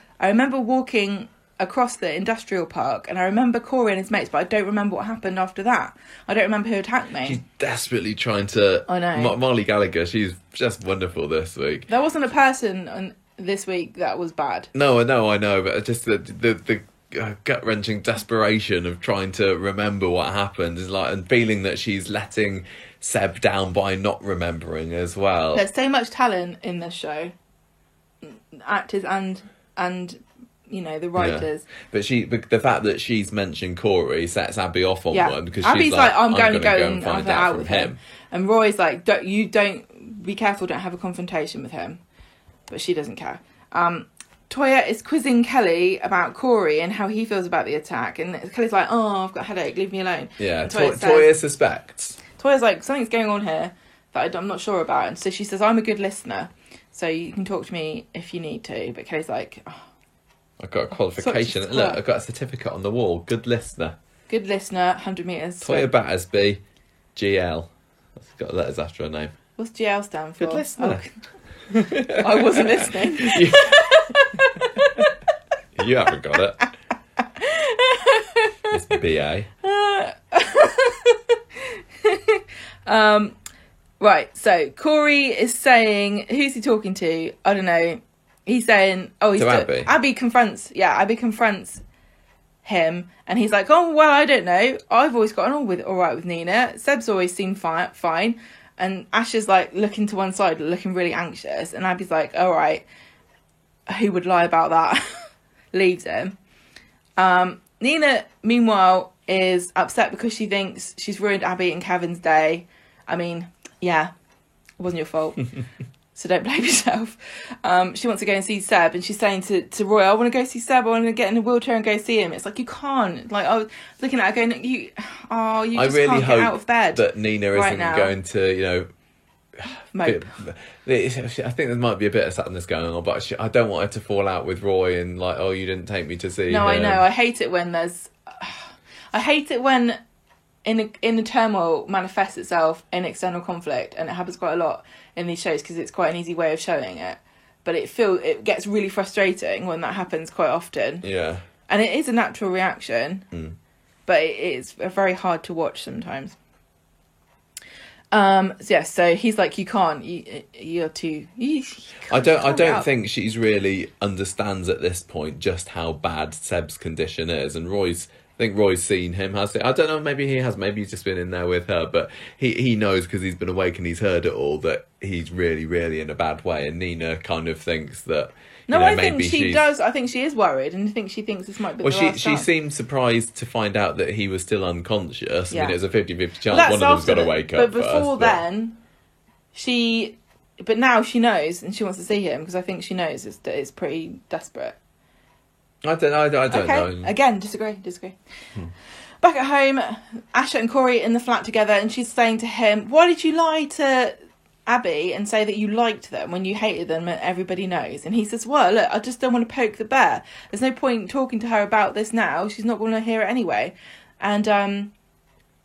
walking across the industrial park, and I remember Corey and his mates, but I don't remember what happened after that. I don't remember who attacked me. She's desperately trying to... I know. Molly Gallagher, she's just wonderful this week. There wasn't a person this week that was bad. No, I know, but just the gut-wrenching desperation of trying to remember what happened is like, and feeling that she's letting Seb down by not remembering as well. There's so much talent in this show, actors and you know the writers. Yeah. But the fact that she's mentioned Corey sets Abby off on one, because Abby's she's like, I'm going to go and find out from with him. And Roy's like, don't be careful, don't have a confrontation with him. But she doesn't care. Toya is quizzing Kelly about Corey and how he feels about the attack, and Kelly's like, oh, I've got a headache, leave me alone. Yeah, Toya suspects. Toya's like, something's going on here that I'm not sure about, and so she says, I'm a good listener, so you can talk to me if you need to. But Kelly's like, oh, I've got a qualification. Look, I've got a certificate on the wall. Good listener. Good listener, 100 metres. Toya Battersby, GL. That's got letters after her name. What's GL stand for? Good listener. Oh. I wasn't listening. You haven't got it. It's BA. Right, so Corey is saying, who's he talking to? I don't know. He's saying, Abby. Abby confronts him, and he's like, oh, well, I don't know. I've always gotten on all right with Nina. Seb's always seemed fine. And Ash is like looking to one side, looking really anxious, and Abby's like, all right, who would lie about that? Leaves him. Nina, meanwhile, is upset because she thinks she's ruined Abby and Kevin's day. I mean, yeah, it wasn't your fault. So don't blame yourself. She wants to go and see Seb, and she's saying to Roy, I want to go see Seb, I want to get in a wheelchair and go see him. It's like, you can't. Like, I was looking at her going, you just can't get out of bed. That Nina isn't going to, mope. I think there might be a bit of sadness going on, but I don't want her to fall out with Roy and like, oh, you didn't take me to see him. I know. I hate it when in the turmoil manifests itself in external conflict, and it happens quite a lot in these shows because it's quite an easy way of showing it. But it gets really frustrating when that happens quite often. Yeah. And it is a natural reaction, but it is very hard to watch sometimes. So he's like, you can't. You're too. I don't think she's really understands at this point just how bad Seb's condition is, and I think Roy's seen him, has he? I don't know, maybe he has, maybe he's just been in there with her, but he knows because he's been awake and he's heard it all that he's really, really in a bad way, and Nina kind of thinks that... I think she does. I think she is worried, and I think she thinks this might be the last she time. seemed surprised to find out that he was still unconscious. Yeah. I mean, it's a 50-50 chance one of them's got to wake up But before then, But now she knows, and she wants to see him, because I think she knows that it's pretty desperate. I don't know. Again, disagree. Back at home, Asha and Corey in the flat together, and she's saying to him, why did you lie to Abby and say that you liked them when you hated them and everybody knows? And he says, well, look, I just don't want to poke the bear. There's no point talking to her about this now. She's not going to hear it anyway. And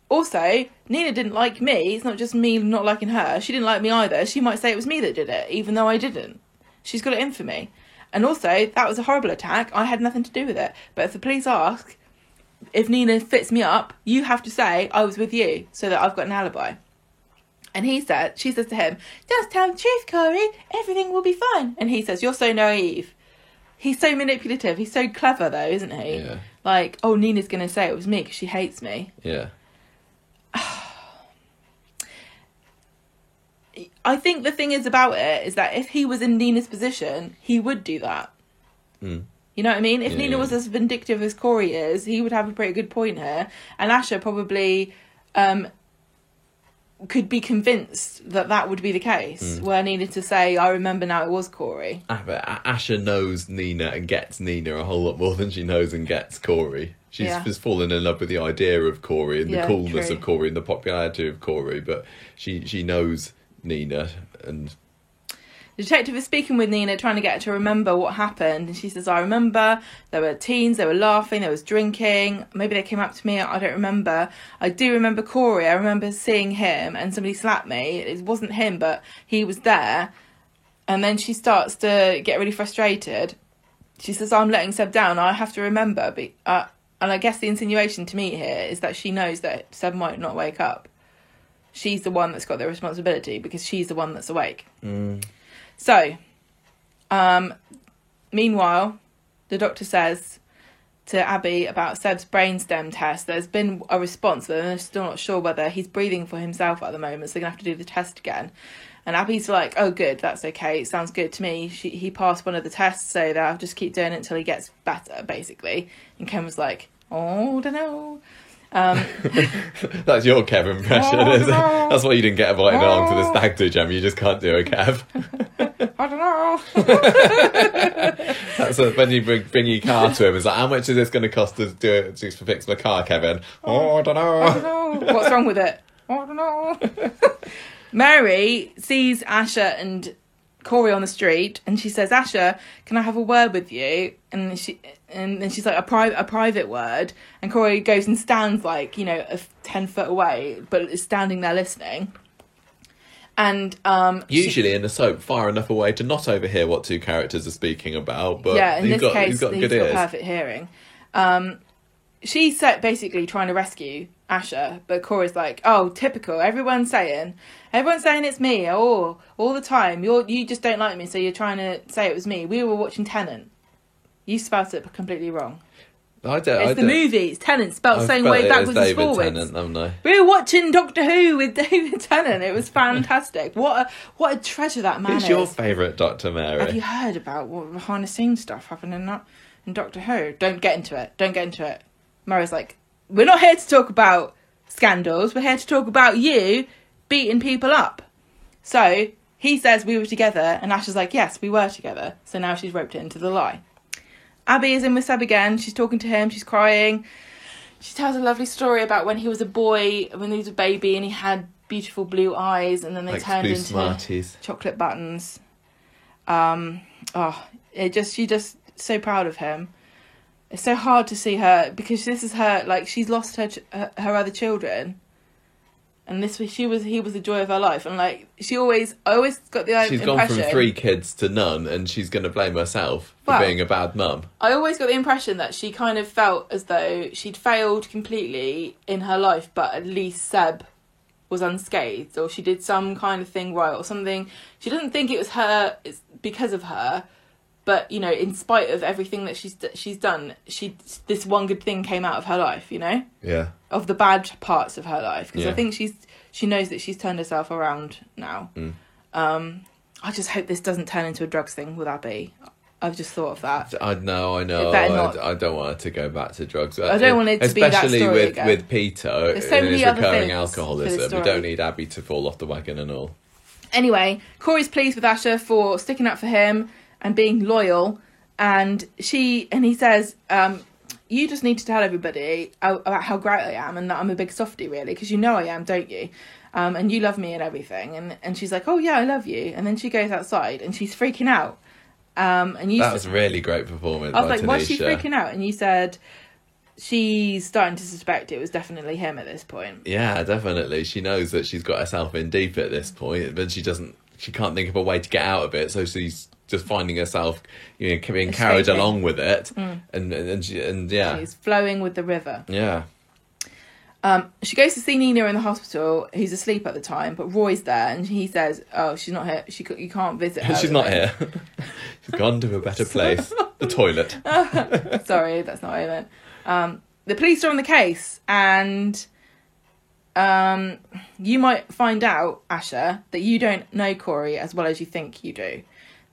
also, Nina didn't like me. It's not just me not liking her. She didn't like me either. She might say it was me that did it, even though I didn't. She's got it in for me. And also, that was a horrible attack. I had nothing to do with it. But if the police ask if Nina fits me up, you have to say I was with you so that I've got an alibi. And she says to him, just tell the truth, Corey. Everything will be fine. And he says, you're so naive. He's so manipulative. He's so clever, though, isn't he? Yeah. Like, oh, Nina's going to say it was me because she hates me. Yeah. I think the thing is about it is that if he was in Nina's position, he would do that. Mm. You know what I mean? If Yeah, Nina was as vindictive as Corey is, he would have a pretty good point here. And Asha probably could be convinced that would be the case, were Nina to say, I remember now it was Corey. But Asha knows Nina and gets Nina a whole lot more than she knows and gets Corey. She's just fallen in love with the idea of Corey and the coolness of Corey and the popularity of Corey, but she knows Nina. And the detective is speaking with Nina, trying to get her to remember what happened, and she says, I remember there were teens, they were laughing, there was drinking, maybe they came up to me, I don't remember. I do remember Corey, I remember seeing him and somebody slapped me. It wasn't him, but he was there. And then she starts to get really frustrated. She says, I'm letting Seb down, I have to remember. And I guess the insinuation to me here is that she knows that Seb might not wake up. She's the one that's got the responsibility because she's the one that's awake. So, meanwhile, the doctor says to Abby about Seb's brainstem test. There's been a response, but they're still not sure whether he's breathing for himself at the moment, so they're going to have to do the test again. And Abby's like, oh, good, that's okay. Sounds good to me. He passed one of the tests, so they'll just keep doing it until he gets better, basically. And Ken was like, oh, I don't know. That's your Kev impression, isn't it? That's why you didn't get invited along to the stag do, Gem. You just can't do a Kev. I don't know. That's when you bring your car to him. It's like, how much is this going to cost us to fix my car, Kevin? I don't know. I don't know. What's wrong with it? I don't know. Mary sees Asha and Corey on the street, and she says, Asha, can I have a word with you? And then she's like, a private word. And Corey goes and stands 10 foot away, but is standing there listening. And usually in a soap, far enough away to not overhear what two characters are speaking about. But yeah, in this case, he's got perfect hearing. She's basically trying to rescue Asha, but Corey's like, oh, typical. Everyone's saying it's me. Oh, all the time. You just don't like me, so you're trying to say it was me. We were watching Tennant. You spelt it completely wrong. It's the movie. It's Tennant, spelt the same way backwards and forwards. Tennant, haven't I? We were watching Doctor Who with David Tennant. It was fantastic. What a treasure that man is. Who's your favourite Doctor, Mary? Have you heard about what behind the scenes stuff happening in Doctor Who? Don't get into it. Mary's like, we're not here to talk about scandals. We're here to talk about you beating people up. So he says we were together, and Asha's like, yes, we were together. So now she's roped it into the lie. Abby is in with Seb again. She's talking to him. She's crying. She tells a lovely story about when he was a boy, when he was a baby, and he had beautiful blue eyes, and then they Like turned blue into Smarties. chocolate buttons. She's just so proud of him. It's so hard to see her, because this is her, like, she's lost her other children, and he was the joy of her life, and like I always got the She's impression, gone from 3 kids to none, and she's going to blame herself for Well, being a bad mum. I always got the impression that she kind of felt as though she'd failed completely in her life, but at least Seb was unscathed, or she did some kind of thing right, or something. She doesn't think it was her, it's because of her, but, you know, in spite of everything that she's done, this one good thing came out of her life, you know? Yeah. Of the bad parts of her life, because Yeah. I think she knows that she's turned herself around now. I just hope this doesn't turn into a drugs thing with Abby. I've just thought of that. I know. It better not. I don't want her to go back to drugs. I don't want it to be that especially story with again. with Peter There's so and many his other recurring things for this alcoholism. We story. don't need Abby to fall off the wagon and all. Anyway, Corey's pleased with Asher for sticking up for him and being loyal, and he says, you just need to tell everybody about how great I am and that I'm a big softie, really, because you know I am, don't you? And you love me and everything. And she's like, oh yeah, I love you. And then she goes outside and she's freaking out. That was a really great performance. I was like, by why's she Tanisha. freaking out? And you said she's starting to suspect it was definitely him at this point. Yeah, definitely. She knows that she's got herself in deep at this point, but she can't think of a way to get out of it, so she's just finding herself, you know, being carried Escaping. along with it, and yeah, She's flowing with the river. yeah. She goes to see Nina in the hospital. He's asleep at the time, but Roy's there, and he says, "Oh, she's not here. You can't visit her." She's not here. She's gone to a better place, the toilet. Sorry, that's not what I meant. The police are on the case, and you might find out, Asher, that you don't know Corey as well as you think you do.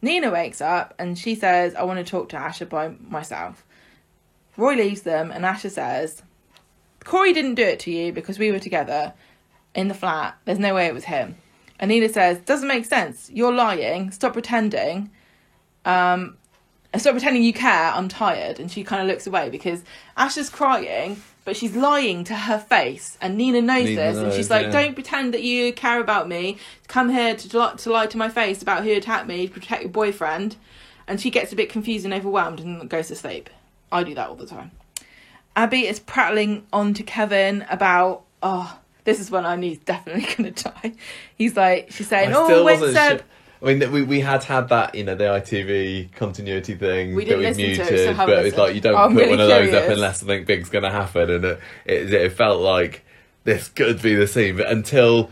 Nina wakes up and she says, I want to talk to Asher by myself. Roy leaves them, and Asher says, Corey didn't do it to you because we were together in the flat. There's no way it was him. And Nina says, doesn't make sense. You're lying. Stop pretending. Stop pretending you care. I'm tired. And she kind of looks away because Asher's crying, but she's lying to her face. And Nina knows this. And she's like, don't pretend that you care about me. Come here to lie to my face about who attacked me to protect your boyfriend. And she gets a bit confused and overwhelmed and goes to sleep. I do that all the time. Abby is prattling on to Kevin about, this is when I knew he's definitely going to die. She's saying, when Seb... I mean, we had that, you know, the ITV continuity thing We that didn't we listen to it, muted, so haven't but it's listened. like you don't I'm put really one of those up curious. unless something big's going to happen, and it felt like this could be the scene, but until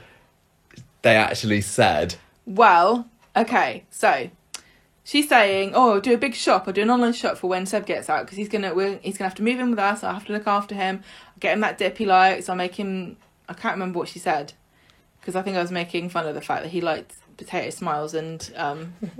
they actually said... Well, okay, so... She's saying, do a big shop or do an online shop for when Seb gets out because he's gonna have to move in with us. I'll have to look after him. I'll get him that dip he likes. I'll make him... I can't remember what she said because I think I was making fun of the fact that he liked potato smiles and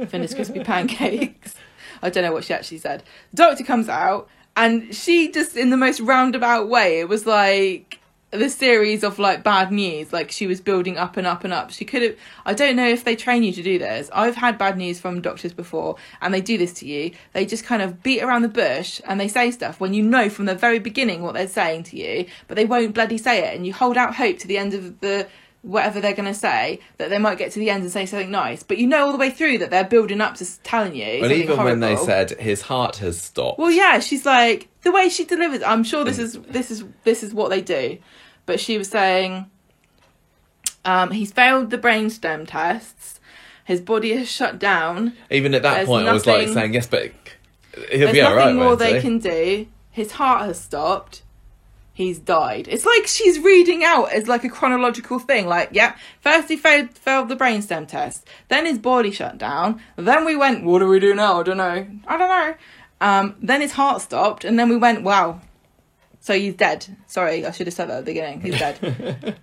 Finnish crispy pancakes. I don't know what she actually said. The doctor comes out and she just, in the most roundabout way, it was like the series of like bad news, like she was building up and up and up. She could have, I don't know if they train you to do this. I've had bad news from doctors before and they do this to you. They just kind of beat around the bush and they say stuff when you know from the very beginning what they're saying to you, but they won't bloody say it, and you hold out hope to the end of the whatever they're going to say, that they might get to the end and say something nice, but you know all the way through that they're building up to telling you But even horrible. when they said his heart has stopped... Well, yeah, she's like, the way she delivers, I'm sure this is what they do. But she was saying, he's failed the brainstem tests. His body has shut down. Even at that There's point, I was like nothing- saying, yes, but he'll There's be all right, nothing more won't they he? can do. His heart has stopped. He's died. It's like she's reading out as like a chronological thing. Like, yeah, first he failed the brainstem test. Then his body shut down. Then we went, what do we do now? I don't know. Then his heart stopped. And then we went, wow. So he's dead. Sorry, I should have said that at the beginning. He's dead.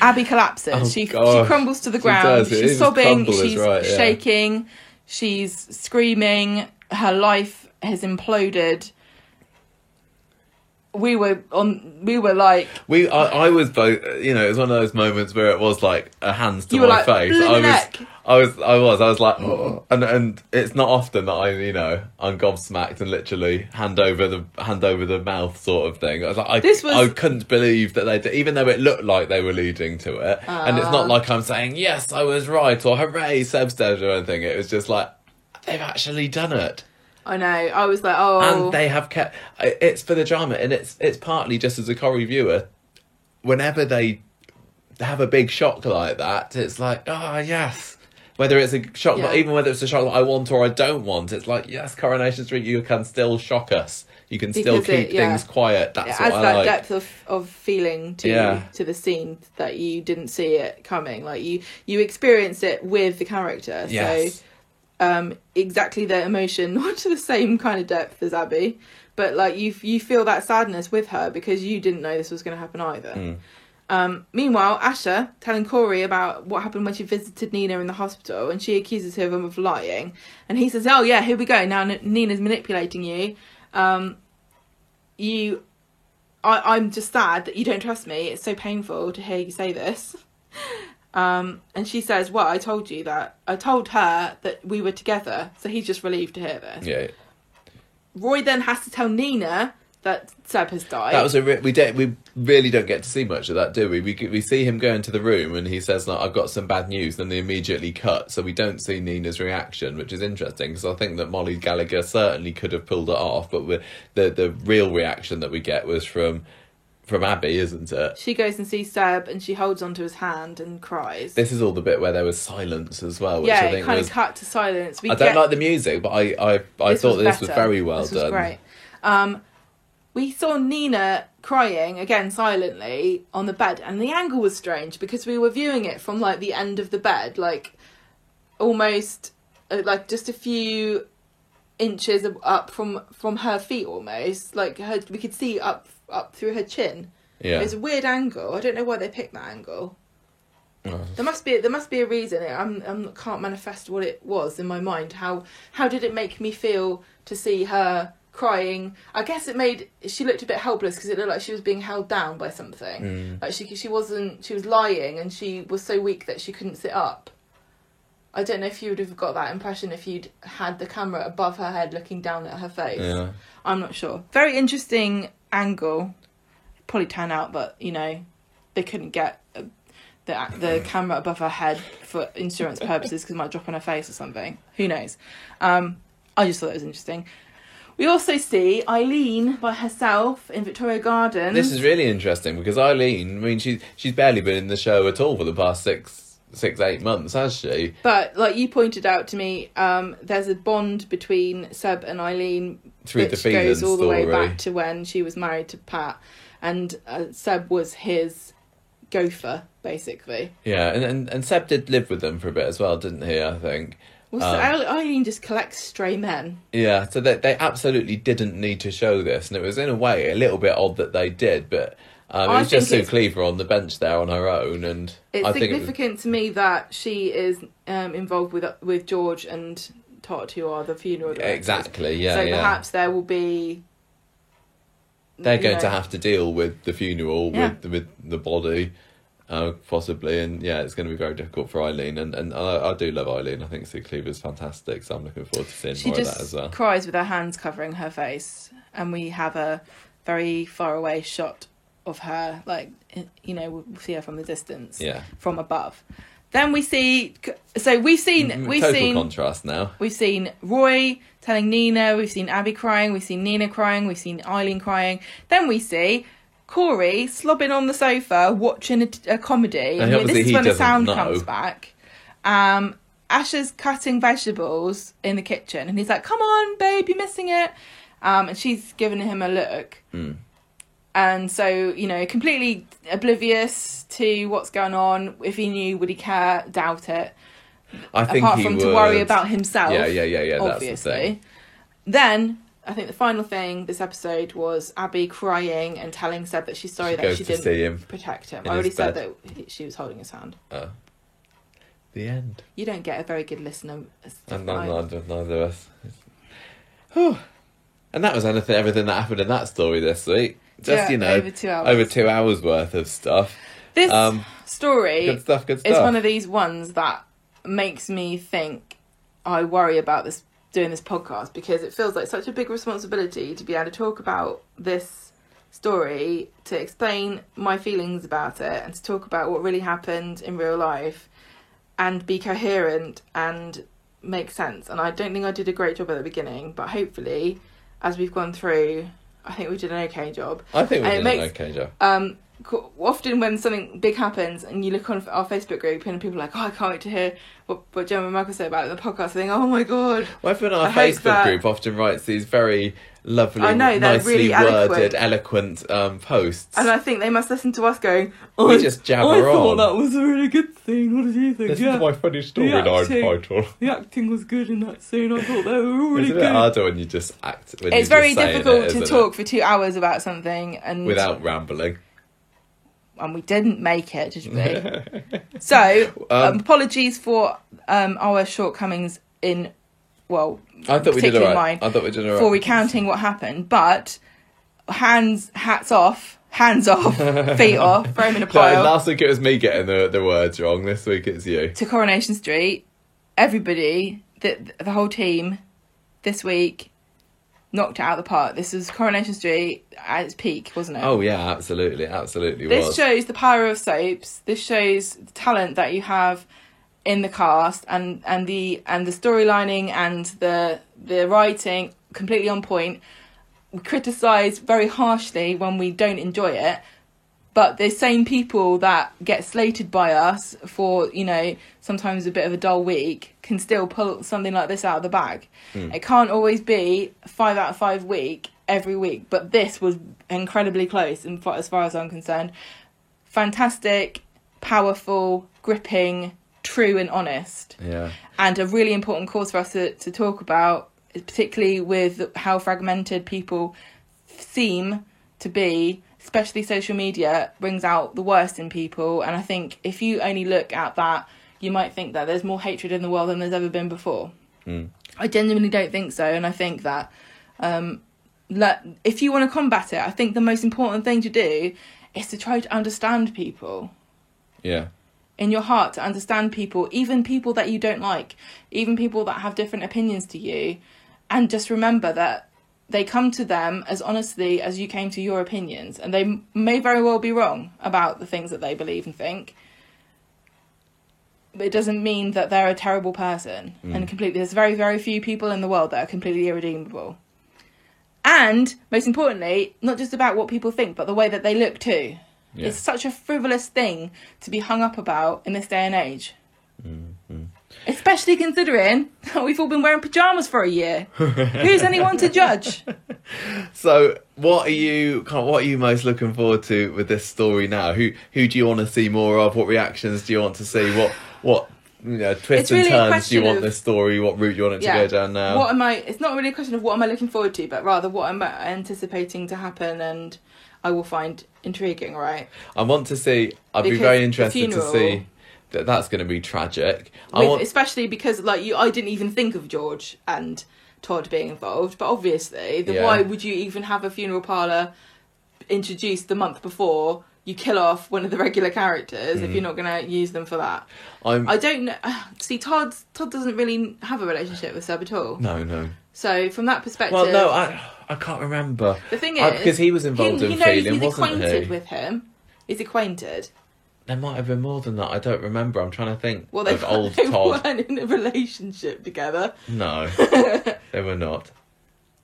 Abby collapses. Oh, she gosh. crumbles to the She ground. does. It She's is sobbing. crumble is She's right, yeah. shaking. She's screaming. Her life has imploded. We were like... I was both, you know, it was one of those moments where it was like a hands to You were my like, face. "Ooh, the neck." I was like, oh. and it's not often that I'm gobsmacked and literally hand over the mouth sort of thing. I was like, I couldn't believe that they did, even though it looked like they were leading to it. And it's not like I'm saying, yes, I was right, or hooray, Seb's dead or anything. It was just like, they've actually done it. I know. I was like, oh. And they have kept... It's for the drama, and it's partly just as a Corrie viewer. Whenever they have a big shock like that, it's like, oh, yes. Whether it's a shock, even whether it's a shock that I want or I don't want, it's like, yes, Coronation Street, you can still shock us. You can still keep things quiet. That's what I like. It adds that depth of feeling to the scene that you didn't see it coming. Like, you experience it with the character. Yes. So... exactly the emotion, not to the same kind of depth as Abby, but like you feel that sadness with her because you didn't know this was going to happen either. Meanwhile, Asha telling Corey about what happened when she visited Nina in the hospital, and she accuses him of lying, and he says, oh yeah, here we go, now Nina's manipulating you. I'm just sad that you don't trust me. It's so painful to hear you say this. And she says, well, I told her that we were together, so he's just relieved to hear this. Yeah. Roy then has to tell Nina that Seb has died. That was we really don't get to see much of that, do we? We see him go into the room and he says, like, I've got some bad news, then they immediately cut, so we don't see Nina's reaction, which is interesting, because I think that Molly Gallagher certainly could have pulled it off, but the real reaction that we get was from Abby, isn't it? She goes and sees Seb and she holds onto his hand and cries. This is all the bit where there was silence as well, which I I think it kind of cut to silence. I don't like the music, but I thought this was very well done. This was great. We saw Nina crying, again silently, on the bed, and the angle was strange because we were viewing it from like the end of the bed, like almost like just a few inches up from her feet, almost like we could see up through her chin. Yeah, it's a weird angle. I don't know why they picked that angle. Oh. There must be a reason. I can't manifest what it was in my mind. How did it make me feel to see her crying? I guess she looked a bit helpless because it looked like she was being held down by something. Like she was lying and she was so weak that she couldn't sit up. I don't know if you would have got that impression if you'd had the camera above her head looking down at her face. Yeah. I'm not sure. Very interesting angle. Probably turn out, but they couldn't get the camera above her head for insurance purposes because it might drop on her face or something. Who knows? I just thought it was interesting. We also see Eileen by herself in Victoria Gardens. This is really interesting because Eileen, I mean, she's barely been in the show at all for the past 6-8 months, has she? But like you pointed out to me, there's a bond between Seb and Eileen through which the goes all the way story. back to when she was married to Pat, and Seb was his gopher, basically. Yeah, and Seb did live with them for a bit as well, didn't he? I think. Well, so Eileen just collects stray men. Yeah, so they absolutely didn't need to show this, and it was in a way a little bit odd that they did, but it was just Sue Cleaver on the bench there on her own, and it's significant to me that she is involved with George and Todd, who are the funeral directors. Exactly, yeah. So perhaps there will be. They're going to have to deal with the funeral, with the body, possibly, and it's going to be very difficult for Eileen. And I do love Eileen. I think Sue Cleaver's fantastic, so I'm looking forward to seeing more of that as well. She just cries with her hands covering her face, and we have a very far away shot of her, like we'll see her from the distance, from above. Then we've seen total contrast now. We've seen Roy telling Nina, we've seen Abby crying, we've seen Nina crying, we've seen Eileen crying. Then we see Corey slobbing on the sofa watching a comedy. And this is when the sound comes back. Asha's cutting vegetables in the kitchen, and he's like, "Come on, babe, you're missing it." And she's giving him a look. And so, completely oblivious to what's going on. If he knew, would he care? Doubt it. I think apart he from would. To worry about himself. Yeah. Obviously. That's the thing. Then I think the final thing this episode was Abby crying and telling Seb that she's sorry that she didn't protect him. I already said that she was holding his hand. The end. You don't get a very good listener. Neither of us. And that was everything that happened in that story this week. Just over 2 hours. Over 2 hours worth of stuff. This story good stuff. is one of these ones that makes me think I worry about this doing this podcast, because it feels like such a big responsibility to be able to talk about this story, to explain my feelings about it, and to talk about what really happened in real life and be coherent and make sense. And I don't think I did a great job at the beginning, but hopefully as we've gone through, I think we did an okay job. I think we did an okay job. Often when something big happens and you look on our Facebook group and people are like, oh, I can't wait to hear what Gemma and Michael say about it in the podcast, I think, oh my god. Well, everyone on our Facebook group often writes these very lovely, nicely really worded, eloquent posts. And I think they must listen to us going, we just jabber on. I thought that was a really good scene. What did you think? This is my funny storyline title. The acting was good in that scene. I thought they were all really good. It's a bit harder when you just act. It's very difficult to talk for 2 hours about something and without rambling. And we didn't make it, did we? So, apologies for our shortcomings in, well, I thought we did all right. For recounting what happened, but hats off, feet off, throw them in a pile. Last week it was me getting the words wrong. This week it's you. To Coronation Street, everybody, the whole team, this week, knocked it out of the park. This was Coronation Street at its peak, wasn't it? Oh yeah, absolutely This shows the power of soaps. This shows the talent that you have in the cast, and the storylining and the writing completely on point. We criticise very harshly when we don't enjoy it, but the same people that get slated by us for, you know, sometimes a bit of a dull week can still pull something like this out of the bag. It can't always be 5 out of 5 week every week, but this was incredibly close as far as I'm concerned. Fantastic, powerful, gripping, true and honest. Yeah. And a really important cause for us to talk about, particularly with how fragmented people seem to be. Especially social media brings out the worst in people, and I think if you only look at that, you might think that there's more hatred in the world than there's ever been before. I genuinely don't think so, and I think that if you want to combat it, I think the most important thing to do is to try to understand people. Yeah. In your heart, to understand people, even people that you don't like, even people that have different opinions to you, and just remember that they come to them as honestly as you came to your opinions, and they may very well be wrong about the things that they believe and think, but it doesn't mean that they're a terrible person. And completely, there's very, very few people in the world that are completely irredeemable. And most importantly, not just about what people think, but the way that they look too. Yeah. It's such a frivolous thing to be hung up about in this day and age. Especially considering we've all been wearing pyjamas for a year. Who's anyone to judge? So, what are you most looking forward to with this story now? Who do you want to see more of? What reactions do you want to see? What twists and turns do you want this story? What route do you want it to go down now? It's not really a question of what am I looking forward to, but rather what I'm anticipating to happen and I will find intriguing, right? I'd be very interested to see that's going to be tragic. Especially because I didn't even think of George and Todd being involved, but obviously why would you even have a funeral parlour introduced the month before you kill off one of the regular characters if you're not going to use them for that? I don't know. See, Todd doesn't really have a relationship with Seb at all. No. So from that perspective, well, no, I can't remember. The thing is, because he was involved in feeling, wasn't he? He's acquainted with him. He's acquainted. There might have been more than that. I don't remember. I'm trying to think of old Todd. They weren't in a relationship together. No, they were not.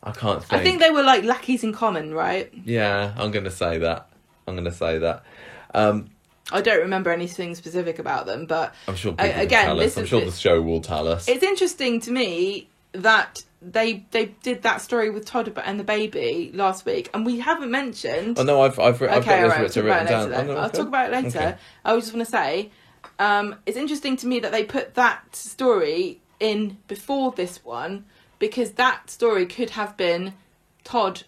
I can't think. I think they were like lackeys in common, right? Yeah, I'm going to say that. I don't remember anything specific about them, but I'm sure people will tell us. I'm sure the show will tell us. It's interesting to me that they did that story with Todd and the baby last week, and we haven't mentioned. Oh no, I've got this written down. I'll talk about it later. Okay. I just want to say, it's interesting to me that they put that story in before this one, because that story could have been Todd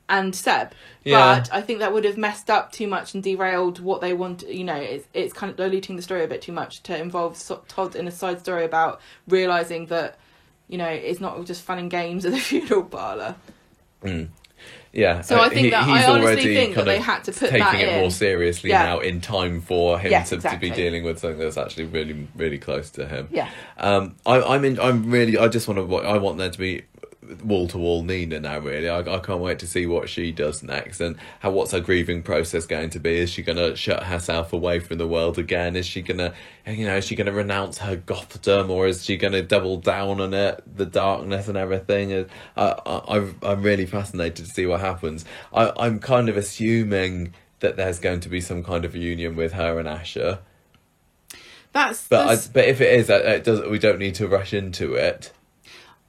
and Seb, but I think that would have messed up too much and derailed what they want. It's kind of diluting the story a bit too much to involve Todd in a side story about realising that it's not just fun and games at the funeral parlour. Yeah. So I think that he's I honestly already think that kind they of had to put taking that it in. more seriously Yeah. now in time for him Yes, to exactly. be dealing with something that's actually really, really close to him. Yeah. I just want to. I want there to be wall to wall Nina now. Really, I can't wait to see what she does next and what's her grieving process going to be. Is she going to shut herself away from the world again? Is she going to, is she going to renounce her gothdom, or is she going to double down on it, the darkness and everything? I'm really fascinated to see what happens. I'm kind of assuming that there's going to be some kind of reunion with her and Asher. But if it is, we don't need to rush into it.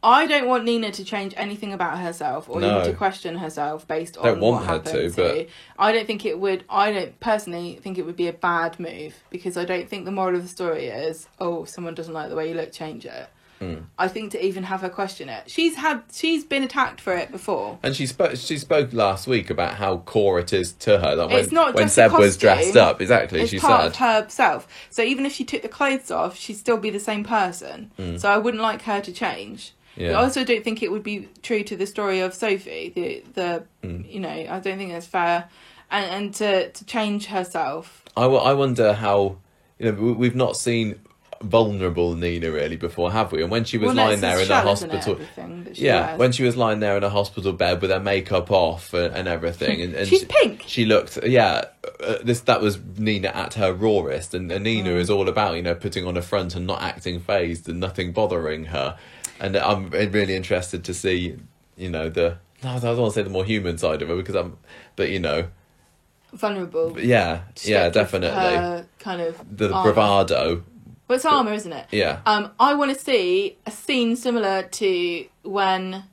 I don't want Nina to change anything about herself or No. even to question herself based Don't on want what her happened to, but- I don't think it would. I don't personally think it would be a bad move because I don't think the moral of the story is, oh, someone doesn't like the way you look, change it. I think to even have her question it. She's been attacked for it before. And she spoke last week about how core it is to her. Like It's not when just Seb a was dressed costume, up, exactly. It's She part said of herself. So even if she took the clothes off, she'd still be the same person. So I wouldn't like her to change. Yeah. But I also don't think it would be true to the story of Sophie. I don't think that's fair. And to change herself. I wonder how, we've not seen vulnerable Nina really before, have we? And when she was lying there in the hospital, when she was lying there in a hospital bed with her makeup off and everything, and she's pink. She looked, that was Nina at her rawest, and Nina is all about putting on a front and not acting phased and nothing bothering her. And I'm really interested to see, I don't want to say the more human side of her Vulnerable. Yeah, definitely. Her kind of The armor. bravado. Well, it's armour, isn't it? Yeah. I want to see a scene similar to when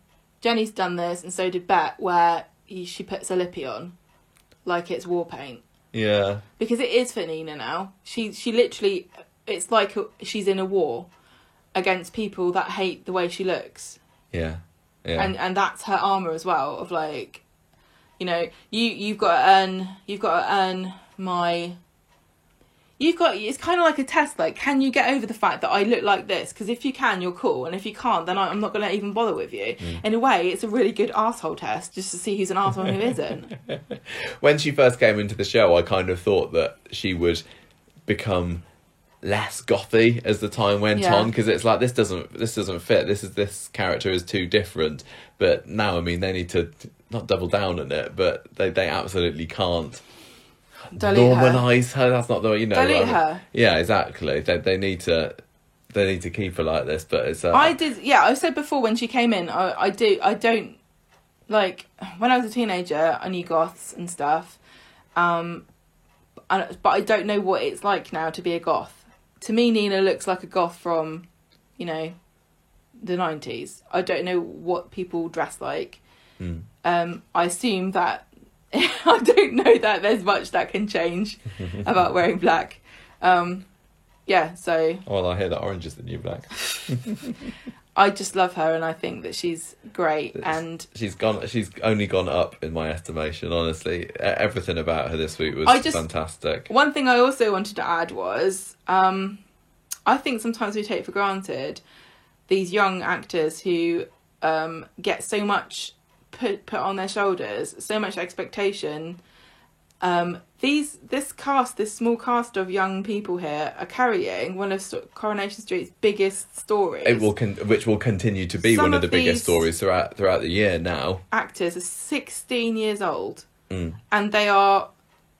Jenny's done this, and so did Bet, where she puts a lippy on, like it's war paint. Yeah. Because it is for Nina now. She literally, it's like she's in a war against people that hate the way she looks. Yeah. Yeah. And that's her armour as well, of like, you've got to earn my... it's kind of like a test, like, can you get over the fact that I look like this? Because if you can, you're cool, and if you can't, then I'm not going to even bother with you. In a way, it's a really good arsehole test, just to see who's an arsehole and who isn't. When she first came into the show, I kind of thought that she would become less gothy as the time went on, because it's like, this doesn't fit, this character is too different. But now, they need to not double down on it, but they absolutely can't normalise her. That's not the way, Delete her. Yeah, exactly. They need to keep her like this. But it's I said before when she came in, I don't like, when I was a teenager I knew goths and stuff, but I don't know what it's like now to be a goth. To me, Nina looks like a goth from the 90s. I don't know what people dress like. I assume that I don't know that there's much that can change about wearing black. So... Well, I hear that orange is the new black. I just love her, and I think that she's great. And she's only gone up in my estimation, honestly. Everything about her this week was fantastic. One thing I also wanted to add was, I think sometimes we take for granted these young actors who get so much put on their shoulders, so much expectation. This small cast of young people here are carrying one of Coronation Street's biggest stories. Which will continue to be one of the biggest stories throughout the year now. Actors are 16 years old, and they are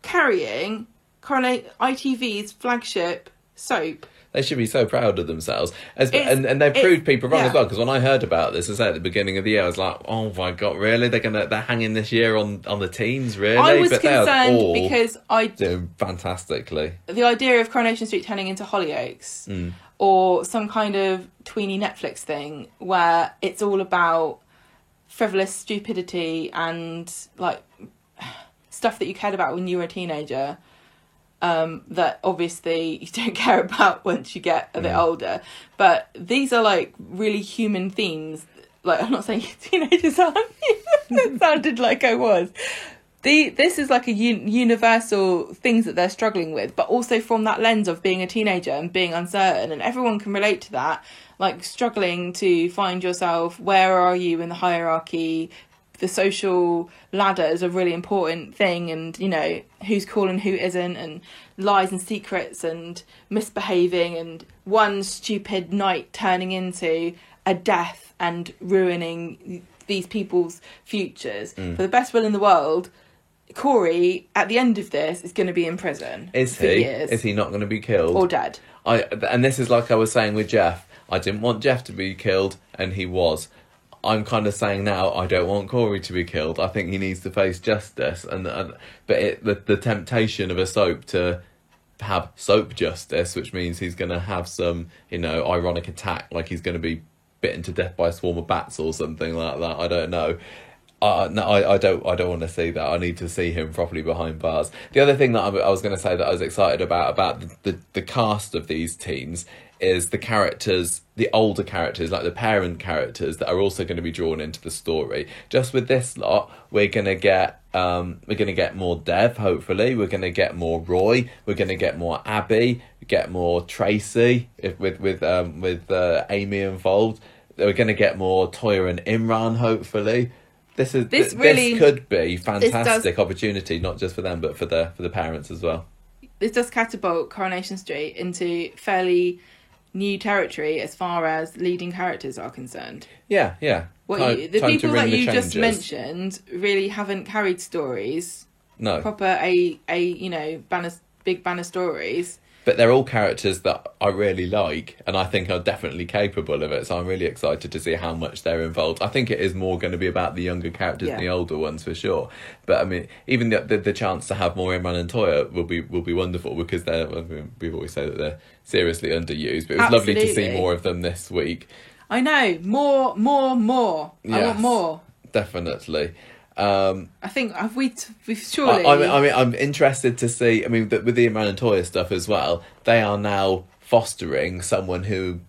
carrying ITV's flagship soap. They should be so proud of themselves. And they've proved people wrong as well, because when I heard about this, as I said at the beginning of the year, I was like, oh my God, really? They're hanging this year on the teens, really? I was concerned because doing fantastically. The idea of Coronation Street turning into Hollyoaks or some kind of tweeny Netflix thing where it's all about frivolous stupidity and like stuff that you cared about when you were a teenager, that obviously you don't care about once you get a bit older. But these are like really human themes. Like, I'm not saying teenagers aren't. It sounded like I was. This is like a universal things that they're struggling with, but also from that lens of being a teenager and being uncertain, and everyone can relate to that. Like struggling to find yourself. Where are you in the hierarchy? the social ladder is a really important thing, and you know who's cool and who isn't, and lies and secrets and misbehaving, and one stupid night turning into a death and ruining these people's futures. For the best will in the world, Corey at the end of this is going to be in prison. Is for he? years. Is he not going to be killed? Or dead? And this is like I was saying with Jeff. I didn't want Jeff to be killed, and he was. I'm kind of saying now I don't want Corey to be killed. I think he needs to face justice, but the temptation of a soap to have soap justice, which means he's going to have some, you know, ironic attack, like he's going to be bitten to death by a swarm of bats or something like that. I don't know. No, I don't want to see that. I need to see him properly behind bars. The other thing that I was going to say that I was excited about the cast of these teens is the characters, the older characters, like the parent characters that are also going to be drawn into the story. Just with this lot, we're going to get more Dev, hopefully. We're going to get more Roy. We're going to get more Abby. Get more Tracy with Amy involved. We're going to get more Toya and Imran, hopefully. This could be fantastic opportunity, not just for them but for the parents as well. This does catapult Coronation Street into fairly new territory as far as leading characters are concerned. Yeah. The people that you just mentioned really haven't carried stories. No. Proper big banner stories. But they're all characters that I really like, and I think are definitely capable of it. So I'm really excited to see how much they're involved. I think it is more going to be about the younger characters than the older ones for sure. But I mean, even the chance to have more Imran and Toya will be wonderful, because we've always said that they're seriously underused. But it was lovely to see more of them this week. I know, more. Yes, I want more. Definitely. I think we've surely. I'm interested to see. I mean, with the Imran and Toya stuff as well, they are now fostering someone who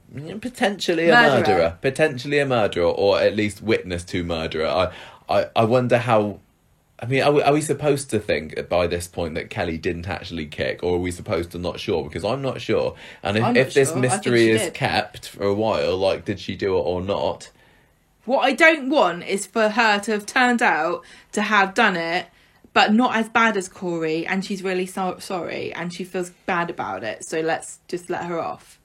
potentially a murderer, or at least witness to murderer. I wonder how. I mean, are we supposed to think by this point that Kelly didn't actually kick, or are we supposed to not sure? Because I'm not sure. And if this mystery is kept for a while, like, did she do it or not? What I don't want is for her to have turned out to have done it, but not as bad as Corey, and she's really sorry, and she feels bad about it, so let's just let her off.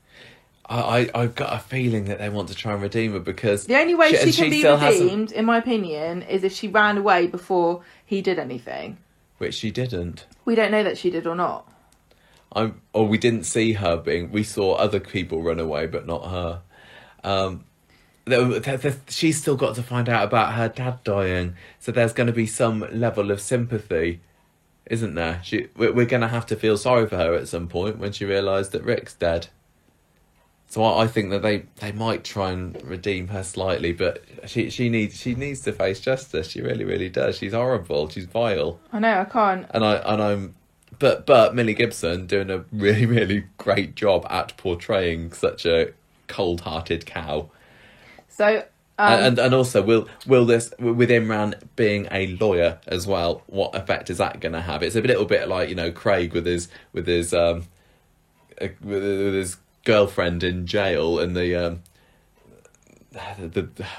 I've got a feeling that they want to try and redeem her, because... The only way she can be redeemed, in my opinion, is if she ran away before he did anything. Which she didn't. We don't know that she did or not. Or we didn't see her being... We saw other people run away, but not her. She's still got to find out about her dad dying, so there's going to be some level of sympathy, isn't there? We're going to have to feel sorry for her at some point when she realised that Rick's dead. So I think that they might try and redeem her slightly, but she needs to face justice. She really, really does. She's horrible. She's vile. I know. I can't. But Millie Gibson doing a really, really great job at portraying such a cold-hearted cow. So, and also, will this, with Imran being a lawyer as well, what effect is that going to have? It's a little bit like, you know, Craig with his girlfriend in jail, and the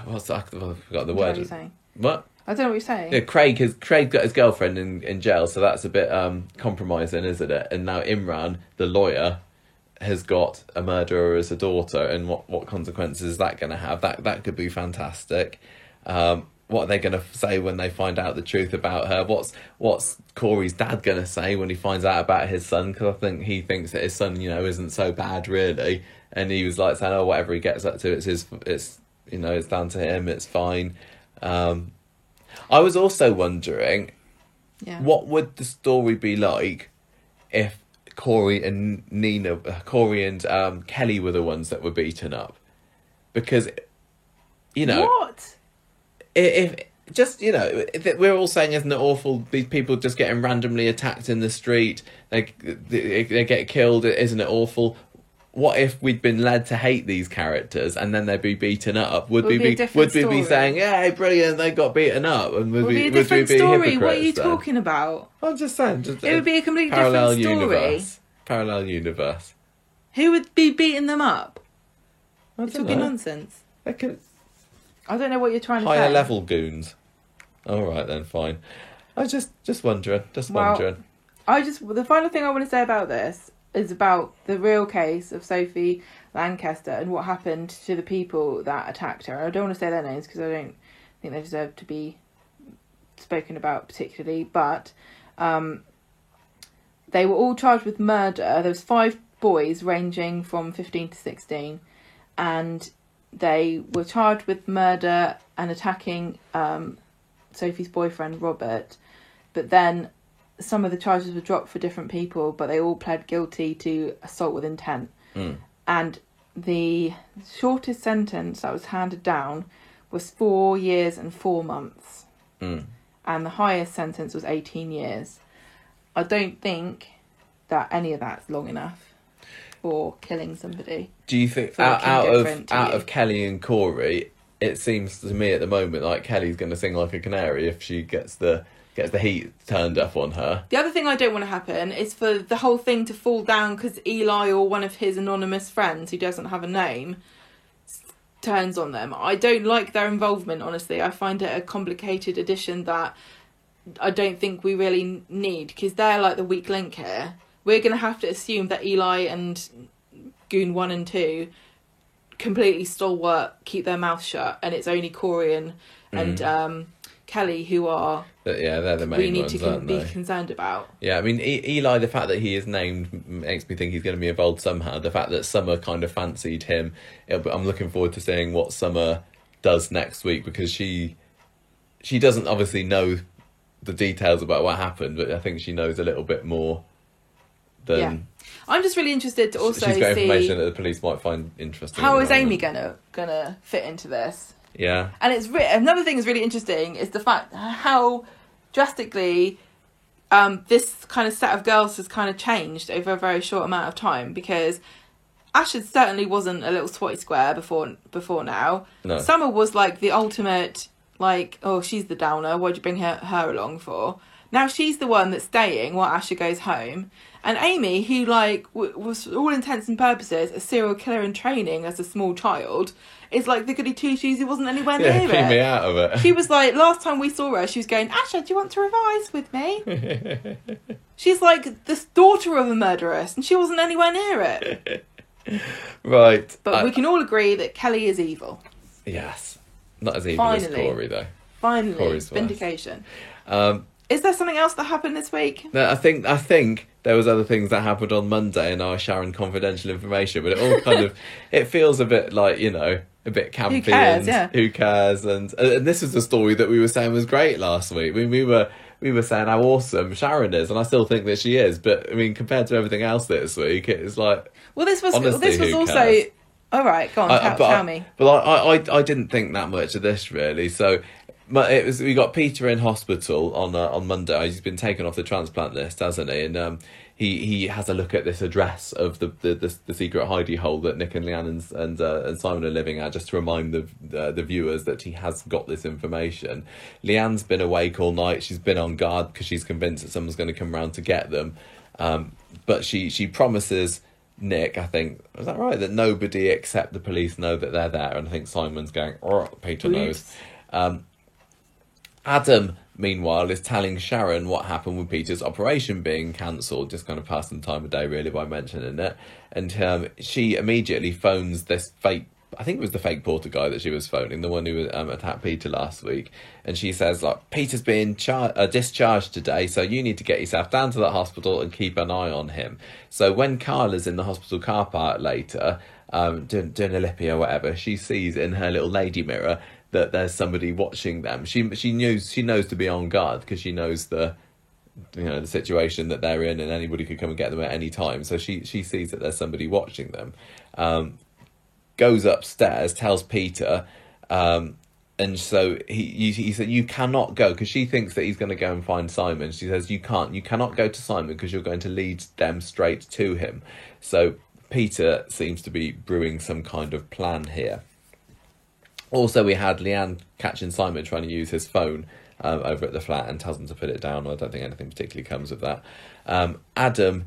what's that? I forgot the word. What are you saying? What? I don't know what you're saying. Yeah, Craig got his girlfriend in jail, so that's a bit compromising, isn't it? And now Imran, the lawyer, has got a murderer as a daughter, and what consequences is that going to have? That could be fantastic. What are they going to say when they find out the truth about her? What's Corey's dad going to say when he finds out about his son? Because I think he thinks that his son, you know, isn't so bad really, and he was like saying, "Oh, whatever he gets up to, it's you know, it's down to him. It's fine." I was also wondering, what would the story be like if Corey and Kelly were the ones that were beaten up? Because, you know, what if just, you know, we're all saying, isn't it awful, these people just getting randomly attacked in the street, they get killed, isn't it awful? What if we'd been led to hate these characters and then they'd be beaten up? Would we be saying, "Yeah, brilliant, they got beaten up"? And would we be hypocrites? What are you talking about? I'm just saying, it would be a completely different story. Parallel universe. Who would be beating them up? You're talking nonsense. I don't know what you're trying to say. Higher level goons. All right then, fine. I just wondering, Well, wondering. The final thing I want to say about this is about the real case of Sophie Lancaster and what happened to the people that attacked her. I don't want to say their names because I don't think they deserve to be spoken about particularly, but they were all charged with murder. There was 5 boys ranging from 15 to 16, and they were charged with murder and attacking Sophie's boyfriend Robert, but then some of the charges were dropped for different people, but they all pled guilty to assault with intent. And the shortest sentence that was handed down was 4 years and 4 months. And the highest sentence was 18 years. I don't think that any of that's long enough for killing somebody. Do you think For looking out different to of you. Kelly and Corey, it seems to me at the moment like Kelly's going to sing like a canary if she gets the heat turned up on her. The other thing I don't want to happen is for the whole thing to fall down because Eli or one of his anonymous friends who doesn't have a name turns on them. I don't like their involvement, honestly. I find it a complicated addition that I don't think we really need, because they're like the weak link here. We're going to have to assume that Eli and Goon 1 and 2 completely stalwart, keep their mouth shut, and it's only Corey and Kelly who are They're the main we need ones, to aren't be they? concerned about. Yeah, I mean, Eli, the fact that he is named makes me think he's going to be involved somehow. The fact that Summer kind of fancied him, I'm looking forward to seeing what Summer does next week, because she doesn't obviously know the details about what happened, but I think she knows a little bit more than... Yeah. I'm just really interested to also she's got see information that the police might find interesting. how at is the Amy moment. gonna fit into this. Yeah. And it's another thing that's really interesting is the fact how drastically this kind of set of girls has kind of changed over a very short amount of time, because Asher certainly wasn't a little swatty square before now. No. Summer was like the ultimate, like, oh, she's the downer, why'd you bring her along for? Now she's the one that's staying while Asher goes home. And Amy, who like was for all intents and purposes a serial killer in training as a small child, is like the goody two shoes who wasn't anywhere near Yeah, keep it. me out of it. She was like, last time we saw her, she was going, Asher, do you want to revise with me? She's like the daughter of a murderess, and she wasn't anywhere near it. Right. But we can all agree that Kelly is evil. Yes. Not as evil as Finally. Corey, though. Finally, Corey's worse. vindication. Um, Is there something else that happened this week? no, I think there was other things that happened on Monday in our Sharon confidential information, but it all kind of... It feels a bit like, a bit campy. Who cares, and yeah. Who cares? And this is the story that we were saying was great last week. We were saying how awesome Sharon is, and I still think that she is. But I mean, compared to everything else this week, it's like... Well, this was Honestly, who also... cares? All right, go on, tell me. But I didn't think that much of this, really. So we got Peter in hospital on Monday. He's been taken off the transplant list, hasn't he? And he has a look at this address of the secret hidey hole that Nick and Leanne and Simon are living at, just to remind the viewers that he has got this information. Leanne's been awake all night. She's been on guard because she's convinced that someone's going to come round to get them. But she promises Nick, I think, is that right? That nobody except the police know that they're there. And I think Simon's going, oh, Peter knows. Adam, meanwhile, is telling Sharon what happened with Peter's operation being cancelled, just kind of passing time of day, really, by mentioning it. And she immediately phones this fake, I think it was the fake porter guy that she was phoning, the one who attacked Peter last week. And she says, like, Peter's being discharged today, so you need to get yourself down to the hospital and keep an eye on him. So when Carla's in the hospital car park later, doing a lippy or whatever, she sees in her little lady mirror that there's somebody watching them. She knows to be on guard, because she knows the situation that they're in, and anybody could come and get them at any time. So she sees that there's somebody watching them. Goes upstairs, tells Peter, and so he said, you cannot go, because she thinks that he's going to go and find Simon. She says, you cannot go to Simon, because you're going to lead them straight to him. So Peter seems to be brewing some kind of plan here. Also, we had Leanne catching Simon trying to use his phone over at the flat, and tells him to put it down. I don't think anything particularly comes of that. Adam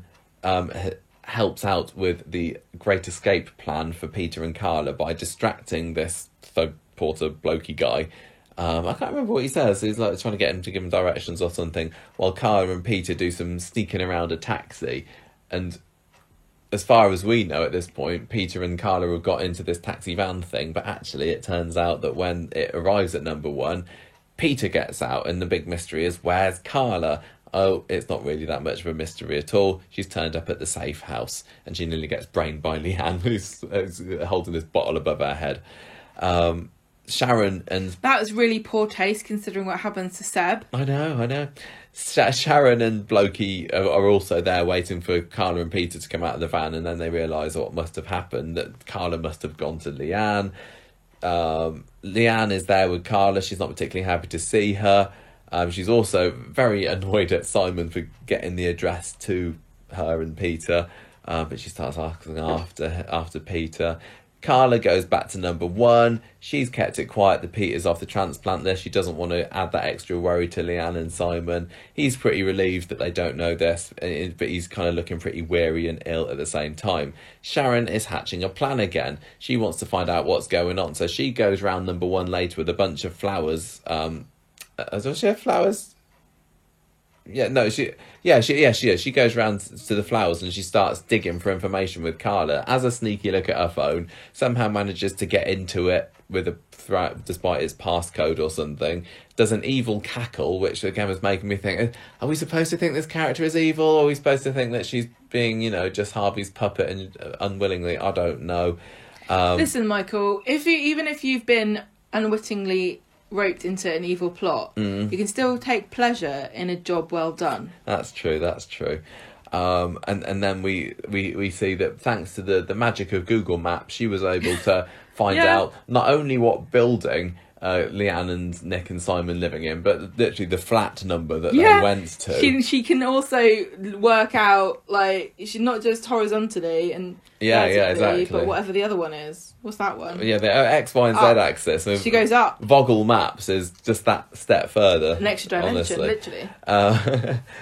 helps out with the Great Escape plan for Peter and Carla by distracting this third porter blokey guy I can't remember what he says. He's like trying to get him to give him directions or something, while Carla and Peter do some sneaking around a taxi. And as far as we know at this point, Peter and Carla have got into this taxi van thing, but actually it turns out that when it arrives at number 1, Peter gets out, and the big mystery is, where's Carla? Oh, it's not really that much of a mystery at all. She's turned up at the safe house, and she nearly gets brained by Leanne, who's holding this bottle above her head. Sharon and... That was really poor taste, considering what happens to Seb. I know. Sharon and Blokey are also there waiting for Carla and Peter to come out of the van, and then they realise what must have happened, that Carla must have gone to Leanne. Leanne is there with Carla. She's not particularly happy to see her. She's also very annoyed at Simon for getting the address to her and Peter, but she starts asking after Peter. Carla goes back to number 1. She's kept it quiet that Peter's off the transplant list. She doesn't want to add that extra worry to Leanne and Simon. He's pretty relieved that they don't know this, but he's kind of looking pretty weary and ill at the same time. Sharon is hatching a plan again. She wants to find out what's going on, so she goes round number 1 later with a bunch of flowers. Does she have flowers? She is. She goes round to the flowers and she starts digging for information with Carla. Has a sneaky look at her phone, somehow manages to get into it with a threat despite its passcode or something. Does an evil cackle, which again was making me think, are we supposed to think this character is evil, or are we supposed to think that she's being, just Harvey's puppet and unwillingly? I don't know. Listen, Michael, even if you've been unwittingly roped into an evil plot, you can still take pleasure in a job well done. That's true. And then we see that thanks to the magic of Google Maps, she was able to find out not only what building Leanne and Nick and Simon living in, but literally the flat number that they went to. She can also work out, like, she's not just horizontally and exactly, but whatever the other one is. What's that one? Yeah, the X, Y, and Z axis. She goes up. Vogel Maps is just that step further. An extra dimension, literally.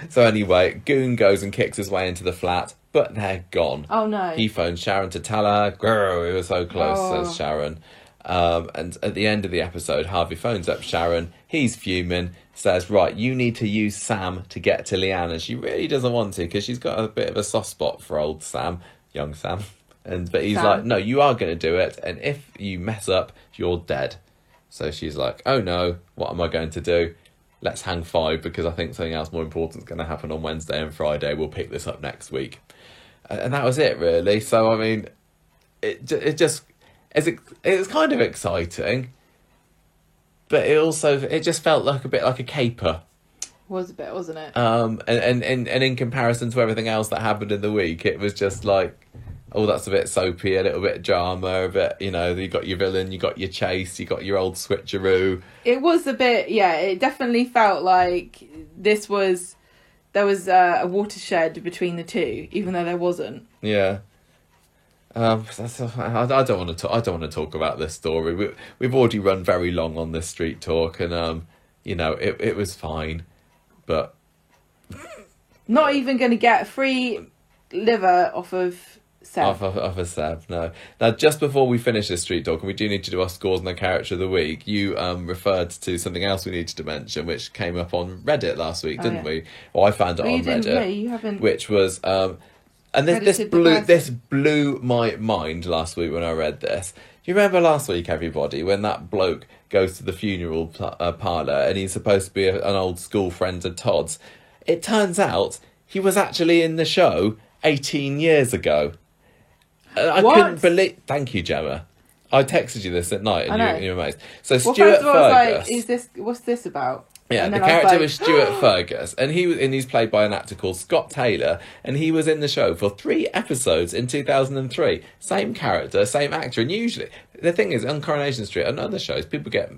So anyway, Goon goes and kicks his way into the flat, but they're gone. Oh no. He phones Sharon to tell her, "Grr, we were so close," says Sharon. And at the end of the episode, Harvey phones up Sharon. He's fuming, says, right, you need to use Sam to get to Leanne. And she really doesn't want to, because she's got a bit of a soft spot for old Sam, young Sam. But he's like, no, you are going to do it. And if you mess up, you're dead. So she's like, oh no, what am I going to do? Let's hang 5, because I think something else more important is going to happen on Wednesday and Friday. We'll pick this up next week. And that was it, really. So, I mean, it just... It's kind of exciting, but it just felt like a bit like a caper. Was a bit, wasn't it? And in comparison to everything else that happened in the week, it was just like, oh, that's a bit soapy, a little bit of drama, a bit, you got your villain, you got your chase, you got your old switcheroo. It was a bit, it definitely felt like there was a watershed between the two, even though there wasn't. Yeah. I don't want to talk about this story. We've already run very long on this street talk, and it was fine, but not even going to get a free liver off of Seb. Off of Seb, no. Now, just before we finish this street talk, and we do need to do our scores and the character of the week, you referred to something else we needed to mention, which came up on Reddit last week, didn't we? Well, I found it on Reddit. No, you haven't. Which was and this blew my mind last week when I read this. Do you remember last week, everybody, when that bloke goes to the funeral parlour and he's supposed to be an old school friend of Todd's? It turns out he was actually in the show 18 years ago. I couldn't believe... Thank you, Gemma. I texted you this at night and you were amazed. So Stuart Fergus... what's this about? Yeah, the character was Stuart Fergus, and he's played by an actor called Scott Taylor, and he was in the show for 3 episodes in 2003. Same character, same actor, and usually the thing is, on Coronation Street and other shows, people get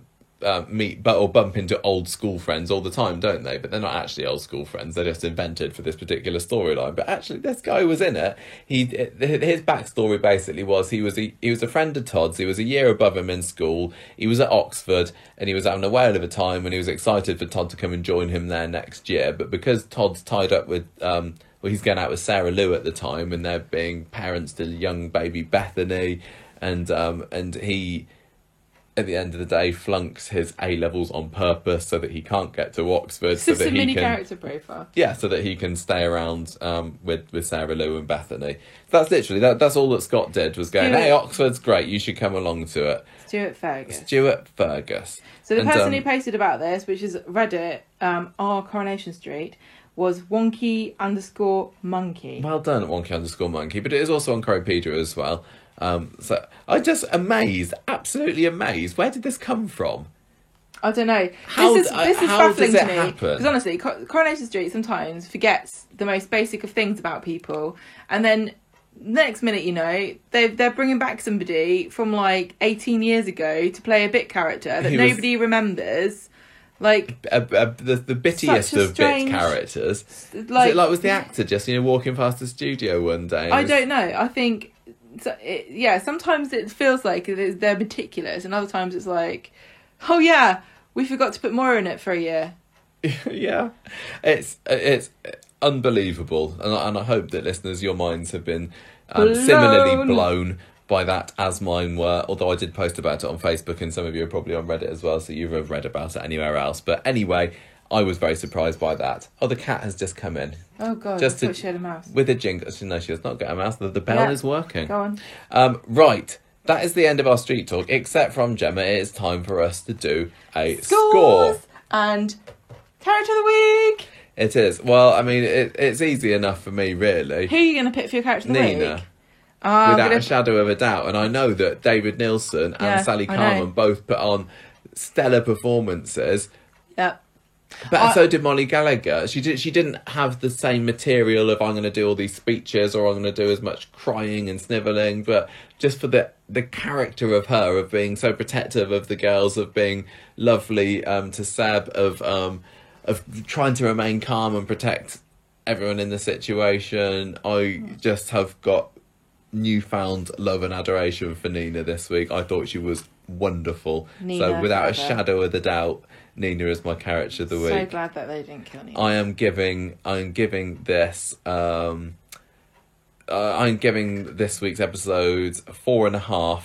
meet or bump into old school friends all the time, don't they? But they're not actually old school friends; they're just invented for this particular storyline. But actually, this guy was in it. His backstory basically was he was a friend of Todd's. He was a year above him in school. He was at Oxford, and he was having a whale of a time. And he was excited for Todd to come and join him there next year. But because Todd's tied up with he's going out with Sarah Lou at the time, and they're being parents to young baby Bethany, and he at the end of the day, flunks his A-levels on purpose so that he can't get to Oxford. It's so just that a he mini can, character profile. yeah, so that he can stay around with Sarah Lou and Bethany. That's literally, that's all that Scott did, was going, hey, Oxford's great, you should come along to it. Stuart Fergus. Stuart Fergus. So the And, person who posted about this, which is Reddit, r Coronation Street, was wonky_monkey. Well done, wonky_monkey, but it is also on Chropedia as well. So I'm just amazed, absolutely amazed. Where did this come from? I don't know. How This is how baffling does to it me. happen? Because honestly, Coronation Street sometimes forgets the most basic of things about people, and then next minute, you know, they're bringing back somebody from like 18 years ago to play a bit character that He was- nobody remembers. Like, The bittiest Such a of strange- bit characters. like, Was the actor just walking past the studio one day? and I was- don't know. I think, sometimes it feels like they're meticulous, and other times it's like, oh yeah, we forgot to put more in it for a year. Yeah, it's unbelievable, and I hope that listeners, your minds have been similarly blown by that as mine were. Although I did post about it on Facebook, and some of you are probably on Reddit as well, so you've read about it anywhere else. But anyway, I was very surprised by that. Oh, the cat has just come in Oh god, Just I to- thought she had a mouse. with a jingle. No, she has not got a mouse. The bell Yeah. is working. Go on. Right. That is the end of our street talk, except from Gemma. It is time for us to do a score. Scores and character of the week. It is. Well, I mean, it's easy enough for me, really. Who are you going to pick for your character of the Nina. week? I'm Without gonna- a shadow of a doubt. And I know that David Nielsen and Yeah, Sally I know. Carman both put on stellar performances. Yeah. But so did Molly Gallagher. She didn't have the same material of I'm going to do all these speeches or I'm going to do as much crying and snivelling, but just for the character of her, of being so protective of the girls, of being lovely to Seb, of trying to remain calm and protect everyone in the situation. I just have got newfound love and adoration for Nina this week. I thought she was wonderful. Nina So without a forever. shadow of a doubt, Nina is my character of the week. So glad that they didn't kill Nina. I'm giving this I'm giving this week's episodes 4.5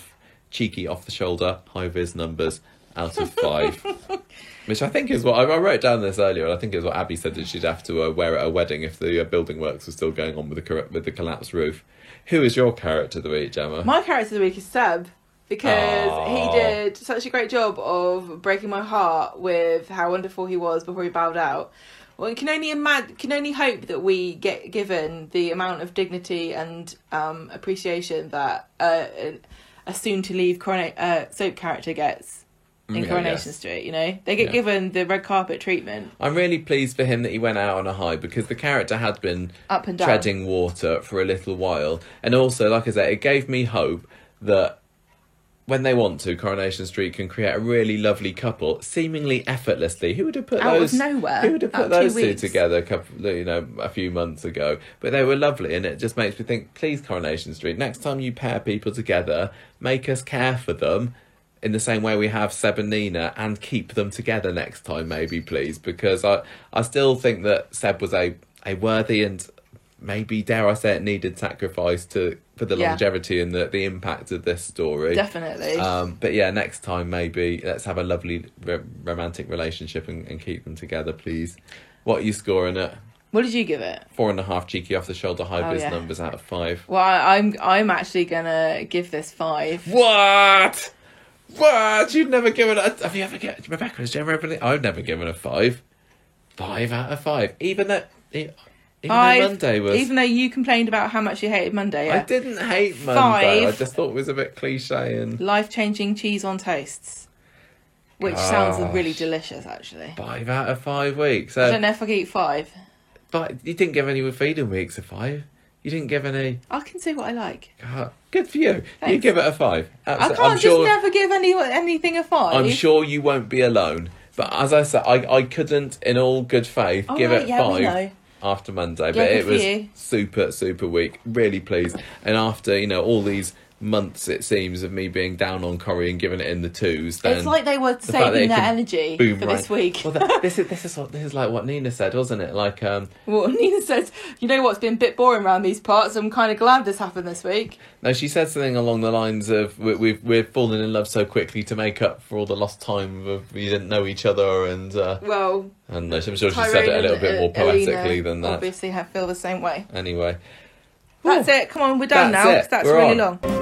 cheeky off the shoulder high vis numbers out of 5. Which I think is what I wrote down this earlier, and I think is what Abby said that she'd have to wear at a wedding if the building works were still going on with the collapsed roof. Who is your character of the week, Gemma? My character of the week is Seb, because Aw. he did such a great job of breaking my heart with how wonderful he was before he bowed out. Well, you can only hope that we get given the amount of dignity and appreciation that a soon to leave soap character gets in Yeah, Coronation yes. Street. You know, they get Yeah. given the red carpet treatment. I'm really pleased for him that he went out on a high, because the character had been Up and down. treading water for a little while. And also, like I said, it gave me hope that when they want to, Coronation Street can create a really lovely couple, seemingly effortlessly. Who would have put Out of those? nowhere. Who would have Out put of 2 those two weeks. together? A few months ago. But they were lovely, and it just makes me think. Please, Coronation Street, next time you pair people together, make us care for them in the same way we have Seb and Nina, and keep them together next time, maybe, please, because I still think that Seb was a worthy and maybe, dare I say it, needed sacrifice for the Yeah. longevity and the impact of this story. Definitely. But yeah, next time maybe let's have a lovely romantic relationship and keep them together, please. What are you scoring it? What did you give it? 4.5 cheeky off the shoulder high Oh, vis yeah. numbers out of 5. Well, I'm actually gonna give this 5. What? What? You'd never given it? Have you ever given Rebecca? Has Gemma ever? I've never given a 5. 5 out of 5. Even though Monday was. Even though you complained about how much you hated Monday. I Yeah? didn't hate Monday. 5. I just thought it was a bit cliche and Life-changing cheese on toasts, which sounds Gosh. really delicious, actually. 5 out of 5 weeks. I So, don't know if I could eat 5. but you didn't give any feeding weeks a 5. You didn't give any. I can say what I like. Good for you. You Thanks. give it a 5. I can't just never give anything a 5. I'm sure you won't be alone. But as I said, I couldn't, in all good faith, Oh, give right, it yeah, we 5 know. after Monday. Yeah, But good it for was you. super, super weak. Really pleased. And after, all these months, it seems, of me being down on Corrie and giving it in the twos, then It's like they were fact that saving it their can energy boom for right- this week. Well, this is like what Nina said, wasn't it? Like, Well, Nina says, you know what's been a bit boring around these parts? I'm kind of glad this happened this week. no, she said something along the lines of we're falling in love so quickly to make up for all the lost time of we didn't know each other, and Well, I'm sure she said Tyrone it a little and, bit more Alina poetically than that. obviously feel the same way. Anyway. That's it. Come on, we're done That's now, it. 'cause that's We're really on. long.